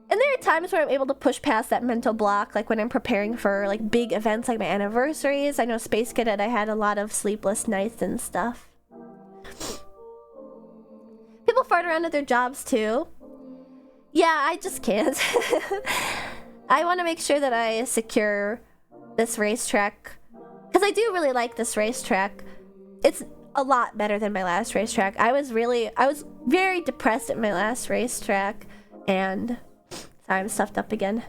And there are times where I'm able to push past that mental block, like when I'm preparing for like big events like my anniversaries. I know Space Cadet, I had a lot of sleepless nights and stuff. People fart around at their jobs too. Yeah, I just can't. I want to make sure that I secure this racetrack, because I do really like this racetrack. It's a lot better than my last racetrack. I was very depressed at my last racetrack, and sorry, I'm stuffed up again.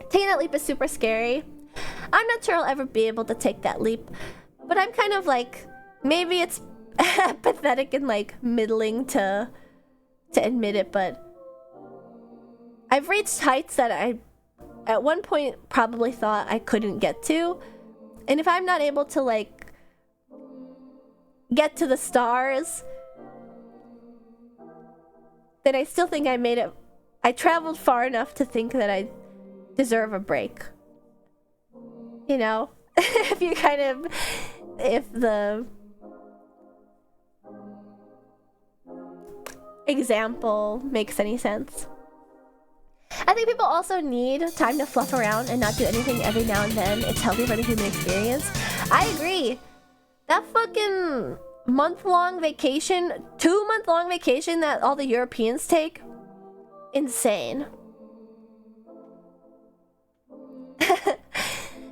Taking that leap is super scary. I'm not sure I'll ever be able to take that leap. But I'm kind of like, maybe it's pathetic and like middling to admit it, but I've reached heights that I at one point probably thought I couldn't get to. And if I'm not able to like get to the stars, then I still think I made it. I traveled far enough to think that I deserve a break. You know? If you kind of, if the example makes any sense. I think people also need time to fluff around and not do anything every now and then. It's healthy for the human experience. I agree. That fucking month-long vacation, 2-month-long vacation that all the Europeans take, insane.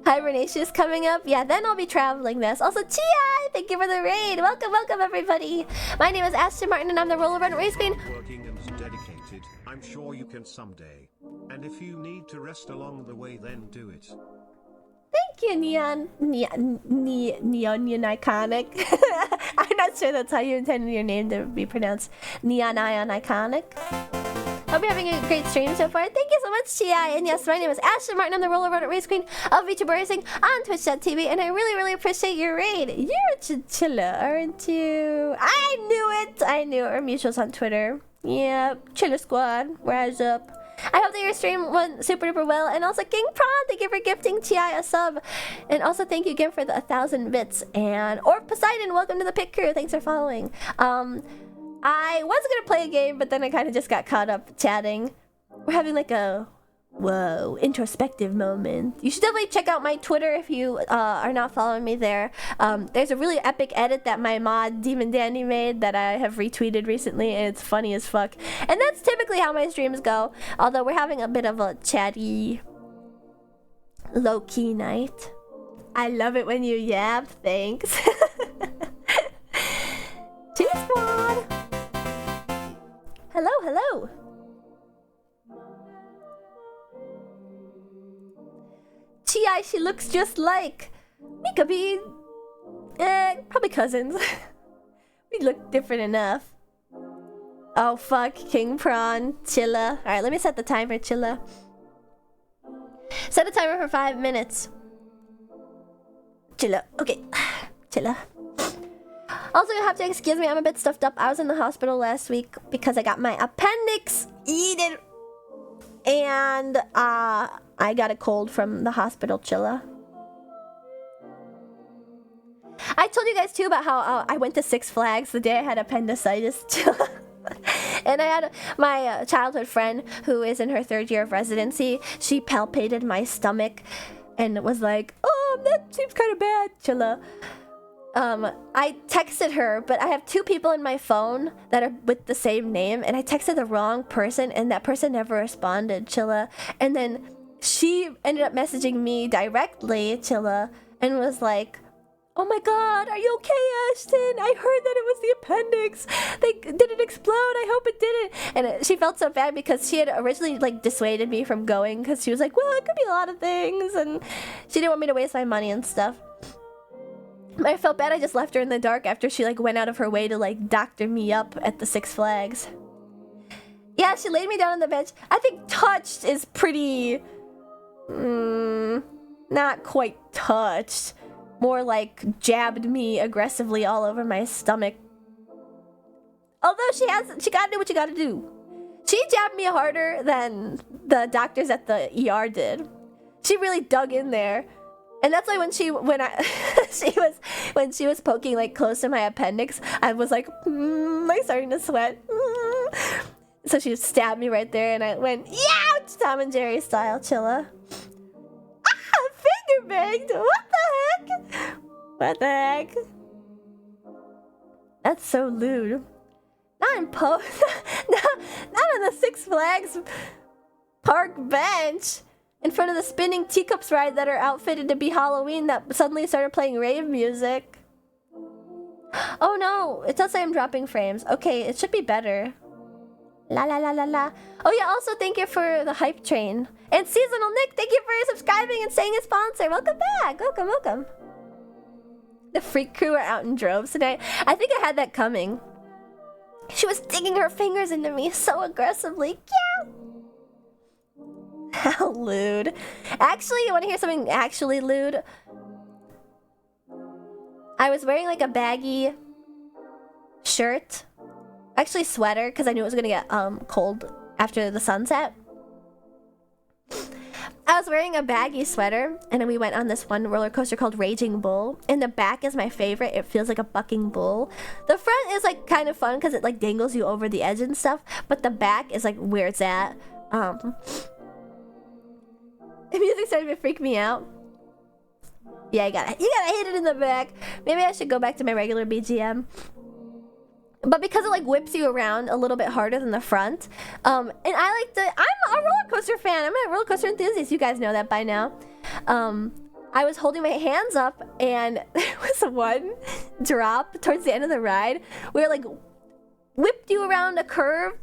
Hibernation is coming up. Yeah, then I'll be traveling this. Also, Chia, thank you for the raid. Welcome, welcome, everybody. My name is Ashton Martin, and I'm the roller runner race queen. Working and dedicated, I'm sure you can someday. And if you need to rest along the way, then do it. Thank you, Neon Iconic. I'm not sure that's how you intended your name to be pronounced. Neon Ion Iconic. Hope you're having a great stream so far. Thank you so much, Chi. And yes, my name is Ashton Martin. I'm the roller runner race queen of VTuber Racing on Twitch.tv, and I really, really appreciate your raid. You're a chinchilla, aren't you? I knew it. I knew it. Our mutuals on Twitter. Yep. Chilla Squad. Rise up. I hope that your stream went super duper well. And also, King Prawn, thank you for gifting Chi a sub. And also, thank you again for the 1,000 bits. And Orb Poseidon, welcome to the pit crew. Thanks for following. I was gonna play a game, but then I kind of just got caught up chatting. We're having like a, whoa, introspective moment. You should definitely check out my Twitter if you are not following me there. There's a really epic edit that my mod Demon Dandy made that I have retweeted recently, and it's funny as fuck. And that's typically how my streams go, although we're having a bit of a chatty, low-key night. I love it when you yap, thanks. Cheers, squad! Hello, hello! Chi, she looks just like Mikabi. Probably cousins. We look different enough. Oh fuck, King Prawn, Chilla. Alright, let me set the timer, Chilla. Set a timer for 5 minutes. Chilla, okay. Chilla. Also, you have to excuse me, I'm a bit stuffed up. I was in the hospital last week because I got my appendix eaten. And, I got a cold from the hospital, Chilla. I told you guys, too, about how I went to Six Flags the day I had appendicitis, Chilla. And I had my childhood friend who is in her 3rd year of residency. She palpated my stomach and was like, oh, that seems kind of bad, Chilla. I texted her, but I have 2 people in my phone that are with the same name, and I texted the wrong person, and that person never responded, Chilla. And then she ended up messaging me directly, Chilla, and was like, oh my god, are you okay, Ashton? I heard that it was the appendix. Did it explode? I hope it didn't. And she felt so bad because she had originally like dissuaded me from going because she was like, well, it could be a lot of things, and she didn't want me to waste my money and stuff. I felt bad I just left her in the dark after she like went out of her way to like doctor me up at the Six Flags. Yeah, she laid me down on the bench. I think touched is pretty... not quite touched. More like jabbed me aggressively all over my stomach. Although she gotta do what you gotta do. She jabbed me harder than the doctors at the ER did. She really dug in there. And that's why when she was poking like close to my appendix, I was like starting to sweat. So she stabbed me right there, and I went, ouch, Tom and Jerry style, Chilla. Finger banged. What the heck? What the heck? That's so lewd. Not in not on the Six Flags park bench. In front of the spinning teacups ride that are outfitted to be Halloween that suddenly started playing rave music. Oh no, it does say I'm dropping frames. Okay, it should be better. La la la la la. Oh yeah, also thank you for the hype train. And Seasonal Nick, thank you for subscribing and saying a sponsor. Welcome back. Welcome, welcome. The freak crew are out in droves tonight. I think I had that coming. She was digging her fingers into me so aggressively. Yeah. How lewd. Actually, you want to hear something actually lewd? I was wearing like a baggy shirt. Actually sweater, because I knew it was going to get cold after the sunset. I was wearing a baggy sweater, and then we went on this one roller coaster called Raging Bull. And the back is my favorite. It feels like a bucking bull. The front is like kind of fun because it like dangles you over the edge and stuff. But the back is like where it's at. The music started to freak me out. Yeah, you gotta hit it in the back. Maybe I should go back to my regular BGM. But because it like whips you around a little bit harder than the front, and I'm a roller coaster fan. I'm a roller coaster enthusiast. You guys know that by now. I was holding my hands up, and there was one drop towards the end of the ride where it like whipped you around a curve,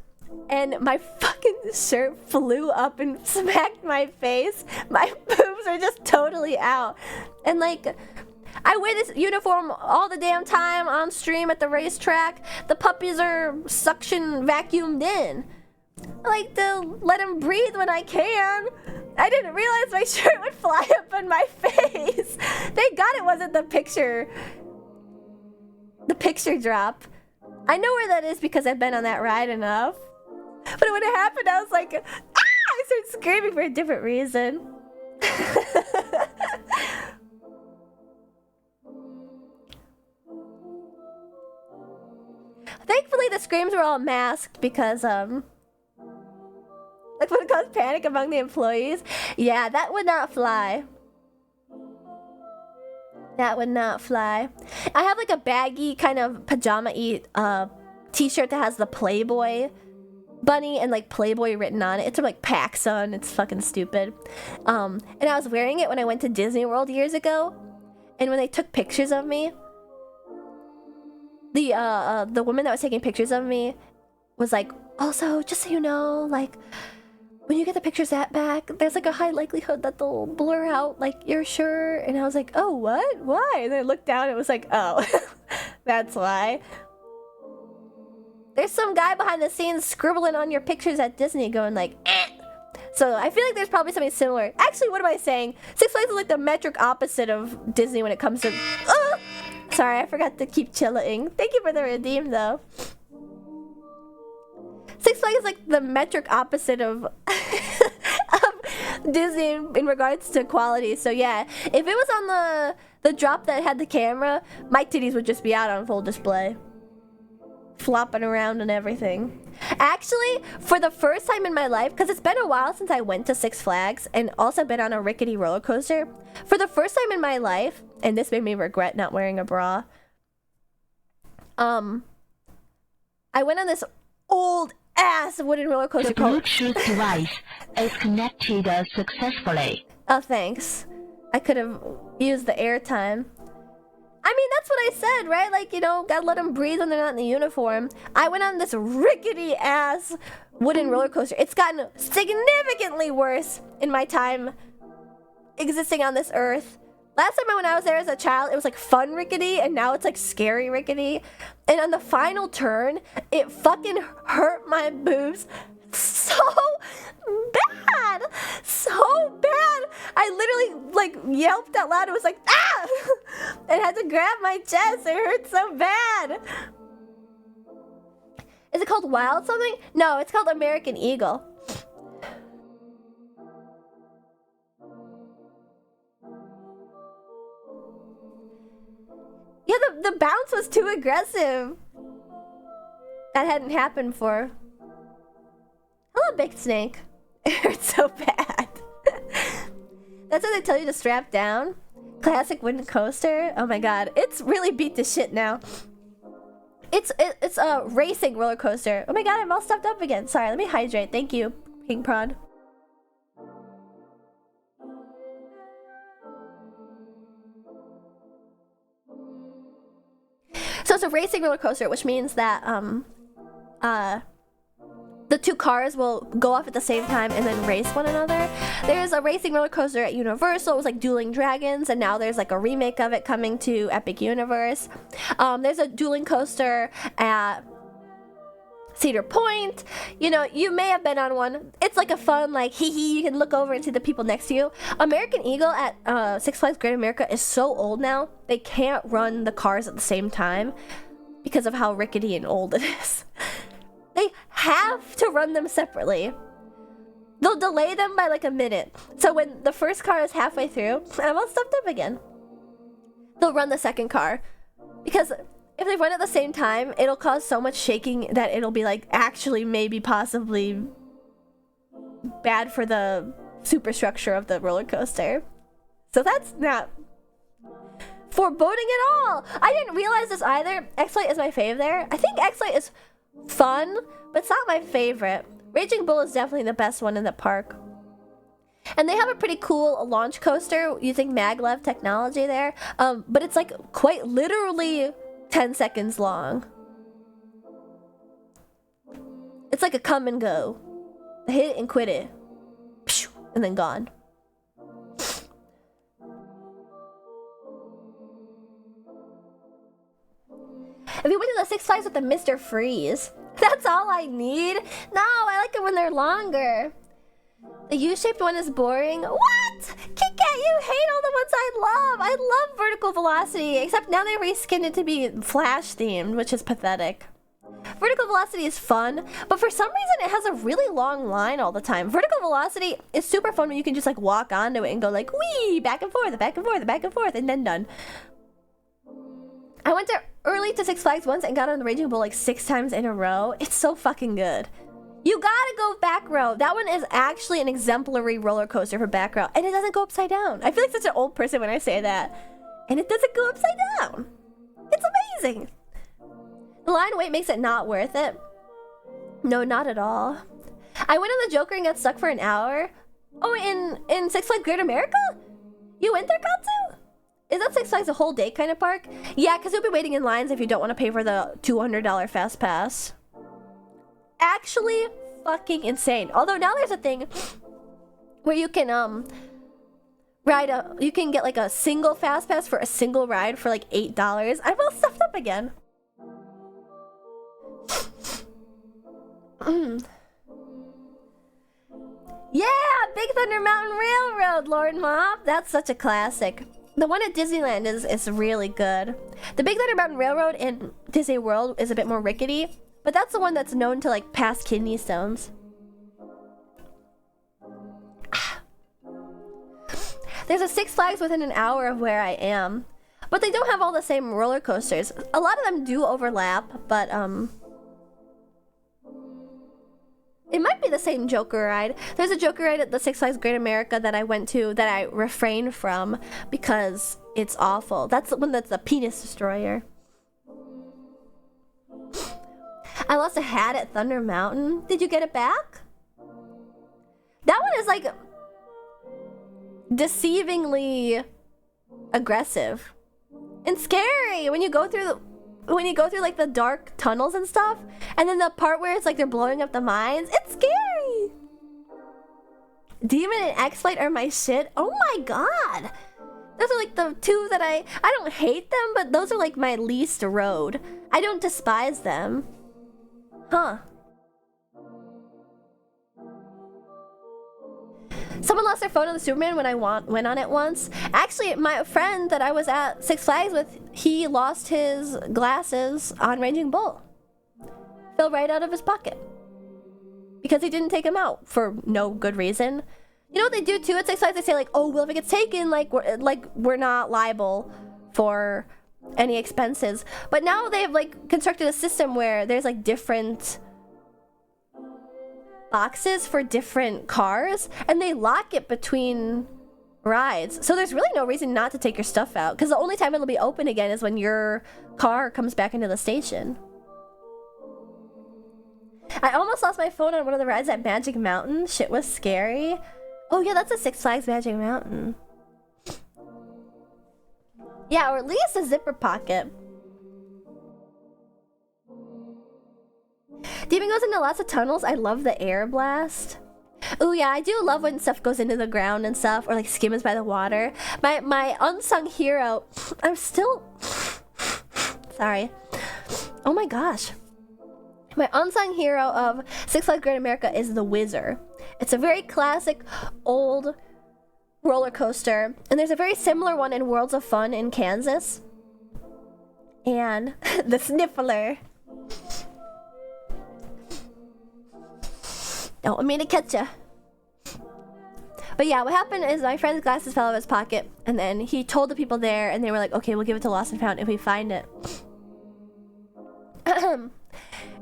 and my fucking shirt flew up and smacked my face. My boobs are just totally out, and like. I wear this uniform all the damn time on stream at the racetrack. The puppies are suction vacuumed in. I like to let them breathe when I can. I didn't realize my shirt would fly up in my face. Thank God it wasn't the picture drop. I know where that is because I've been on that ride enough. But when it happened, I was like, ah! I started screaming for a different reason. Thankfully, the screams were all masked because, like when it caused panic among the employees. Yeah, that would not fly. That would not fly. I have like a baggy kind of pajama-y t-shirt that has the Playboy bunny and like Playboy written on it. It's from like PacSun. It's fucking stupid. And I was wearing it when I went to Disney World years ago. And when they took pictures of me, the woman that was taking pictures of me was like, also, just so you know, like, when you get the pictures back, there's like a high likelihood that they'll blur out like your shirt. And I was like, oh, what? Why? And then I looked down and it was like, oh, that's why. There's some guy behind the scenes scribbling on your pictures at Disney going like, eh. So I feel like there's probably something similar. Actually, what am I saying? Six Flags is like the metric opposite of Disney when it comes to... Sorry, I forgot to keep chilling. Thank you for the redeem, though. Six Flags is like the metric opposite of Disney in regards to quality. So yeah, if it was on the drop that had the camera, my titties would just be out on full display. Flopping around and everything. Actually, for the first time in my life, because it's been a while since I went to Six Flags and also been on a rickety roller coaster, for the first time in my life, and this made me regret not wearing a bra, I went on this old ass wooden roller coaster. The Bluetooth device is connected successfully. Oh, thanks. I could have used the airtime. I mean, that's what I said, right? Like, you know, gotta let them breathe when they're not in the uniform. I went on this rickety-ass wooden roller coaster. It's gotten significantly worse in my time existing on this earth. Last time when I was there as a child, it was like fun rickety, and now it's like scary rickety. And on the final turn, it fucking hurt my boobs so bad. So bad. I literally like yelped out loud. It was like, ah! And had to grab my chest. It hurt so bad. Is it called Wild something? No, it's called American Eagle. Yeah, the bounce was too aggressive. That hadn't happened before. Hello, Big Snake. It hurts so bad. That's what they tell you to strap down. Classic wooden coaster. Oh my god, it's really beat to shit now. It's a racing roller coaster. Oh my god, I'm all stuffed up again. Sorry, let me hydrate. Thank you, King Prod. So it's a racing roller coaster, which means that the the two cars will go off at the same time and then race one another. There's a racing roller coaster at Universal. It was like Dueling Dragons, and now there's like a remake of it coming to Epic Universe. There's a dueling coaster at Cedar Point. You know, you may have been on one. It's like a fun, like, hee hee, you can look over and see the people next to you. American Eagle at Six Flags Great America is so old now, they can't run the cars at the same time because of how rickety and old it is. They have to run them separately. They'll delay them by like a minute. So when the first car is halfway through, I'm all stuffed up again. They'll run the second car. Because if they run at the same time, it'll cause so much shaking that it'll be like actually maybe possibly bad for the superstructure of the roller coaster. So that's not foreboding at all. I didn't realize this either. X-Lite is my fave there. I think X-Lite is fun, but it's not my favorite. Raging Bull is definitely the best one in the park. And they have a pretty cool launch coaster using maglev technology there. But it's like quite literally 10 seconds long. It's like a come and go. Hit it and quit it. And then gone. If you went to the Six Flags with the Mr. Freeze, that's all I need. No, I like it when they're longer. The U-shaped one is boring. What? Kit Kat, you hate all the ones I love. I love Vertical Velocity, except now they reskinned it to be Flash themed, which is pathetic. Vertical Velocity is fun, but for some reason it has a really long line all the time. Vertical Velocity is super fun when you can just like walk onto it and go like wee, back and forth, back and forth, back and forth, and then done. I went early to Six Flags once and got on the Raging Bull like 6 times in a row. It's so fucking good. You gotta go back row. That one is actually an exemplary roller coaster for back row, and it doesn't go upside down. I feel like such an old person when I say that. And it doesn't go upside down. It's amazing. The line wait makes it not worth it. No, not at all. I went on the Joker and got stuck for an hour. Oh, in Six Flags Great America? You went there, Katsu? Is that Six Flags a whole day kind of park? Yeah, because you'll be waiting in lines if you don't want to pay for the $200 fast pass. Actually fucking insane. Although now there's a thing where you can you can get like a single fast pass for a single ride for like $8. I'm all stuffed up again. Yeah, Big Thunder Mountain Railroad, Lord Mop. That's such a classic. The one at Disneyland is really good. The Big Thunder Mountain Railroad in Disney World is a bit more rickety, but that's the one that's known to like pass kidney stones. There's a Six Flags within an hour of where I am, but they don't have all the same roller coasters. A lot of them do overlap, but it might be the same Joker ride. There's a Joker ride at the Six Flags Great America that I went to that I refrained from because it's awful. That's the one that's the penis destroyer. I lost a hat at Thunder Mountain. Did you get it back? That one is like deceivingly aggressive and scary when you go through like the dark tunnels and stuff, and then the part where it's like they're blowing up the mines, it's scary. Demon and X-Flight are my shit. Oh my god, those are like the two that I don't hate them, but those are like my least road. I don't despise them. Huh. Someone lost their phone on the Superman when I went on it once. Actually, my friend that I was at Six Flags with, he lost his glasses on Raging Bull. Fell right out of his pocket. Because he didn't take them out for no good reason. You know what they do too at Six Flags? They say like, oh, well, if it gets taken, we're not liable for any expenses. But now they have like constructed a system where there's like different boxes for different cars, and they lock it between rides. So there's really no reason not to take your stuff out, because the only time it'll be open again is when your car comes back into the station. I almost lost my phone on one of the rides at Magic Mountain. Shit was scary. Oh yeah, that's a Six Flags Magic Mountain. Yeah, or at least a zipper pocket. Demon goes in into lots of tunnels. I love the air blast. Oh yeah, I do love when stuff goes into the ground and stuff, or like skims by the water. My unsung hero, I'm still sorry. Oh my gosh. My unsung hero of Six Flags Great America is the Whizzer. It's a very classic old roller coaster, and there's a very similar one in Worlds of Fun in Kansas. And the Sniffler. Don't want me to catch ya. But yeah, what happened is my friend's glasses fell out of his pocket, and then he told the people there, and they were like, okay, we'll give it to Lost and Found if we find it.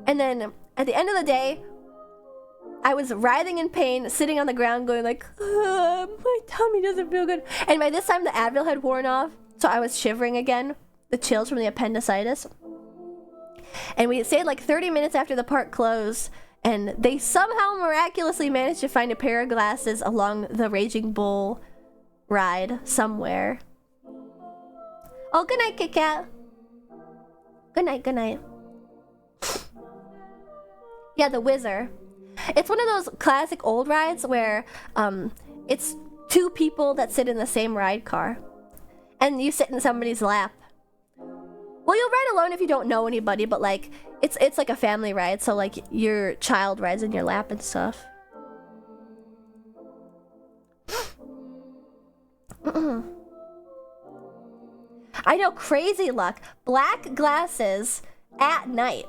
And then at the end of the day, I was writhing in pain, sitting on the ground going like, my tummy doesn't feel good. And by this time the Advil had worn off, so I was shivering again, the chills from the appendicitis. And we stayed like 30 minutes after the park closed, and they somehow miraculously managed to find a pair of glasses along the Raging Bull ride somewhere. Oh, good night, Kit Kat. Good night, good night. Yeah, the Whizzer. It's one of those classic old rides where it's two people that sit in the same ride car. And you sit in somebody's lap. Well, you'll ride alone if you don't know anybody, but like it's like a family ride, so like your child rides in your lap and stuff. I know, crazy luck. Black glasses at night.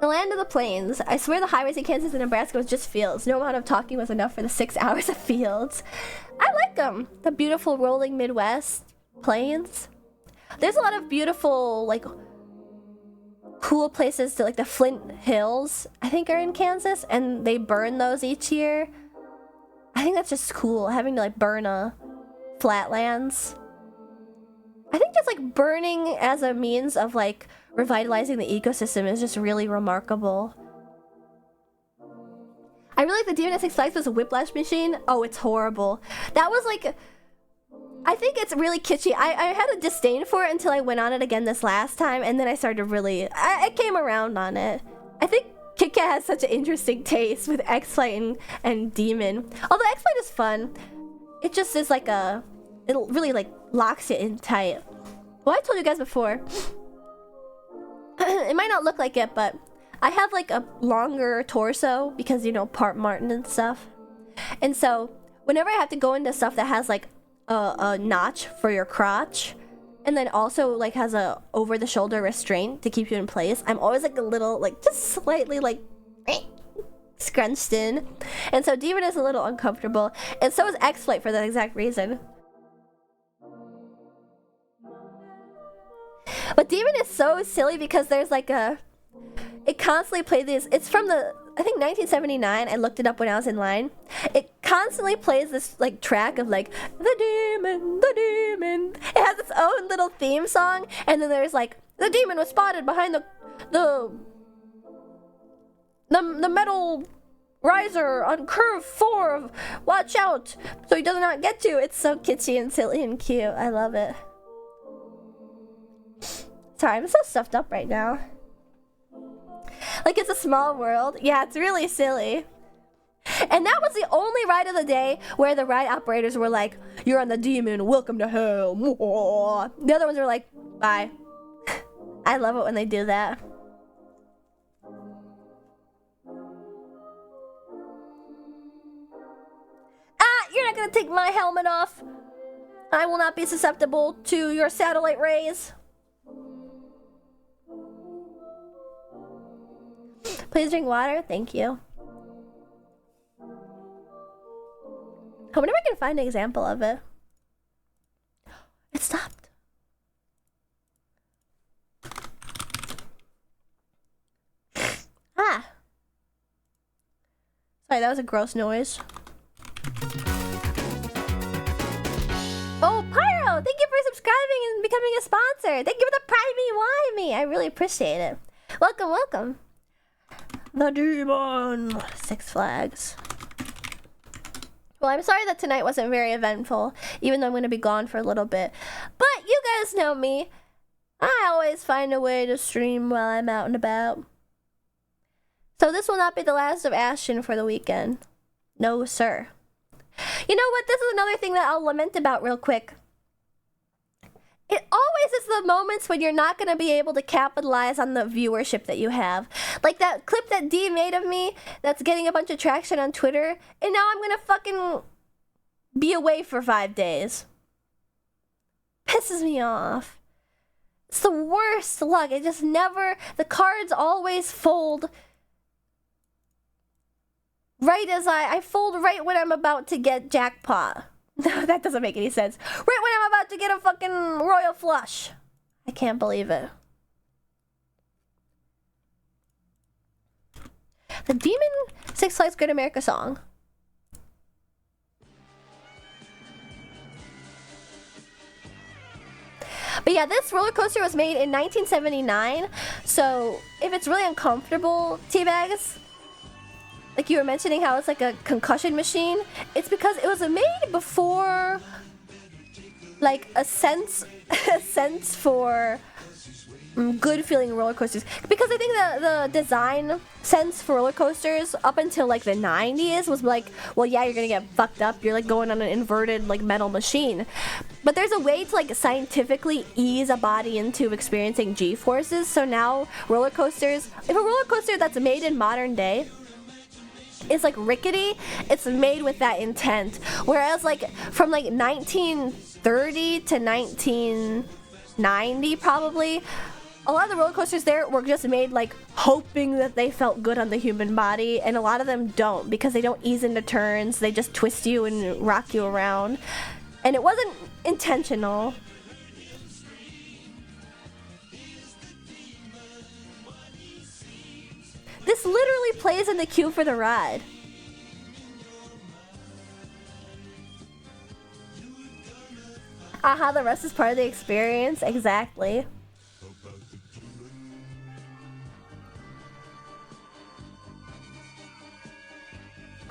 The land of the plains. I swear the highways in Kansas and Nebraska was just fields. No amount of talking was enough for the 6 hours of fields. I like them. The beautiful rolling Midwest plains. There's a lot of beautiful, like, cool places to, like, the Flint Hills, I think, are in Kansas, and they burn those each year. I think that's just cool, having to, like, burn flatlands. I think just, like, burning as a means of, like, revitalizing the ecosystem is just really remarkable. I really like the Demon at Six Flags was a whiplash machine. Oh, it's horrible. That was like, I think it's really kitschy. I had a disdain for it until I went on it again this last time, and then I started to really, I came around on it. I think Kit Kat has such an interesting taste with X-Flight and Demon. Although X-Flight is fun, it just is like it really like locks you in tight. Well, I told you guys before, it might not look like it, but I have like a longer torso because, you know, part Martin and stuff. And so whenever I have to go into stuff that has like a notch for your crotch, and then also like has a over the shoulder restraint to keep you in place, I'm always like a little, like just slightly like scrunched in. And so Demon is a little uncomfortable, and so is X-Flight for that exact reason. But Demon is so silly because there's like it constantly plays these, it's from the, I think 1979, I looked it up when I was in line. It constantly plays this like track of like, the demon, the demon. It has its own little theme song, and then there's like, the demon was spotted behind the metal riser on curve 4, watch out, so he does not get you. It's so kitschy and silly and cute. I love it. Sorry, I'm so stuffed up right now. Like, it's a small world. Yeah, it's really silly. And that was the only ride of the day where the ride operators were like, you're on the demon, welcome to hell. The other ones were like, bye. I love it when they do that. Ah, you're not gonna take my helmet off. I will not be susceptible to your satellite rays. Please drink water. Thank you. I wonder if I can find an example of it. It stopped. Ah. Sorry, that was a gross noise. Oh, Pyro! Thank you for subscribing and becoming a sponsor. Thank you for the Prime Me, Why Me. I really appreciate it. Welcome, welcome. The demon. Six Flags. Well, I'm sorry that tonight wasn't very eventful, even though I'm going to be gone for a little bit. But you guys know me. I always find a way to stream while I'm out and about. So this will not be the last of Ashton for the weekend. No, sir. You know what? This is another thing that I'll lament about real quick. It always is the moments when you're not going to be able to capitalize on the viewership that you have. Like that clip that D made of me that's getting a bunch of traction on Twitter, and now I'm going to fucking be away for 5 days. Pisses me off. It's the worst luck. It just never... The cards always fold right as I fold right when I'm about to get jackpot. No, that doesn't make any sense. Right when I'm about to get a fucking royal flush. I can't believe it. The Demon Six Flags Great America song. But yeah, this roller coaster was made in 1979. So if it's really uncomfortable, teabags, like you were mentioning how it's like a concussion machine, it's because it was made before like a sense for good feeling roller coasters. Because I think the design sense for roller coasters up until like the 90s was like, well, yeah, you're gonna get fucked up, you're like going on an inverted like metal machine. But there's a way to like scientifically ease a body into experiencing G-forces. So now roller coasters, if a roller coaster that's made in modern day is like rickety, it's made with that intent. Whereas like from like 1930 to 1990 probably, a lot of the roller coasters there were just made like hoping that they felt good on the human body, and a lot of them don't, because they don't ease into turns, they just twist you and rock you around, and it wasn't intentional. This literally plays in the queue for the ride. Aha, the rest is part of the experience. Exactly.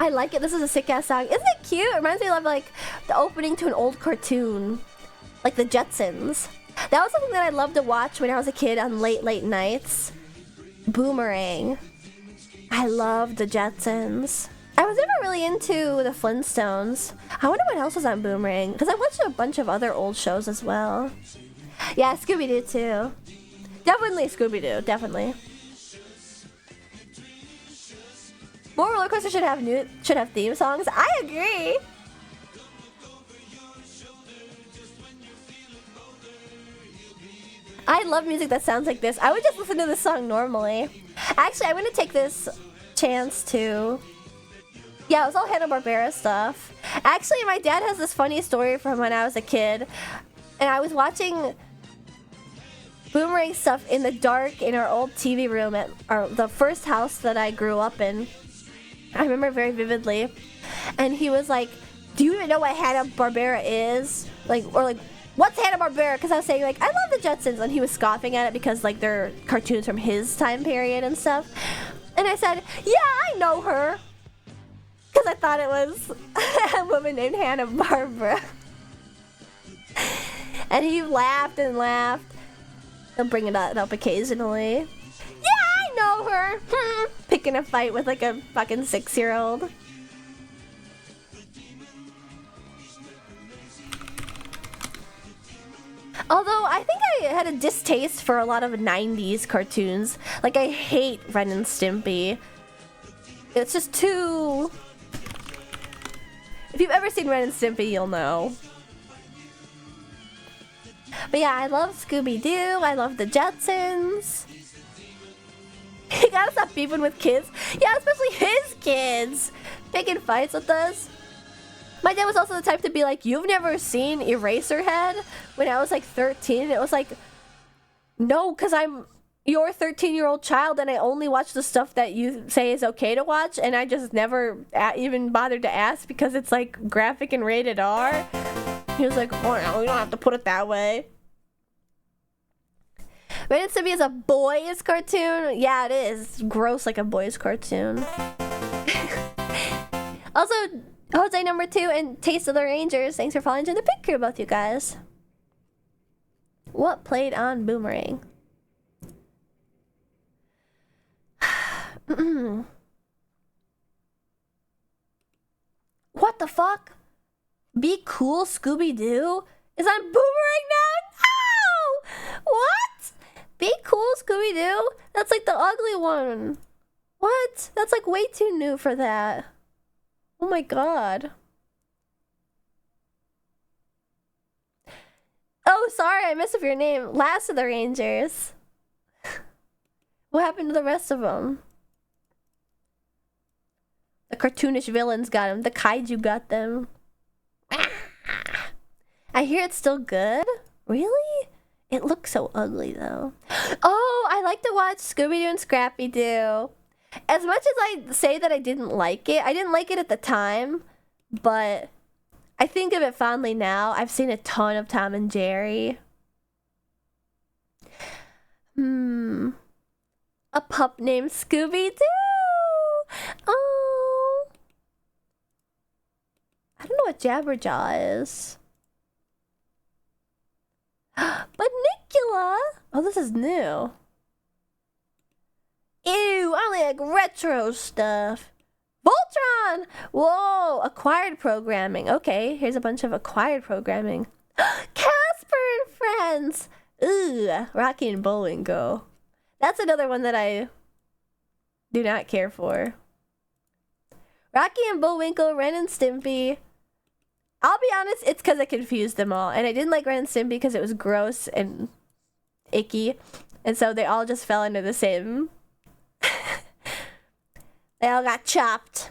I like it. This is a sick-ass song. Isn't it cute? It reminds me of like the opening to an old cartoon, like the Jetsons. That was something that I loved to watch when I was a kid on late nights. Boomerang. I loved the Jetsons. I was never really into the Flintstones. I wonder what else was on Boomerang, because I watched a bunch of other old shows as well. Yeah, Scooby-Doo too. Definitely Scooby-Doo, definitely. More roller coasters should have theme songs. I agree. I love music that sounds like this. I would just listen to this song normally. Actually, I'm gonna take this chance to... Yeah, it was all Hanna-Barbera stuff. Actually, my dad has this funny story from when I was a kid, and I was watching Boomerang stuff in the dark in our old TV room at the first house that I grew up in. I remember very vividly. And he was like, do you even know what Hanna-Barbera is? What's Hanna-Barbera? Because I was saying, like, I love the Jetsons. And he was scoffing at it because, like, they're cartoons from his time period and stuff. And I said, yeah, I know her. Because I thought it was a woman named Hanna-Barbera. And he laughed and laughed. He'll bring it up occasionally. Yeah, I know her. Picking a fight with, like, a fucking 6-year-old. Although, I think I had a distaste for a lot of 90s cartoons. Like, I hate Ren and Stimpy. It's just too... If you've ever seen Ren and Stimpy, you'll know. But yeah, I love Scooby-Doo. I love the Jetsons. You gotta stop beefing with kids. Yeah, especially his kids. Picking fights with us. My dad was also the type to be like, you've never seen Eraserhead? When I was like 13, it was like, no, because I'm your 13-year-old child and I only watch the stuff that you say is okay to watch, and I just never even bothered to ask because it's like graphic and rated R. He was like, oh no, you don't have to put it that way. Ren and Stimpy is a boys cartoon. Yeah, it is. It's gross like a boys cartoon. Also, Jose number 2 and Taste of the Rangers. Thanks for following to the pit crew, both you guys. What played on Boomerang? What the fuck? Be Cool Scooby-Doo is on Boomerang now? No! What? Be Cool Scooby-Doo? That's like the ugly one. What? That's like way too new for that. Oh my god. Oh, sorry, I messed up your name. Last of the Rangers. What happened to the rest of them? The cartoonish villains got them. The kaiju got them. I hear it's still good. Really? It looks so ugly though. Oh, I like to watch Scooby-Doo and Scrappy-Doo. As much as I say that I didn't like it at the time, but I think of it fondly now. I've seen a ton of Tom and Jerry. A pup named Scooby-Doo. Oh. I don't know what Jabberjaw is. But Nicula. Oh, this is new. Ew, I only like retro stuff. Voltron! Whoa, acquired programming. Okay, here's a bunch of acquired programming. Casper and Friends! Ooh, Rocky and Bullwinkle. That's another one that I do not care for. Rocky and Bullwinkle, Ren and Stimpy. I'll be honest, it's because I confused them all. And I didn't like Ren and Stimpy because it was gross and icky. And so they all just fell into the same... They all got chopped.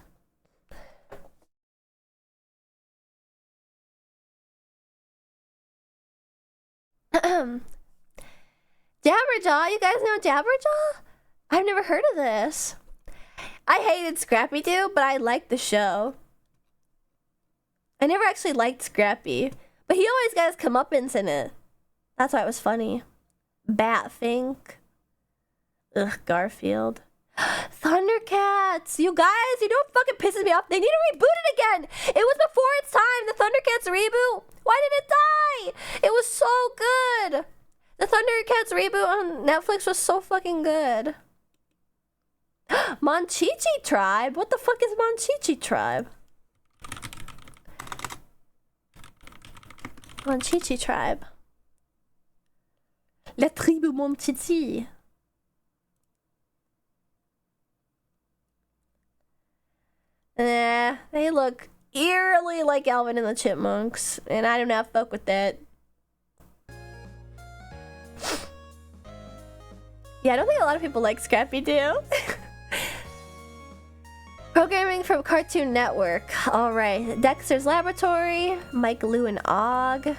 Jabberjaw, you guys know Jabberjaw? I've never heard of this. I hated Scrappy-Doo, but I liked the show. I never actually liked Scrappy, but he always got his comeuppance in it. That's why it was funny. Batfink. Ugh, Garfield. Thundercats! You guys, you know what fucking pisses me off? They need to reboot it again! It was before its time, the Thundercats reboot! Why did it die? It was so good! The Thundercats reboot on Netflix was so fucking good. Monchichi Tribe? What the fuck is Monchichi Tribe? Monchichi Tribe. La tribu Monchichi. They look eerily like Alvin and the Chipmunks, and I do not fuck with that. Yeah, I don't think a lot of people like Scrappy-Doo. Programming from Cartoon Network. Alright, Dexter's Laboratory, Mike, Lou, and Og,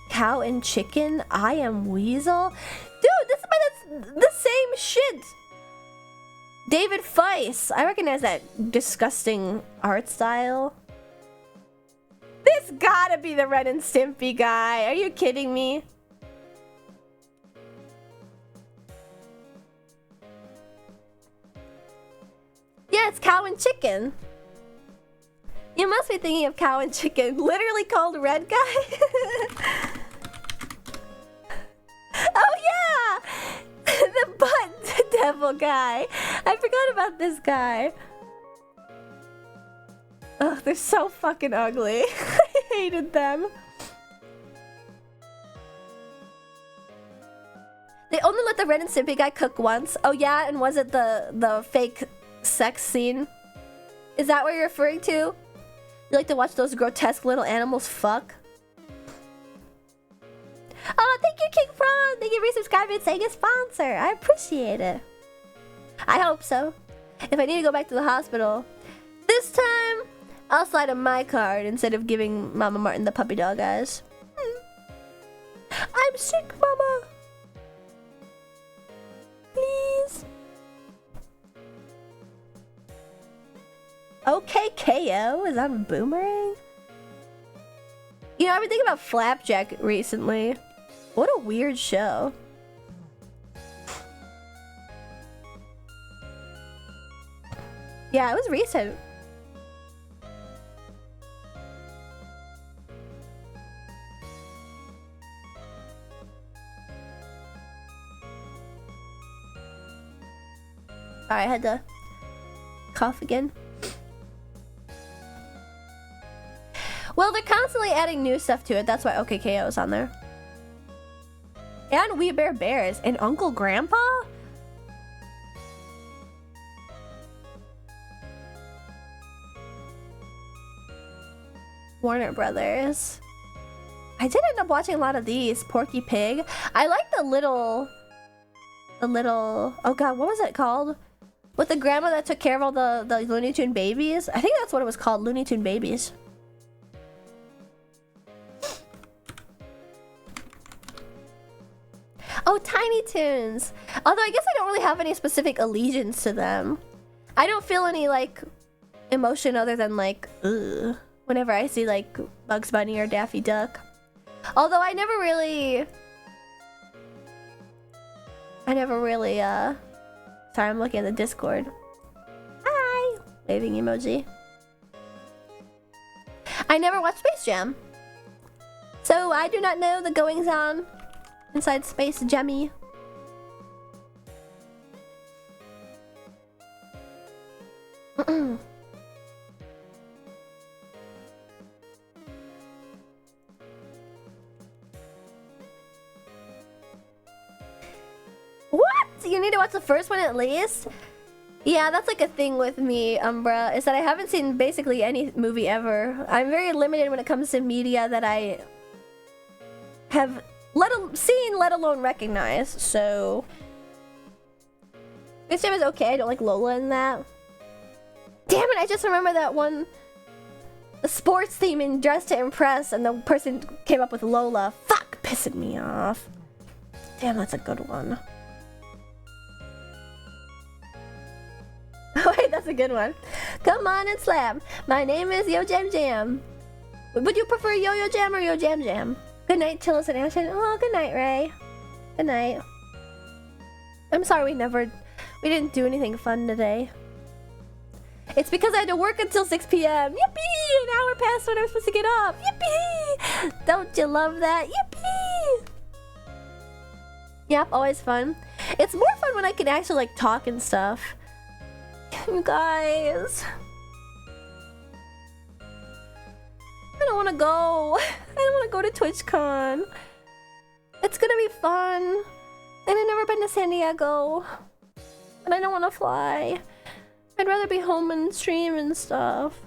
Cow and Chicken, I Am Weasel. Dude, this is the same shit! David Feiss. I recognize that disgusting art style. This gotta be the Ren and Stimpy guy. Are you kidding me? Yeah, it's Cow and Chicken. You must be thinking of Cow and Chicken, literally called Red Guy. Oh yeah! The butt devil guy. I forgot about this guy. Ugh, they're so fucking ugly. I hated them. They only let the Ren and Stimpy guy cook once. Oh yeah, and was it the fake sex scene? Is that what you're referring to? You like to watch those grotesque little animals fuck? Oh, thank you, King Prawn! Thank you for resubscribing and saying a sponsor. I appreciate it. I hope so. If I need to go back to the hospital, this time I'll slide him my card instead of giving Mama Martin the puppy dog eyes. I'm sick, Mama. Please. Okay, KO is on Boomerang. You know, I've been thinking about Flapjack recently. What a weird show. Yeah, it was recent. Sorry, I had to cough again. Well, they're constantly adding new stuff to it. That's why OKKO is on there. And We Bear Bears and Uncle Grandpa? Warner Brothers. I did end up watching a lot of these. Porky Pig. I like the little... Oh god, what was it called? With the grandma that took care of all the Looney Tune babies? I think that's what it was called, Looney Tune Babies. Oh, Tiny Toons! Although I guess I don't really have any specific allegiance to them. I don't feel any, like, emotion other than, like, ugh, whenever I see, like, Bugs Bunny or Daffy Duck. Although I never really, sorry, I'm looking at the Discord. Hi! Waving emoji. I never watched Space Jam. So I do not know the goings on inside Space Jammy. What? You need to watch the first one at least? Yeah, that's like a thing with me, Umbra, is that I haven't seen basically any movie ever. I'm very limited when it comes to media that I have seen, let alone recognized, so... This time is okay, I don't like Lola in that. Damn it, I just remember that one... The sports theme in Dress to Impress, and the person came up with Lola. Fuck, pissing me off. Damn, that's a good one. Oh wait, that's a good one. Come on and slap. My name is Yo Jam Jam. Would you prefer Yo Yo Jam or Yo Jam Jam? Good night, Tillis and Ashton. Oh, good night, Ray. Good night. I'm sorry we didn't do anything fun today. It's because I had to work until 6 p.m. Yippee! An hour past when I was supposed to get up. Yippee! Don't you love that? Yippee! Yep, always fun. It's more fun when I can actually like talk and stuff. You guys. I don't want to go. I don't want to go to TwitchCon. It's gonna be fun. And I've never been to San Diego. And I don't want to fly. I'd rather be home and stream and stuff.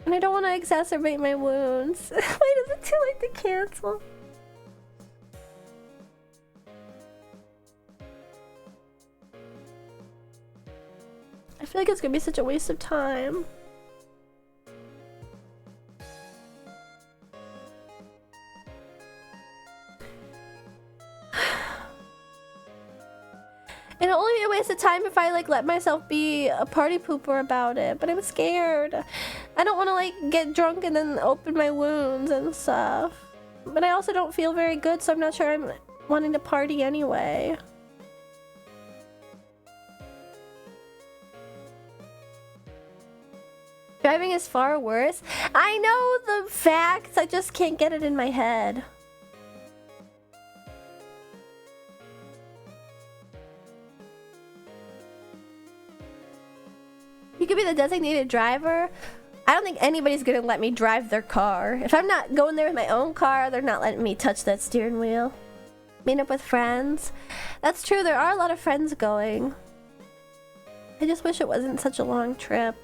And I don't want to exacerbate my wounds. Wait, is it too late to cancel? I feel like it's gonna be such a waste of time. It'll only be a waste of time if I like let myself be a party pooper about it, but I'm scared. I don't want to like get drunk and then open my wounds and stuff. But I also don't feel very good, so I'm not sure I'm wanting to party anyway. Driving is far worse. I know the facts, I just can't get it in my head. You could be the designated driver. I don't think anybody's gonna let me drive their car. If I'm not going there with my own car, they're not letting me touch that steering wheel. Meet up with friends. That's true, there are a lot of friends going. I just wish it wasn't such a long trip.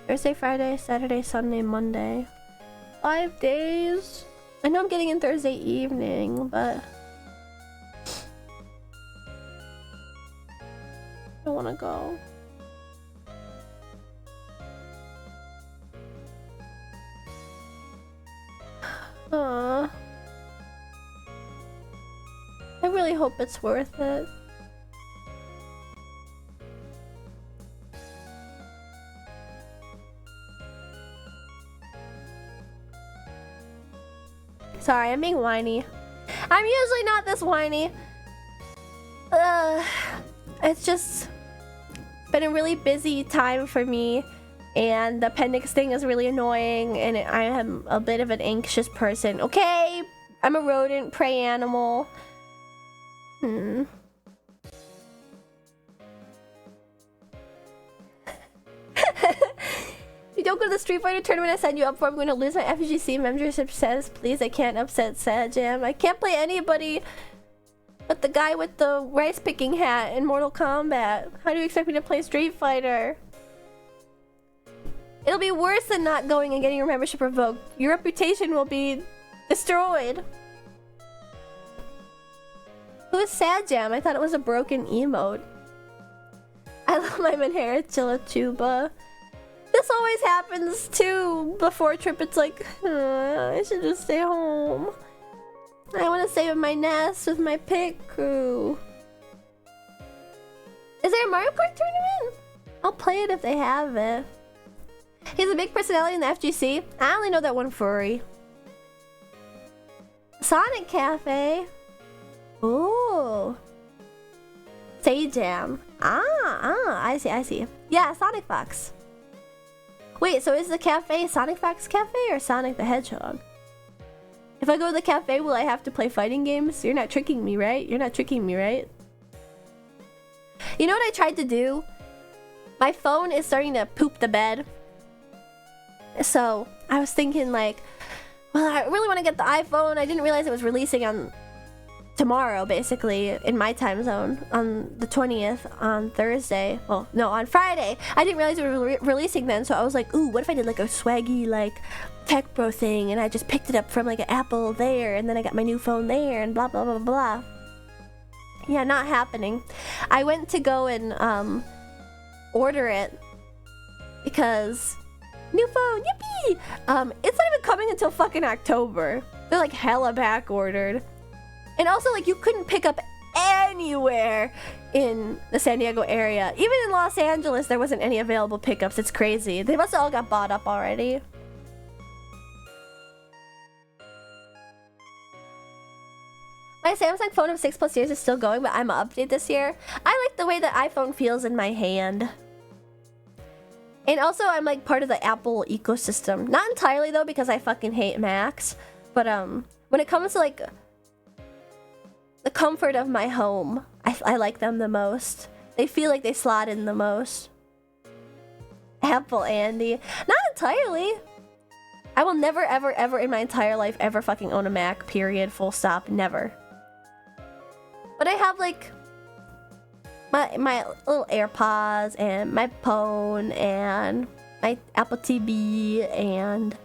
Thursday, Friday, Saturday, Sunday, Monday. 5 days. I know I'm getting in Thursday evening, but... I don't want to go. Aww. I really hope it's worth it. Sorry, I'm being whiny. I'm usually not this whiny. It's just been a really busy time for me. And the appendix thing is really annoying, and I am a bit of an anxious person. Okay, I'm a rodent, prey animal. don't go to the Street Fighter tournament I signed you up for. I'm going to lose my FGC membership status. Please, I can't upset Sad Jam. I can't play anybody but the guy with the rice picking hat in Mortal Kombat. How do you expect me to play Street Fighter? It'll be worse than not going and getting your membership revoked. Your reputation will be destroyed. Who is Sad Jam? I thought it was a broken emote. I love my Manhera Chilla. This always happens too. Before a trip, it's like, I should just stay home. I want to stay with my nest with my pit crew. Is there a Mario Kart tournament? I'll play it if they have it. He's a big personality in the FGC. I only know that one furry. Sonic Cafe. Ooh. Say Jam. I see. Yeah, Sonic Fox. Wait, so is the cafe Sonic Fox Cafe or Sonic the Hedgehog? If I go to the cafe, will I have to play fighting games? You're not tricking me, right? You're not tricking me, right? You know what I tried to do? My phone is starting to poop the bed. So, I was thinking like, well, I really want to get the iPhone. I didn't realize it was releasing on tomorrow, basically, in my time zone, on the 20th, on Thursday. Well, no, on Friday. I didn't realize it was releasing then, so I was like, ooh, what if I did like a swaggy, like, tech bro thing, and I just picked it up from like an Apple there, and then I got my new phone there, and blah, blah, blah, blah. Yeah, not happening. I went to go and, order it, because new phone, yippee! It's not even coming until fucking October. They're like hella back ordered. And also, like, you couldn't pick up anywhere in the San Diego area. Even in Los Angeles, there wasn't any available pickups. It's crazy. They must have all got bought up already. My Samsung phone of 6+ years is still going, but I'm gonna update this year. I like the way the iPhone feels in my hand. And also, I'm like part of the Apple ecosystem. Not entirely though, because I fucking hate Macs. But when it comes to like the comfort of my home, I like them the most. They feel like they slot in the most. Apple Andy. Not entirely. I will never, ever, ever in my entire life ever fucking own a Mac, period, full stop, never. But I have like my little AirPods and my phone and my Apple TV, and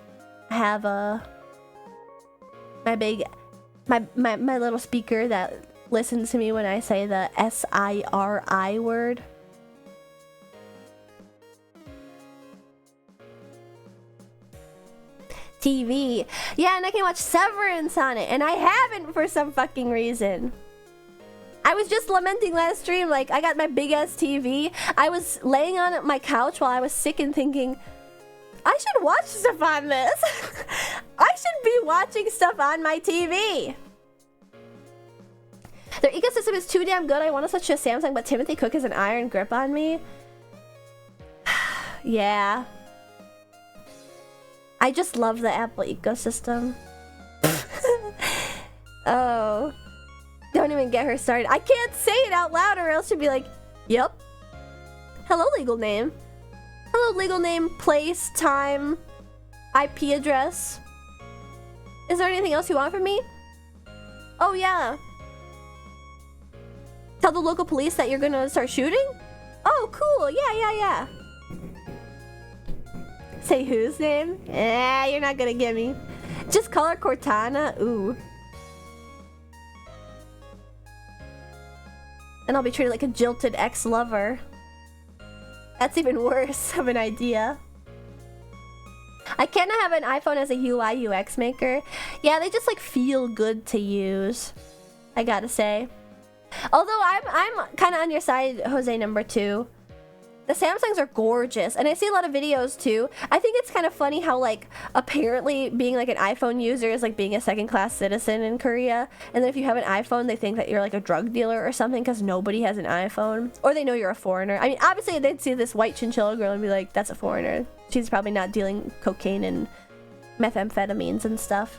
I have my little speaker that listens to me when I say the SIRI word. TV. Yeah, and I can watch Severance on it, and I haven't for some fucking reason. I was just lamenting last stream, like, I got my big ass TV. I was laying on my couch while I was sick and thinking, I should watch stuff on this. I should be watching stuff on my TV. Their ecosystem is too damn good. I want to switch to a Samsung, but Timothy Cook has an iron grip on me. Yeah. I just love the Apple ecosystem. Oh. Don't even get her started. I can't say it out loud or else she'll be like, yep. Hello, legal name. Hello, legal name, place, time, IP address. Is there anything else you want from me? Oh, yeah. Tell the local police that you're gonna start shooting? Oh, cool. Yeah. Say whose name? You're not gonna get me. Just call her Cortana? Ooh. And I'll be treated like a jilted ex-lover. That's even worse of an idea. I cannot have an iPhone as a UI UX maker. Yeah, they just like feel good to use, I gotta say. Although I'm kind of on your side, Jose number 2. The Samsungs are gorgeous, and I see a lot of videos too. I think it's kind of funny how like apparently being like an iPhone user is like being a second-class citizen in Korea, and then if you have an iPhone, they think that you're like a drug dealer or something because nobody has an iPhone, or they know you're a foreigner. I mean, obviously they'd see this white chinchilla girl and be like, "That's a foreigner. She's probably not dealing cocaine and methamphetamines and stuff."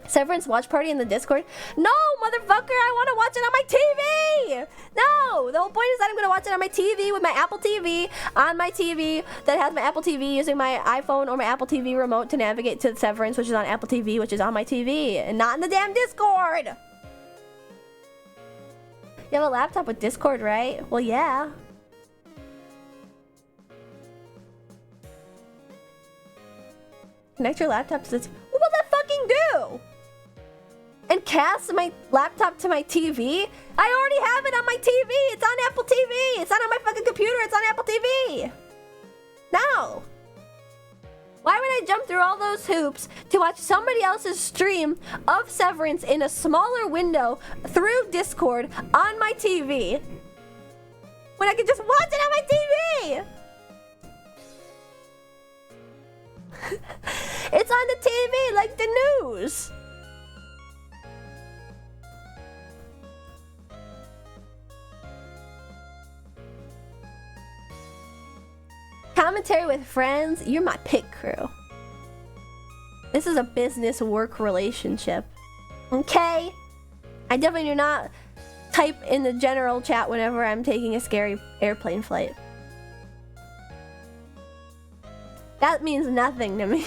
Severance watch party in the Discord? No, motherfucker, I want to watch it on my TV! No, the whole point is that I'm going to watch it on my TV with my Apple TV, on my TV that has my Apple TV, using my iPhone or my Apple TV remote to navigate to Severance, which is on Apple TV, which is on my TV, and not in the damn Discord! You have a laptop with Discord, right? Well, yeah. Connect your laptop to the what will that fucking do? And cast my laptop to my TV? I already have it on my TV. It's on Apple TV. It's not on my fucking computer. It's on Apple TV. No. Why would I jump through all those hoops to watch somebody else's stream of Severance in a smaller window through Discord on my TV when I could just watch it on my TV? It's on the TV like the news. Commentary with friends, you're my pit crew. This is a business work relationship. Okay? I definitely do not type in the general chat whenever I'm taking a scary airplane flight. That means nothing to me.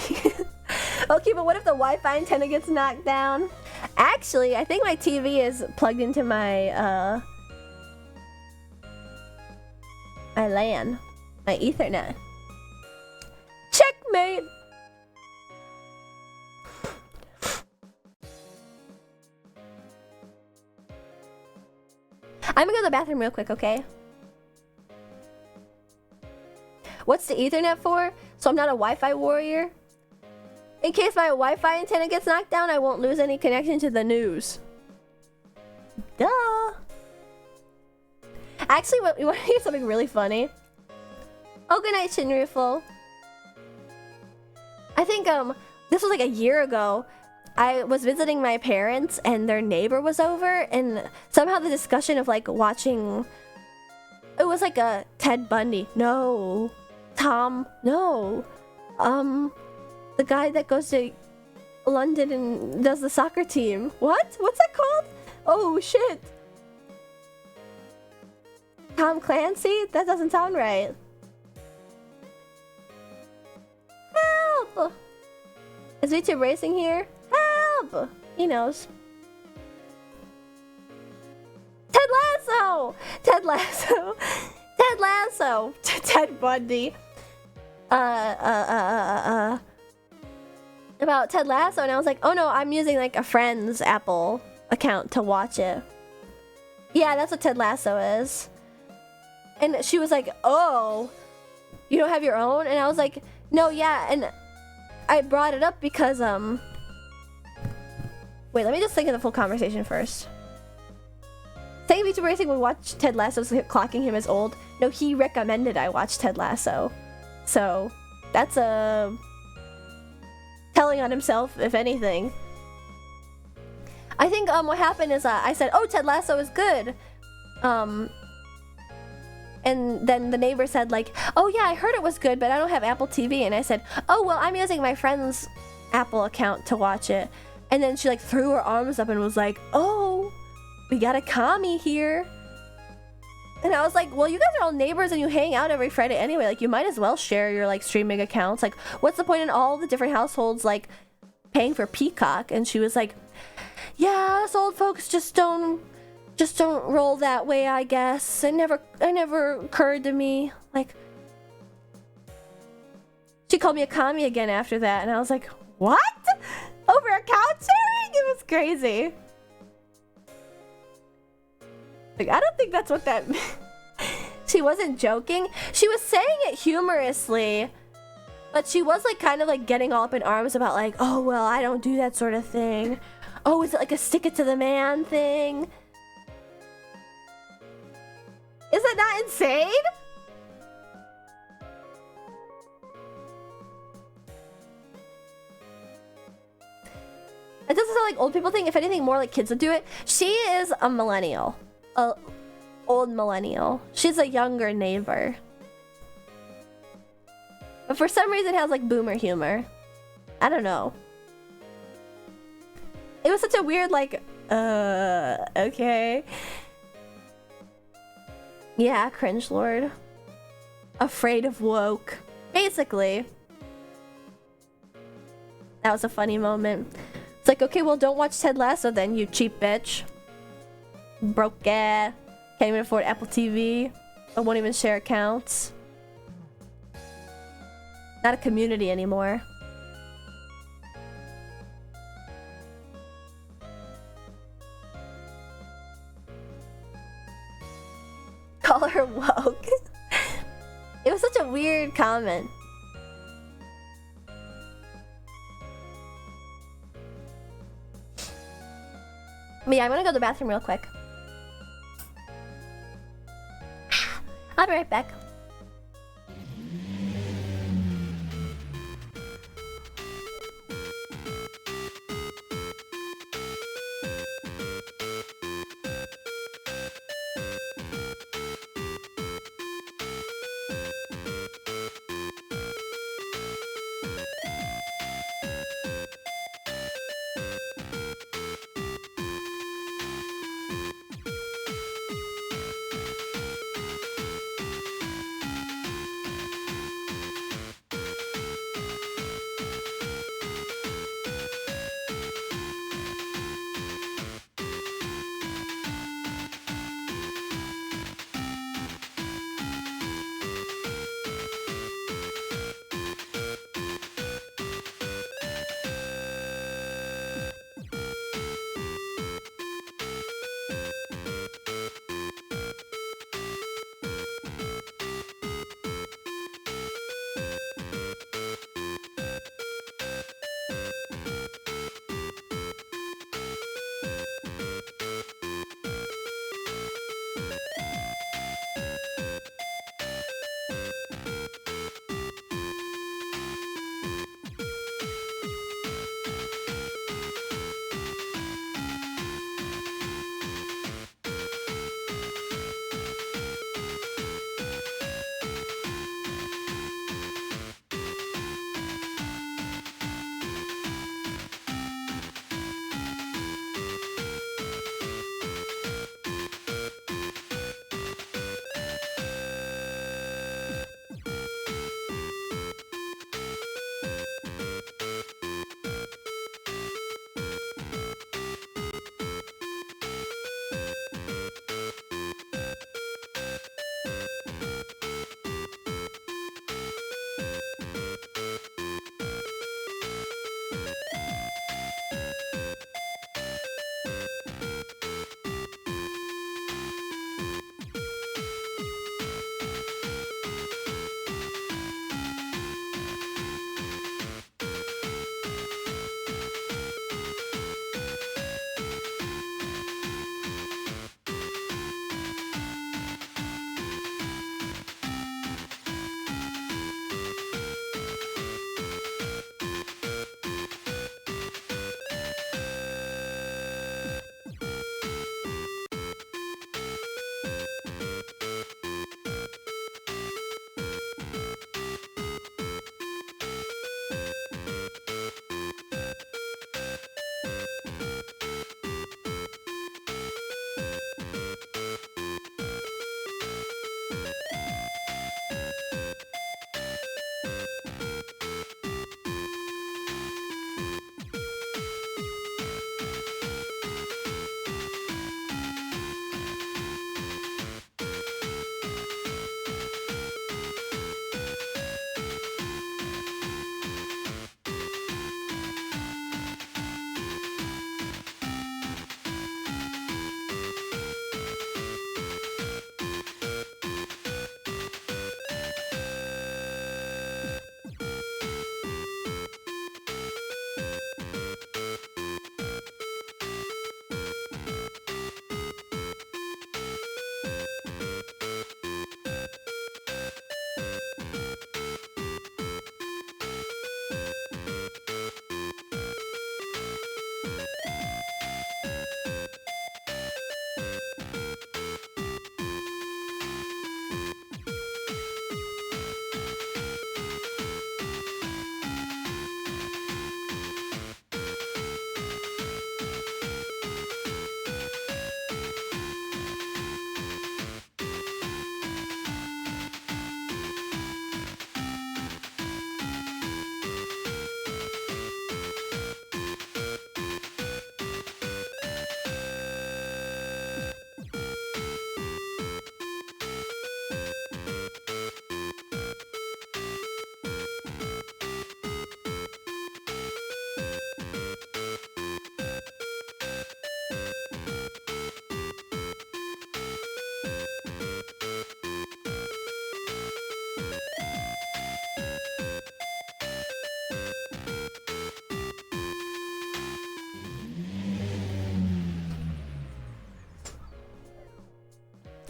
Okay, but what if the Wi-Fi antenna gets knocked down? Actually, I think my TV is plugged into my my LAN, my Ethernet. Checkmate! I'm gonna go to the bathroom real quick, okay? What's the Ethernet for? So I'm not a Wi-Fi warrior? In case my Wi-Fi antenna gets knocked down, I won't lose any connection to the news. Duh! Actually, you want to hear something really funny? Oh, good night, Shinrifle. I think, this was like a year ago. I was visiting my parents and their neighbor was over, and somehow the discussion of like watching, it was like a Ted Bundy. No. Tom. No. The guy that goes to London and does the soccer team. What? What's that called? Oh shit. Tom Clancy? That doesn't sound right. Help! Is VTube Racing here? Help! He knows. Ted Lasso! Ted Lasso! Ted Lasso! Ted Bundy. About Ted Lasso, and I was like, oh no, I'm using like a friend's Apple account to watch it. Yeah, that's what Ted Lasso is. And she was like, oh, you don't have your own? And I was like, no, yeah, and I brought it up because, wait, let me just think of the full conversation first. Saying VTuber Racing would watch Ted Lasso, clocking him as old. No, he recommended I watch Ted Lasso. So, that's a telling on himself, if anything. I think what happened is I said, oh, Ted Lasso is good. And then the neighbor said like, oh yeah, I heard it was good, but I don't have Apple TV. And I said, oh, well, I'm using my friend's Apple account to watch it. And then she like threw her arms up and was like, oh, we got a commie here. And I was like, well, you guys are all neighbors and you hang out every Friday anyway. Like, you might as well share your, like, streaming accounts. Like, what's the point in all the different households, like, paying for Peacock? And she was like, yeah, us old folks just don't roll that way, I guess. It never occurred to me. Like, she called me a commie again after that. And I was like, what? Over a couch sharing? It was crazy. Like, I don't think that's what that meant. She wasn't joking. She was saying it humorously, but she was like kind of like getting all up in arms about like, oh, well, I don't do that sort of thing. Oh, is it like a stick it to the man thing? Is that not insane? It doesn't sound like old people thing. If anything, more like kids would do it. She is a millennial. Old millennial. She's a younger neighbor. But for some reason it has like boomer humor. I don't know. It was such a weird, like, okay. Yeah, cringe lord. Afraid of woke. Basically. That was a funny moment. It's like, okay, well, don't watch Ted Lasso then, you cheap bitch. Broke guy. Can't even afford Apple TV. I won't even share accounts. Not a community anymore. Call her woke. It was such a weird comment. But yeah, I'm gonna go to the bathroom real quick. I'll be right back.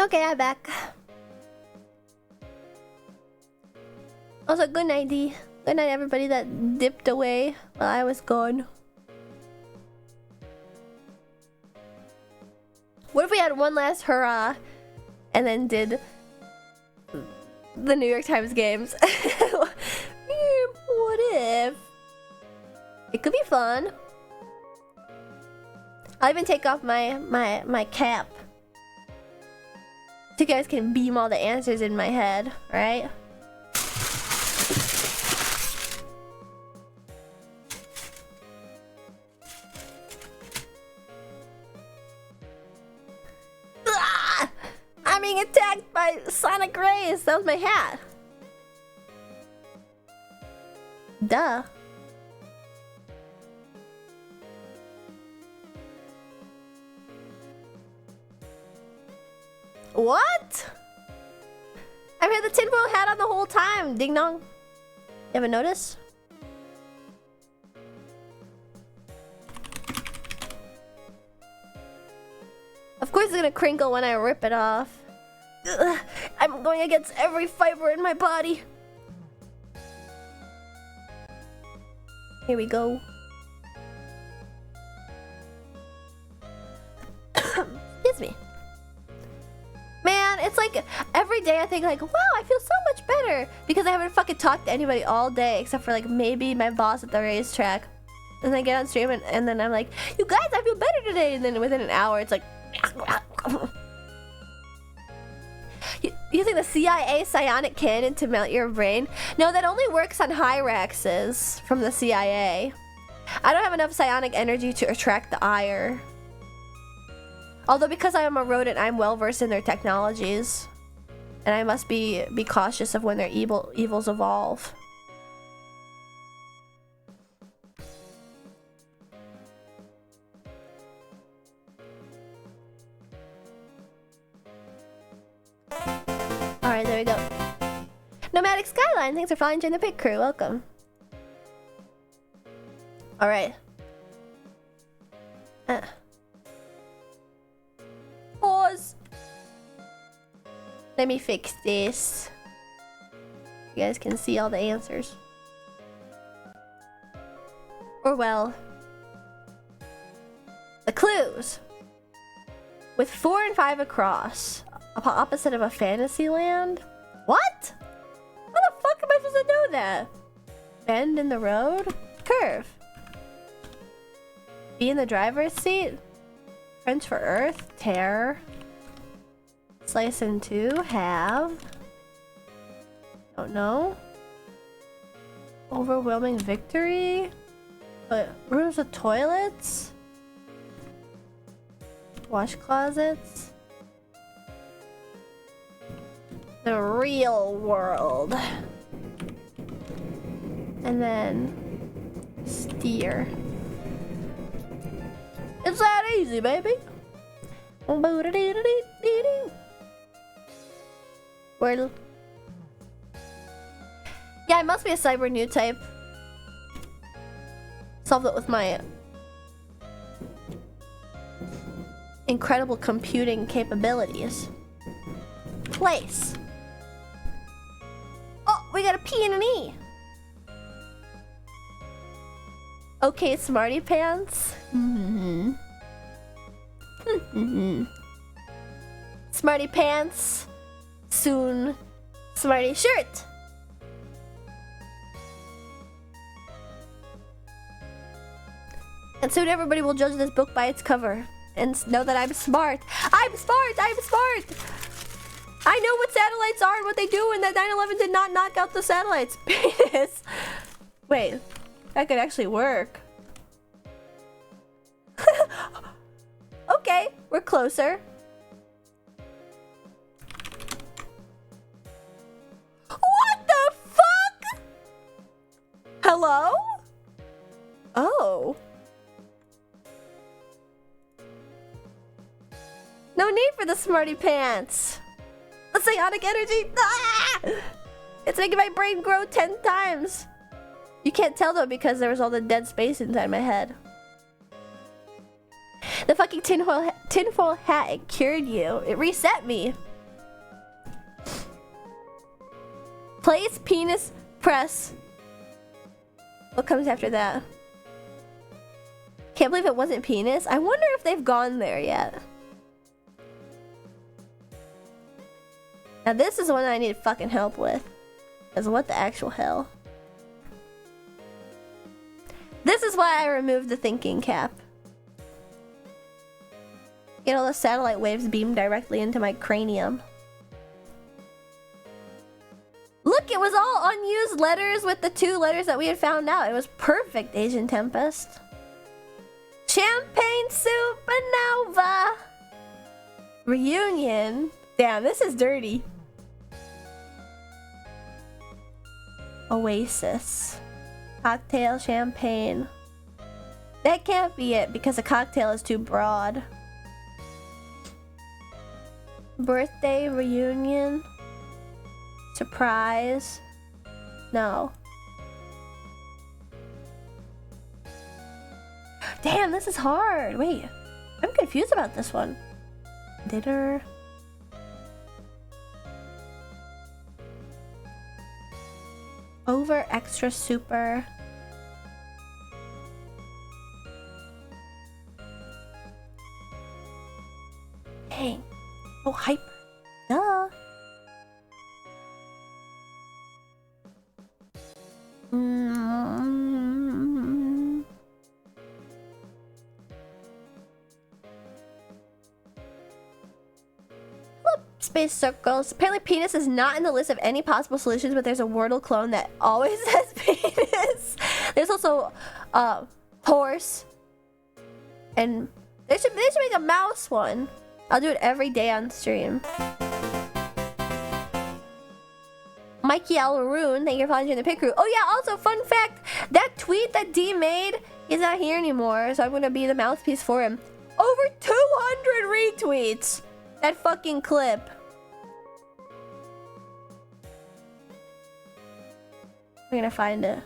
Okay, I'm back. Also, good night, D. Good night, everybody that dipped away while I was gone. What if we had one last hurrah and then did the New York Times games? What if? It could be fun. I'll even take off my cap. So you guys can beam all the answers in my head, right? Ah! I'm being attacked by sonic rays. That was my hat. Duh. What? I've had the tinfoil hat on the whole time. Ding dong. You haven't noticed? Of course it's gonna crinkle when I rip it off. Ugh, I'm going against every fiber in my body. Here we go. Excuse me. Man, it's like every day I think like, wow, I feel so much better because I haven't fucking talked to anybody all day except for like maybe my boss at the racetrack. And then I get on stream and then I'm like, you guys, I feel better today. And then within an hour, it's like, using the CIA psionic cannon to melt your brain? No, that only works on Hyraxes from the CIA. I don't have enough psionic energy to attract the ire. Although because I am a rodent, I'm well versed in their technologies. And I must be cautious of when their evils evolve. Alright, there we go. Nomadic Skyline, thanks for flying during the pit crew. Welcome. Alright. Pause. Let me fix this. You guys can see all the answers. Or well, the clues. With 4 and 5 across, opposite of a fantasy land? What? How the fuck am I supposed to know that? Bend in the road? Curve. Be in the driver's seat? French for earth? Tear. Slice in 2? Have. Don't know. Overwhelming victory? But rooms with toilets? Wash closets? The real world. And then steer. It's that easy, baby. Wordle. Yeah, I must be a cyber new type. Solved it with my incredible computing capabilities. Place. Oh, we got a P and an E. Okay, smarty pants. Smarty pants. Soon, smarty shirt. And soon everybody will judge this book by its cover and know that I'm smart. I'm smart! I'm smart! I know what satellites are and what they do, and that 9/11 did not knock out the satellites. Penis. Wait, that could actually work. Okay, we're closer. What the fuck? Hello? Oh. No need for the smarty pants. The psionic energy. Ah! It's making my brain grow 10 times. You can't tell though because there was all the dead space inside my head. The fucking tinfoil hat, it cured you. It reset me. Place, penis, press. What comes after that? Can't believe it wasn't penis. I wonder if they've gone there yet. Now this is one I need fucking help with. Because what the actual hell? This is why I removed the thinking cap. Get all the satellite waves beamed directly into my cranium. Look, it was all unused letters with the 2 letters that we had found out. It was perfect, Asian Tempest. Champagne Supernova. Reunion. Damn, this is dirty. Oasis. Cocktail, champagne. That can't be it because a cocktail is too broad. Birthday, reunion. Surprise. No. Damn, this is hard. Wait, I'm confused about this one. Dinner. Over, extra, super. Dang. Oh, hyper. Duh. Space circles. Apparently penis is not in the list of any possible solutions, but there's a Wordle clone that always says penis. There's also horse. And they should make a mouse one. I'll do it every day on stream. Mikey Alaroon, thank you for following the pit crew. Oh yeah, also fun fact, that tweet that D made, he's not here anymore, so I'm gonna be the mouthpiece for him. Over 200 retweets! That fucking clip. I'm gonna find it.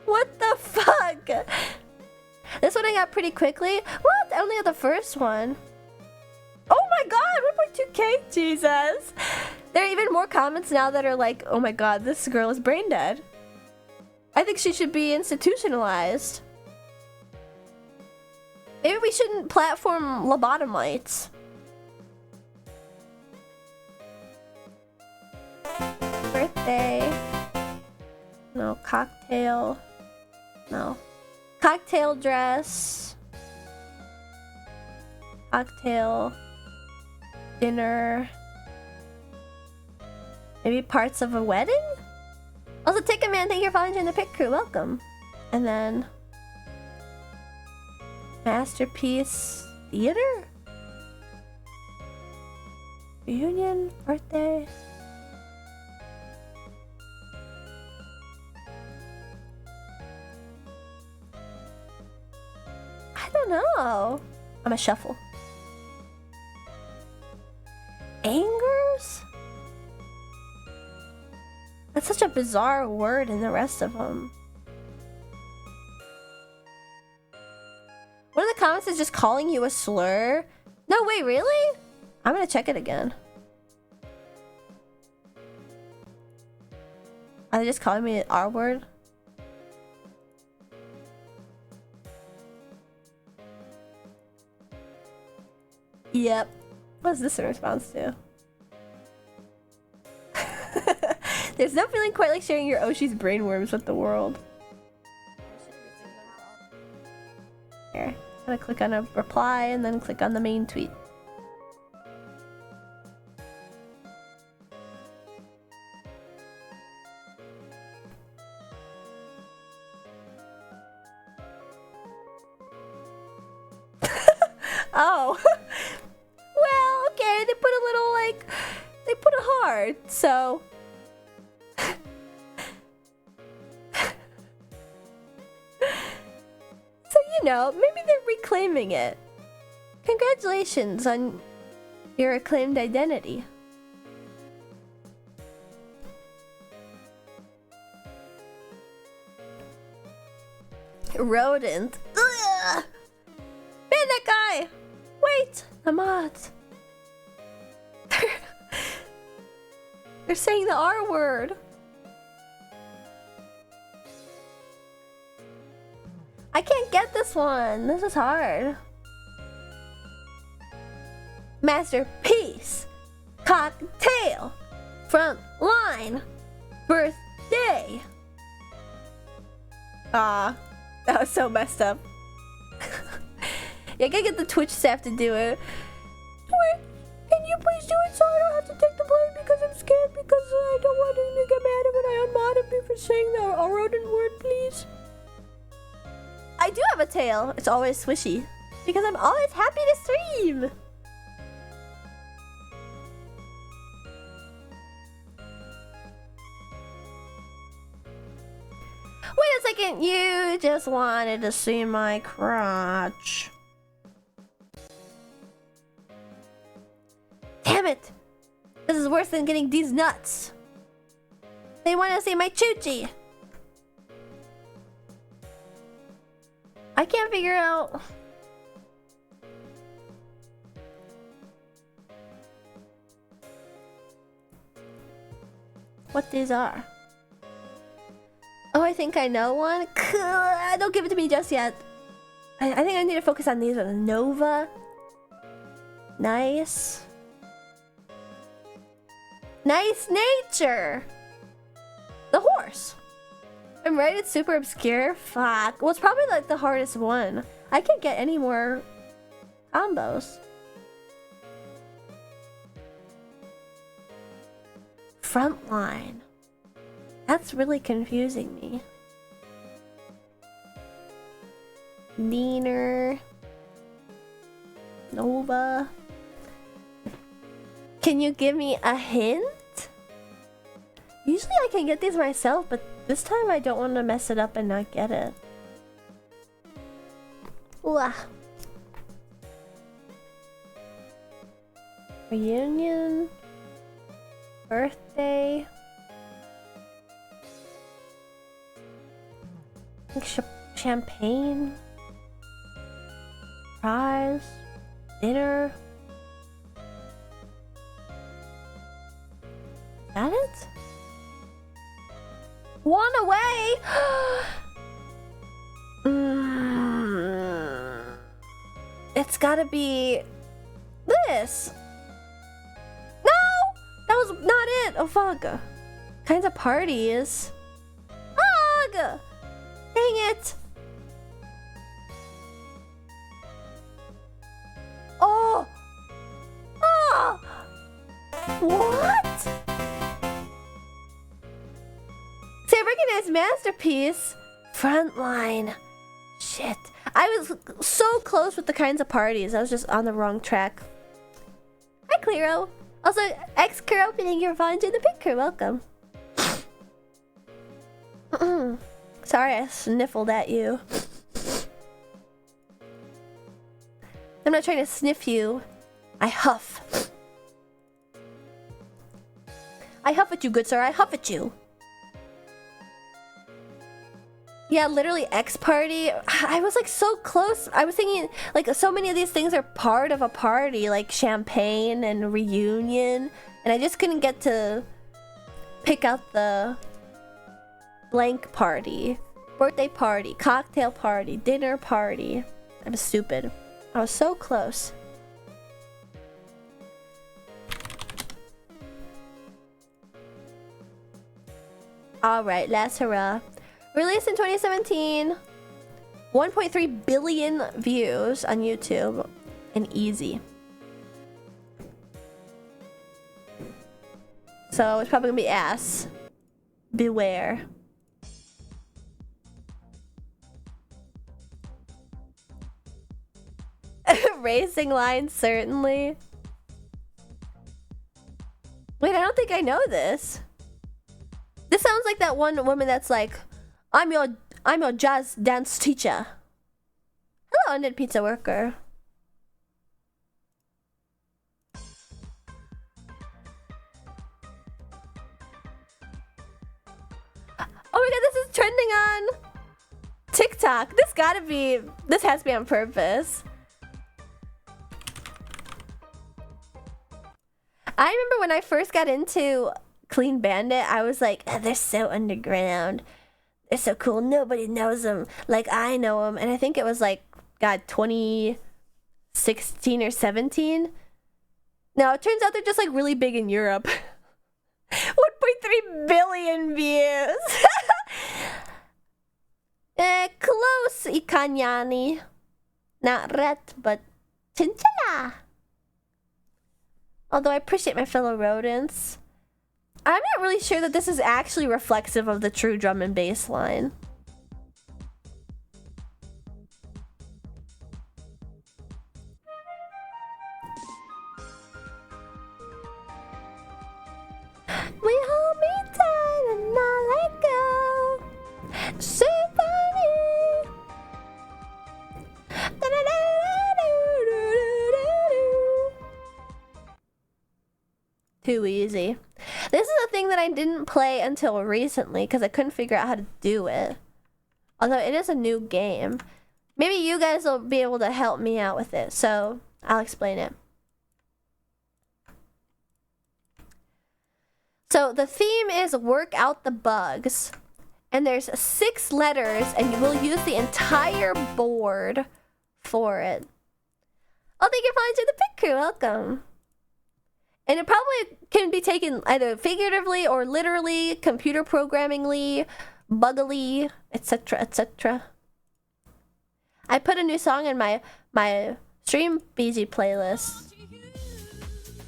What the fuck? This one I got pretty quickly. What? I only got the first one. Oh my god, 1.2k, Jesus. There are even more comments now that are like, oh my god, this girl is brain dead. I think she should be institutionalized. Maybe we shouldn't platform lobotomites. Birthday. No, cocktail. No. Cocktail dress. Cocktail. Dinner. Maybe parts of a wedding? Also, Ticket Man, thank you for following the pit crew. Welcome. And then Masterpiece Theater? Reunion? Birthday? I don't know. I'm a shuffle. Angers? That's such a bizarre word in the rest of them. One of the comments is just calling you a slur. No, wait, really? I'm gonna check it again. Are they just calling me an R word? Yep. What is this in response to? There's no feeling quite like sharing your Oshi's brainworms with the world. Here. I'm gonna click on a reply and then click on the main tweet. Oh. Well, okay, they put a little, like, they put a heart, so. So, you know, maybe they're reclaiming it. Congratulations on your acclaimed identity. Rodent. Ugh. Man, that guy! Wait! The mods. They're saying the R word. I can't get this one. This is hard. Masterpiece. Cocktail. Front line. Birthday. Ah, that was so messed up. Yeah, I gotta get the Twitch staff to do it. Wait, can you please do it so I don't have to take the blame because I'm scared because I don't want him to get mad when I unmodded me for saying the rodent word, please? I do have a tail. It's always swishy because I'm always happy to stream. Wait a second, you just wanted to see my crotch. Damn it! This is worse than getting these nuts. They want to see my choochie. I can't figure out. What these are. Oh, I think I know one. Don't give it to me just yet. I think I need to focus on these ones. Nova. Nice. Nice nature. The horse. I'm right, it's super obscure. Fuck. Well, it's probably like the hardest one. I can't get any more combos. Frontline. That's really confusing me. Neener. Nova. Can you give me a hint? Usually I can get these myself, but this time I don't want to mess it up and not get it. Ooh. Reunion. Birthday. I think champagne. Prize. Dinner. Is that it? One away! It's gotta be this. No! That was not it! Oh fuck. Kinds of parties. Fuck! Dang it! Oh! Oh! What? See, I recognize Masterpiece. Frontline. Shit. I was so close with the kinds of parties. I was just on the wrong track. Hi, Clero. Also, X-Cur opening your phone to the picture. Welcome. Sorry, I sniffled at you. I'm not trying to sniff you. I huff. I huff at you, good sir. I huff at you. Yeah, literally X party. I was like so close. I was thinking like so many of these things are part of a party, like champagne and reunion, and I just couldn't get to pick out the blank party. Birthday party, cocktail party, dinner party. I'm stupid. I was so close. Alright, last hurrah. Released in 2017. 1.3 billion views on YouTube. And easy. So it's probably gonna be ass. Beware. Racing line, certainly. Wait, I don't think I know this. This sounds like that one woman that's like, I'm your jazz dance teacher. Hello, Undead Pizza Worker. Oh my god, this is trending on TikTok. This has to be on purpose. I remember when I first got into Clean Bandit, I was like, "Ah, they're so underground. They're so cool. Nobody knows them like I know them." And I think it was like, God, 2016 or 17. No, it turns out they're just like really big in Europe. 1.3 billion views. Close, Ikanyani. Not ret, but chinchilla. Although I appreciate my fellow rodents. I'm not really sure that this is actually reflexive of the true drum and bass line. We hold me tight and not let go. Symphony. Too easy. This is a thing that I didn't play until recently because I couldn't figure out how to do it. Although it is a new game. Maybe you guys will be able to help me out with it, so I'll explain it. So the theme is work out the bugs. And there's 6 letters, and you will use the entire board for it. Oh, thank you for following the pick crew. Welcome. And it probably can be taken either figuratively or literally, computer programmingly, buggily, etc., etc. I put a new song in my Stream BG playlist.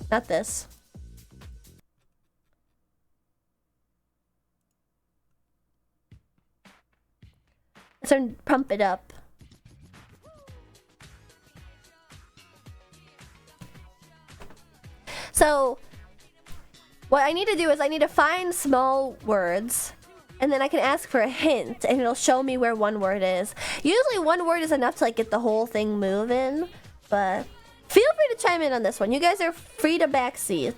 Not this. So pump it up. So what I need to do is I need to find small words, and then I can ask for a hint, and it'll show me where one word is. Usually one word is enough to like get the whole thing moving, but feel free to chime in on this one. You guys are free to backseat.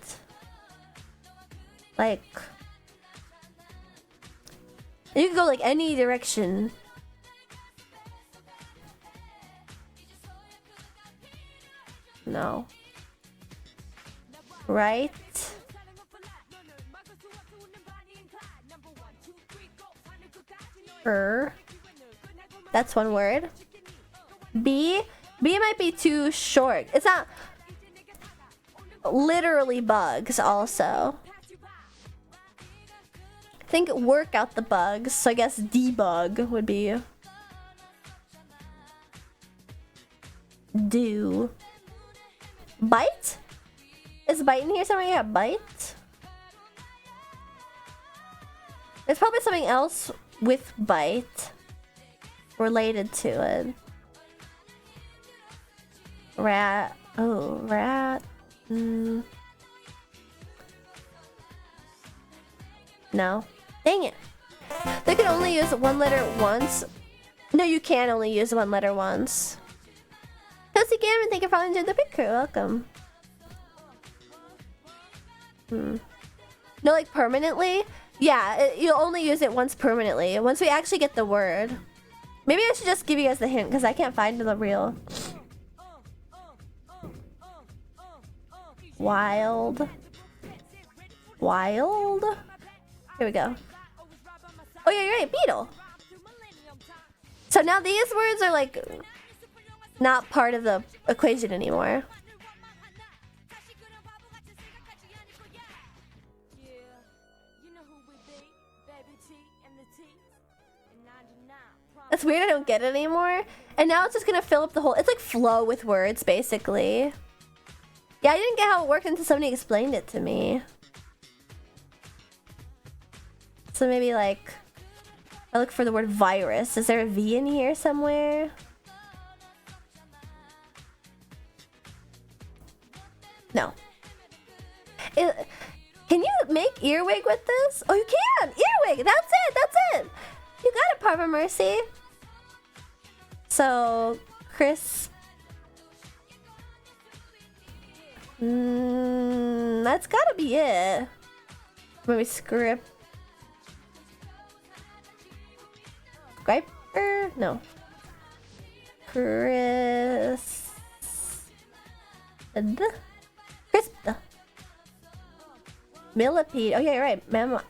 Like, you can go like any direction. No. Right? That's one word. B might be too short. It's not literally bugs also. I think work out the bugs, so I guess debug would be do. Bite? Is bite in here somewhere? Yeah, bite. There's probably something else with bite related to it. Rat. Oh, rat. No. Dang it. They can only use one letter once. No, you can only use one letter once. Kelsey Cameron, thank you for following the pick crew. Welcome. No, like permanently? Yeah, you'll only use it once permanently. Once we actually get the word. Maybe I should just give you guys the hint because I can't find the real. Wild. Wild? Here we go. Oh yeah, you're right, beetle. So now these words are like not part of the equation anymore. That's weird, I don't get it anymore. And now it's just gonna fill up the whole... It's like flow with words, basically. Yeah, I didn't get how it worked until somebody explained it to me. So maybe like... I look for the word virus. Is there a V in here somewhere? No. Can you make earwig with this? Oh, you can! Earwig! That's it! That's it! You got it, Parva Mercy. So, Chris. That's gotta be it. Maybe script. Scriper? No. Chris. Crisp. Millipede. Oh yeah, you're right. Millipede.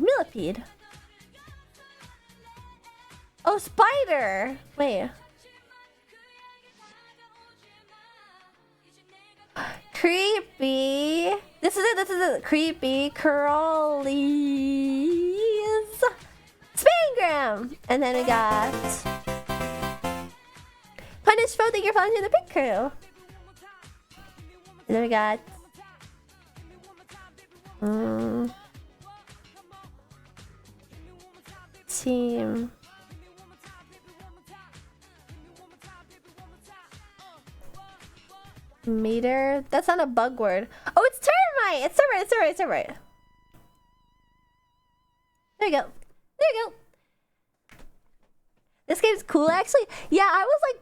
Millipede. Oh, spider. Wait. Creepy. This is it. Creepy crawlies. Spangram. And then we got Punish Foe. Thank you for following the pink crew. And then we got Team Meter. That's not a bug word. Oh, it's termite. It's termite. There you go. This game's cool, actually. Yeah, I was like,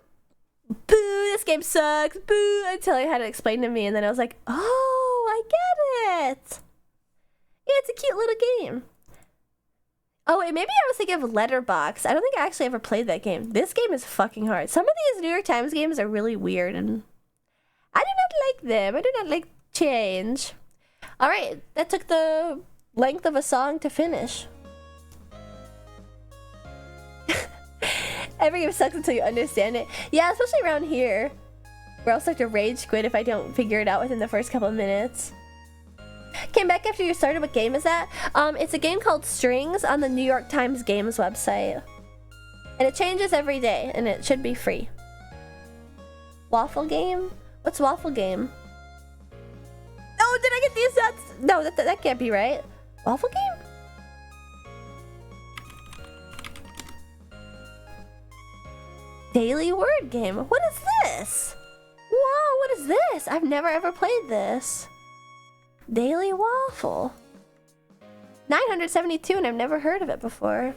boo, this game sucks, boo, until I had to explain to me, and then I was like, oh, I get it. Yeah, it's a cute little game. Oh, wait, maybe I was thinking of Letterbox. I don't think I actually ever played that game. This game is fucking hard. Some of these New York Times games are really weird, and I do not like them. I do not like change. All right, that took the length of a song to finish. Every game sucks until you understand it. Yeah, especially around here, where I'll start to rage quit if I don't figure it out within the first couple of minutes. Came back after you started. What game is that? It's a game called Strings on the New York Times Games website. And it changes every day, and it should be free. Waffle game? What's waffle game? Oh, did I get these nuts? No, that can't be right. Waffle game? Daily word game. What is this? Whoa, what is this? I've never ever played this. Daily waffle. 972, and I've never heard of it before.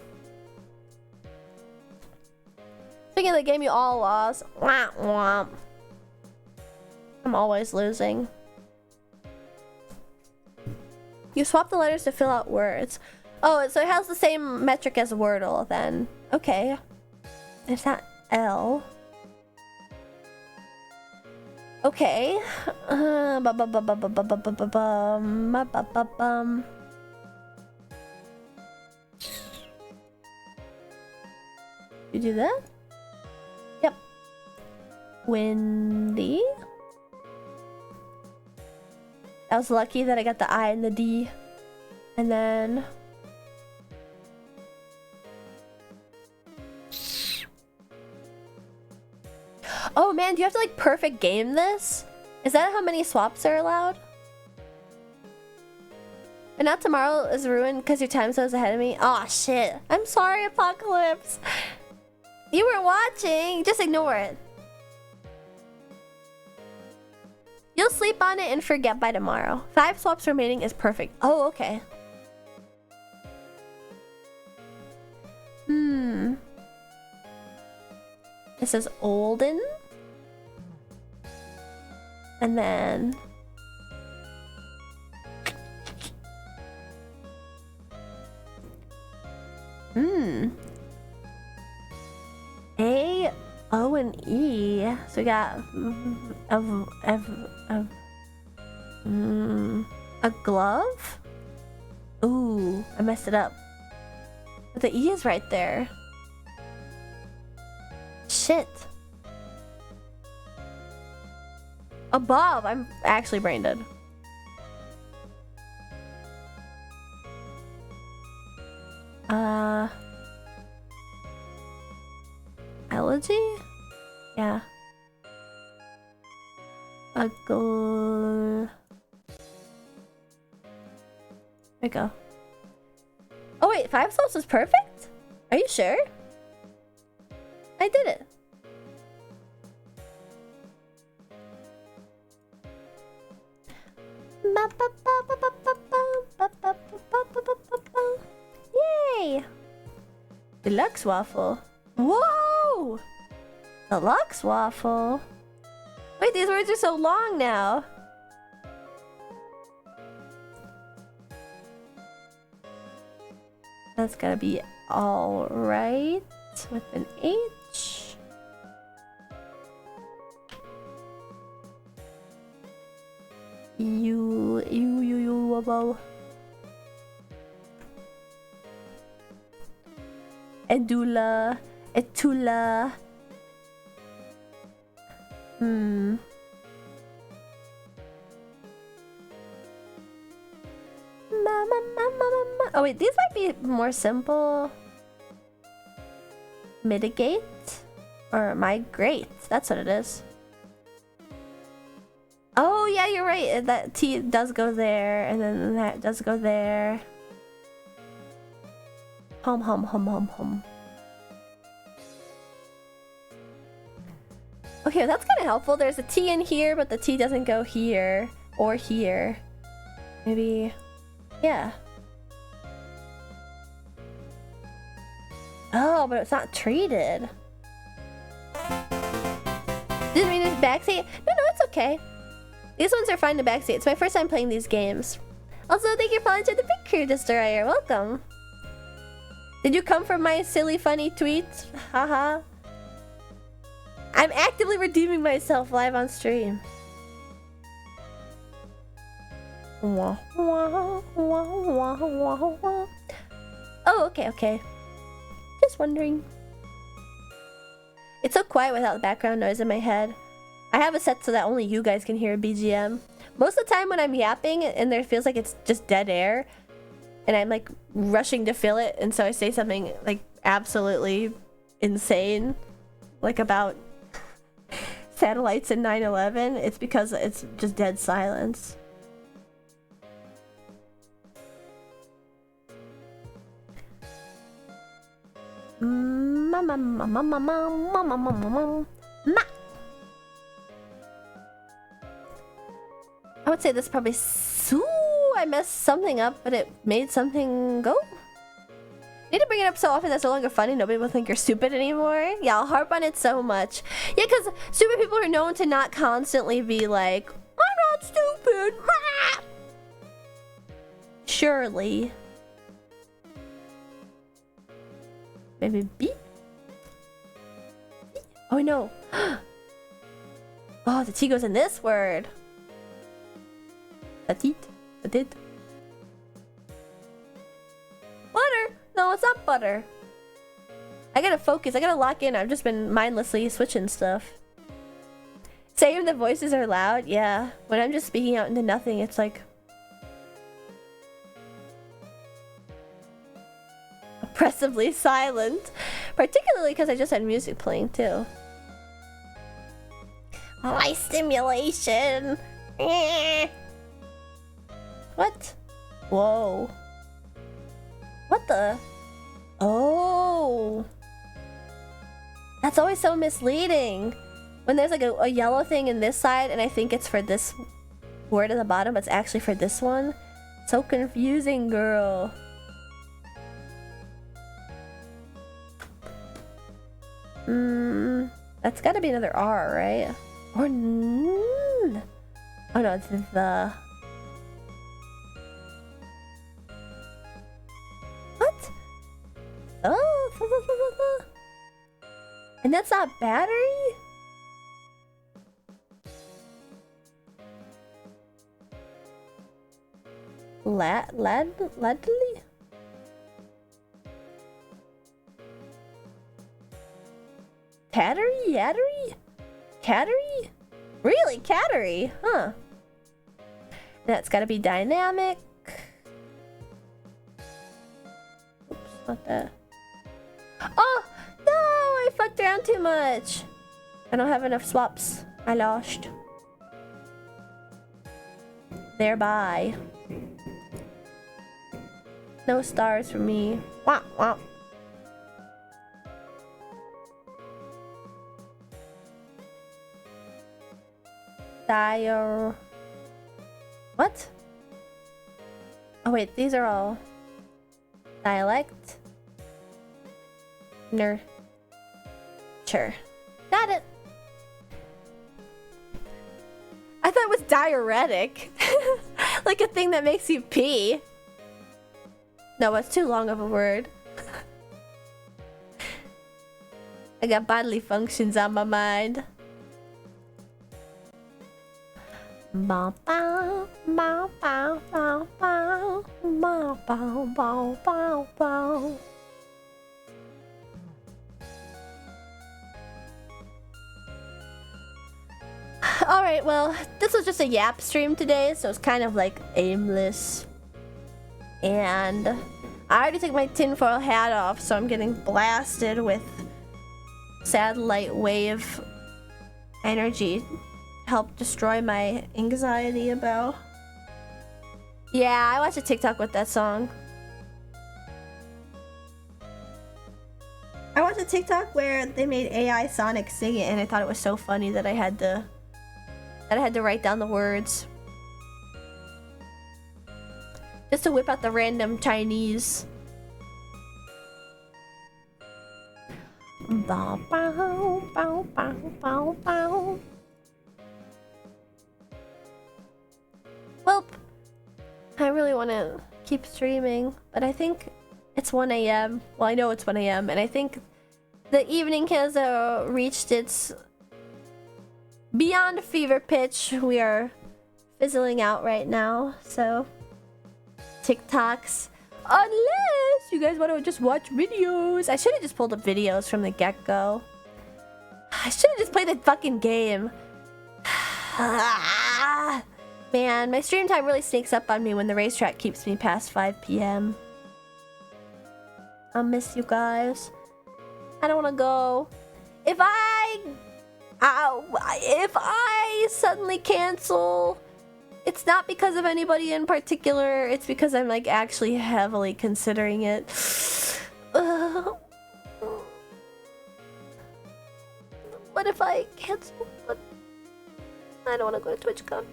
Speaking of the game you all lost. Womp womp. I'm always losing. You swap the letters to fill out words. Oh, so it has the same metric as Wordle then. Okay. It's not L. Okay. You do that? Yep. Windy. I was lucky that I got the I and the D. And then oh man, do you have to like perfect game this? Is that how many swaps are allowed? And now tomorrow is ruined because your time zone's ahead of me. Aw, shit. I'm sorry, Apocalypse. You were watching. Just ignore it. You'll sleep on it and forget by tomorrow. 5 swaps remaining is perfect. Oh, okay. This is Olden. And then A, O, and E. So we got a glove? Ooh, I messed it up. But the E is right there. Shit. Above. I'm actually brain dead. Elegy? Yeah. There we go. Oh wait, 5 souls is perfect? Are you sure? I did it. Yay! Deluxe waffle. Whoa! Deluxe waffle. Wait, these words are so long now. That's gotta be all right with an H. whoa. Edula. Etula. Oh wait, these might be more simple. Mitigate or migrate. That's what it is. Oh yeah, you're right. That T does go there, and then that does go there. Hum. Okay, that's kind of helpful. There's a T in here, but the T doesn't go here or here. Maybe, yeah. Oh, but it's not treated. Didn't mean it's backseat. No, it's okay. These ones are fine to backseat. It's my first time playing these games. Also, thank you for following to the Big Crew Destroyer. Welcome. Did you come from my silly, funny tweets? Haha. I'm actively redeeming myself live on stream. Oh, okay. Just wondering. It's so quiet without background noise in my head. I have it set so that only you guys can hear a BGM. Most of the time when I'm yapping and there feels like it's just dead air, and I'm like rushing to fill it, and so I say something like absolutely insane, like about satellites in 9/11, it's because it's just dead silence. I would say this probably. I messed something up, but it made something go. Need to bring it up so often that's no longer funny. Nobody will think you're stupid anymore. Yeah, I'll harp on it so much. Yeah, because stupid people are known to not constantly be like, I'm not stupid. Surely. Maybe B? Oh no. Oh, the T goes in this word. Petit. Petit. Butter! No, it's not butter. I gotta focus. I gotta lock in. I've just been mindlessly switching stuff. Saying the voices are loud? Yeah. When I'm just speaking out into nothing, it's like... oppressively silent. Particularly because I just had music playing too. My stimulation! What? Whoa. What the? Oh. That's always so misleading. When there's like a yellow thing in this side and I think it's for this word at the bottom, but it's actually for this one. So confusing, girl. That's gotta be another R, right? Or N. Oh no, it's the... What? Oh, and that's not battery? Ladley? Cattery? Yattery? Cattery? Really? Cattery? Huh. That's gotta be dynamic. Oops, not that. Oh! No! I fucked around too much. I don't have enough swaps. I lost. Thereby. No stars for me. Wah, wah. Dire. What? Oh wait, these are all dialect. Nurture. Got it. I thought it was diuretic. Like a thing that makes you pee. No, it's too long of a word. I got bodily functions on my mind. Bow, bow, bow, bow, bow, bow, bow, bow, bow, bow, bow. Alright, well, this was just a yap stream today, so it's kind of like aimless. And I already took my tinfoil hat off, so I'm getting blasted with satellite wave energy. Help destroy my anxiety about. Yeah, I watched a TikTok with that song. I watched a TikTok where they made AI Sonic sing it, and I thought it was so funny that I had to write down the words. Just to whip out the random Chinese. Bow, bow, bow, bow, bow, bow. Well, I really want to keep streaming, but I think it's 1 a.m. Well, I know it's 1 a.m. and I think the evening has reached its beyond fever pitch. We are fizzling out right now, so TikToks. Unless you guys want to just watch videos. I should have just pulled up videos from the get-go. I should have just played the fucking game. Man, my stream time really sneaks up on me when the racetrack keeps me past 5 p.m. I'll miss you guys. I don't want to go. If I suddenly cancel, it's not because of anybody in particular. It's because I'm like actually heavily considering it. What if I cancel? I don't want to go to TwitchCon.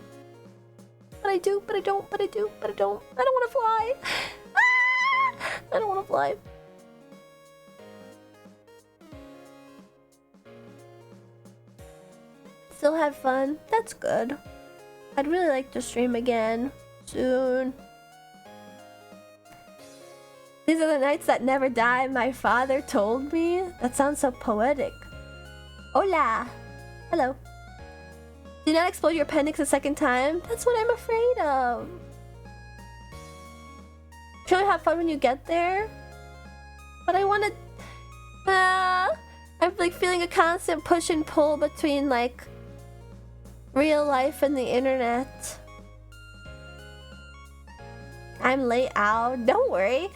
But I do, but I don't, but I do, but I don't. I don't want to fly. I don't want to fly. Still had fun. That's good. I'd really like to stream again soon. These are the nights that never die, my father told me. That sounds so poetic. Hola. Hello. Do not explode your appendix a second time. That's what I'm afraid of. Truly have fun when you get there. But I want to... I'm like feeling a constant push and pull between like real life and the internet. I'm late, ow. Don't worry.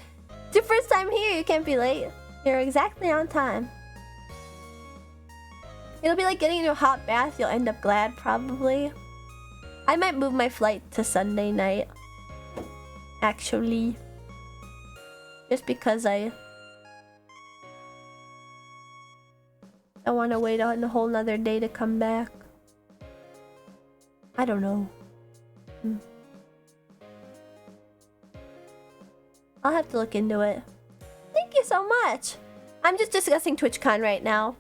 It's your first time here. You can't be late. You're exactly on time. It'll be like getting into a hot bath. You'll end up glad, probably. I might move my flight to Sunday night. Actually. Just because I want to wait on a whole nother day to come back. I don't know. I'll have to look into it. Thank you so much. I'm just discussing TwitchCon right now.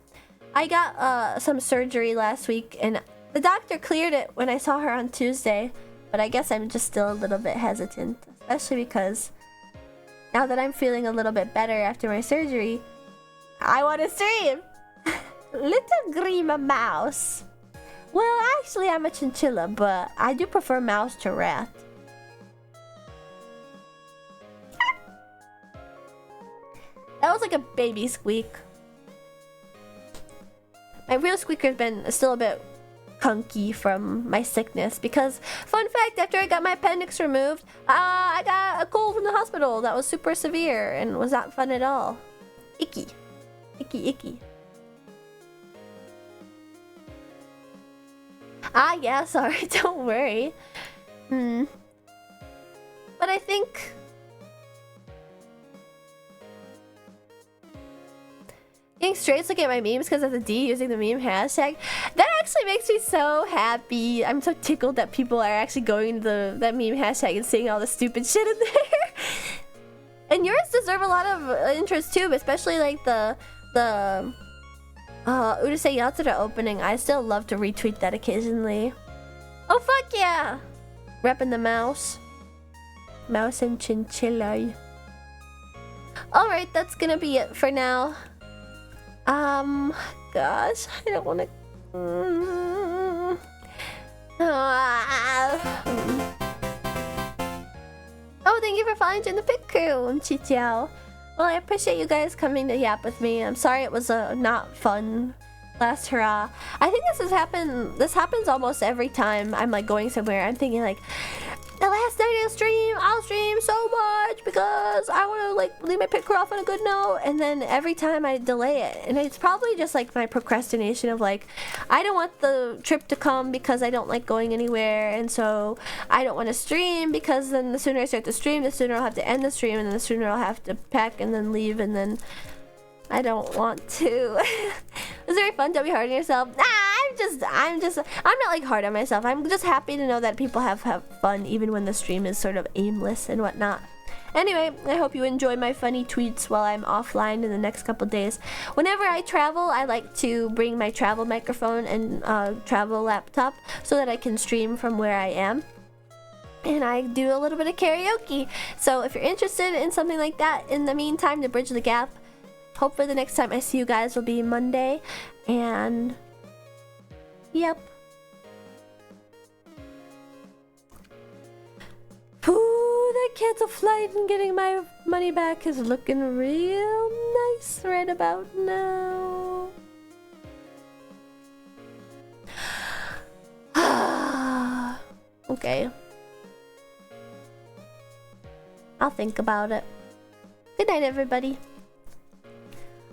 I got some surgery last week, and the doctor cleared it when I saw her on Tuesday, but I guess I'm just still a little bit hesitant, especially because now that I'm feeling a little bit better after my surgery, I want to stream. Little green mouse. Well, actually, I'm a chinchilla, but I do prefer mouse to rat. That was like a baby squeak. My real squeaker's been still a bit kunky from my sickness because, fun fact, after I got my appendix removed, I got a cold from the hospital that was super severe and was not fun at all. Icky. Icky, icky. Ah, yeah, sorry, don't worry. But I think... Getting straight looking at my memes because of the D using the meme hashtag, that actually makes me so happy. I'm so tickled that people are actually going to that meme hashtag and seeing all the stupid shit in there. And yours deserve a lot of interest too, especially like the Urusei Yatsura opening. I still love to retweet that occasionally. Oh fuck yeah! Repping the mouse. Mouse and chinchilla. Alright, that's gonna be it for now. Gosh, I don't want to... Oh, thank you for following in the pit crew, Chichiao. Well, I appreciate you guys coming to yap with me. I'm sorry it was not fun last hurrah. I think this happens almost every time I'm like going somewhere. I'm thinking like, the last night I'll stream so much because I want to like leave my pit crew off on a good note, and then every time I delay it, and it's probably just like my procrastination of like, I don't want the trip to come because I don't like going anywhere, and so I don't want to stream because then the sooner I start the stream, the sooner I'll have to end the stream, and then the sooner I'll have to pack and then leave, and then I don't want to. It's very fun. Don't be hard on yourself. I'm not like hard on myself. I'm just happy to know that people have fun even when the stream is sort of aimless and whatnot. Anyway, I hope you enjoy my funny tweets while I'm offline in the next couple days. Whenever I travel, I like to bring my travel microphone and travel laptop so that I can stream from where I am. And I do a little bit of karaoke. So if you're interested in something like that, in the meantime, to bridge the gap, hopefully the next time I see you guys will be Monday. And yep. Ooh, that cancel flight and getting my money back is looking real nice right about now. Okay. I'll think about it. Good night, everybody.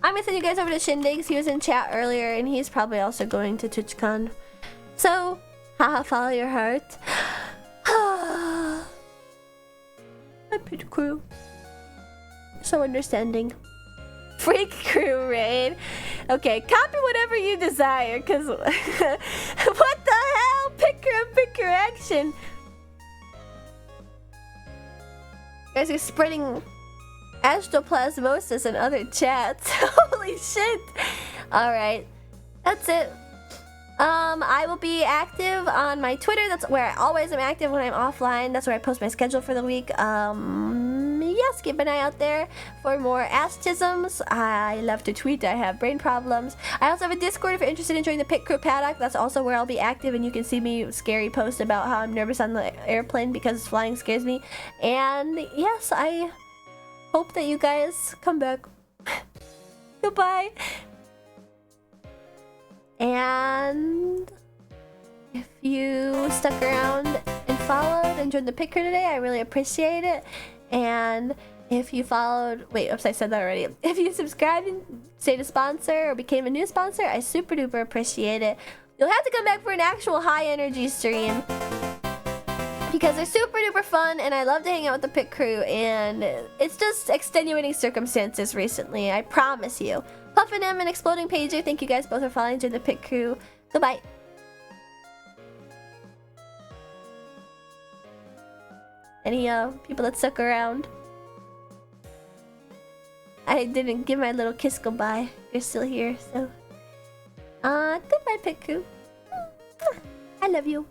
I'm gonna send you guys over to Shindigs. He was in chat earlier, and he's probably also going to TwitchCon. So, haha, follow your heart. My pit crew. So understanding. Freak crew raid. Okay, copy whatever you desire, cause what the hell? Pick your action. You guys are spreading astroplasmosis in other chats. Holy shit. Alright. That's it. I will be active on my Twitter. That's where I always am active when I'm offline. That's where I post my schedule for the week. Yes, keep an eye out there for more ass-tisms. I love to tweet. I have brain problems. I also have a Discord if you're interested in joining the Pit Crew Paddock. That's also where I'll be active, and you can see me scary post about how I'm nervous on the airplane because flying scares me. And yes, I hope that you guys come back. Goodbye. And if you stuck around and followed and joined the Pit Crew today, I really appreciate it. And if you followed, wait, oops, I said that already. If you subscribed and stayed a sponsor or became a new sponsor, I super duper appreciate it. You'll have to come back for an actual high energy stream because they're super duper fun, and I love to hang out with the Pit Crew, and it's just extenuating circumstances recently, I promise you. Puffin M and Exploding Pager, thank you guys both for following to the Pit Crew. Goodbye. Any people that stuck around? I didn't give my little kiss goodbye. You're still here, so goodbye, Pit Crew. I love you.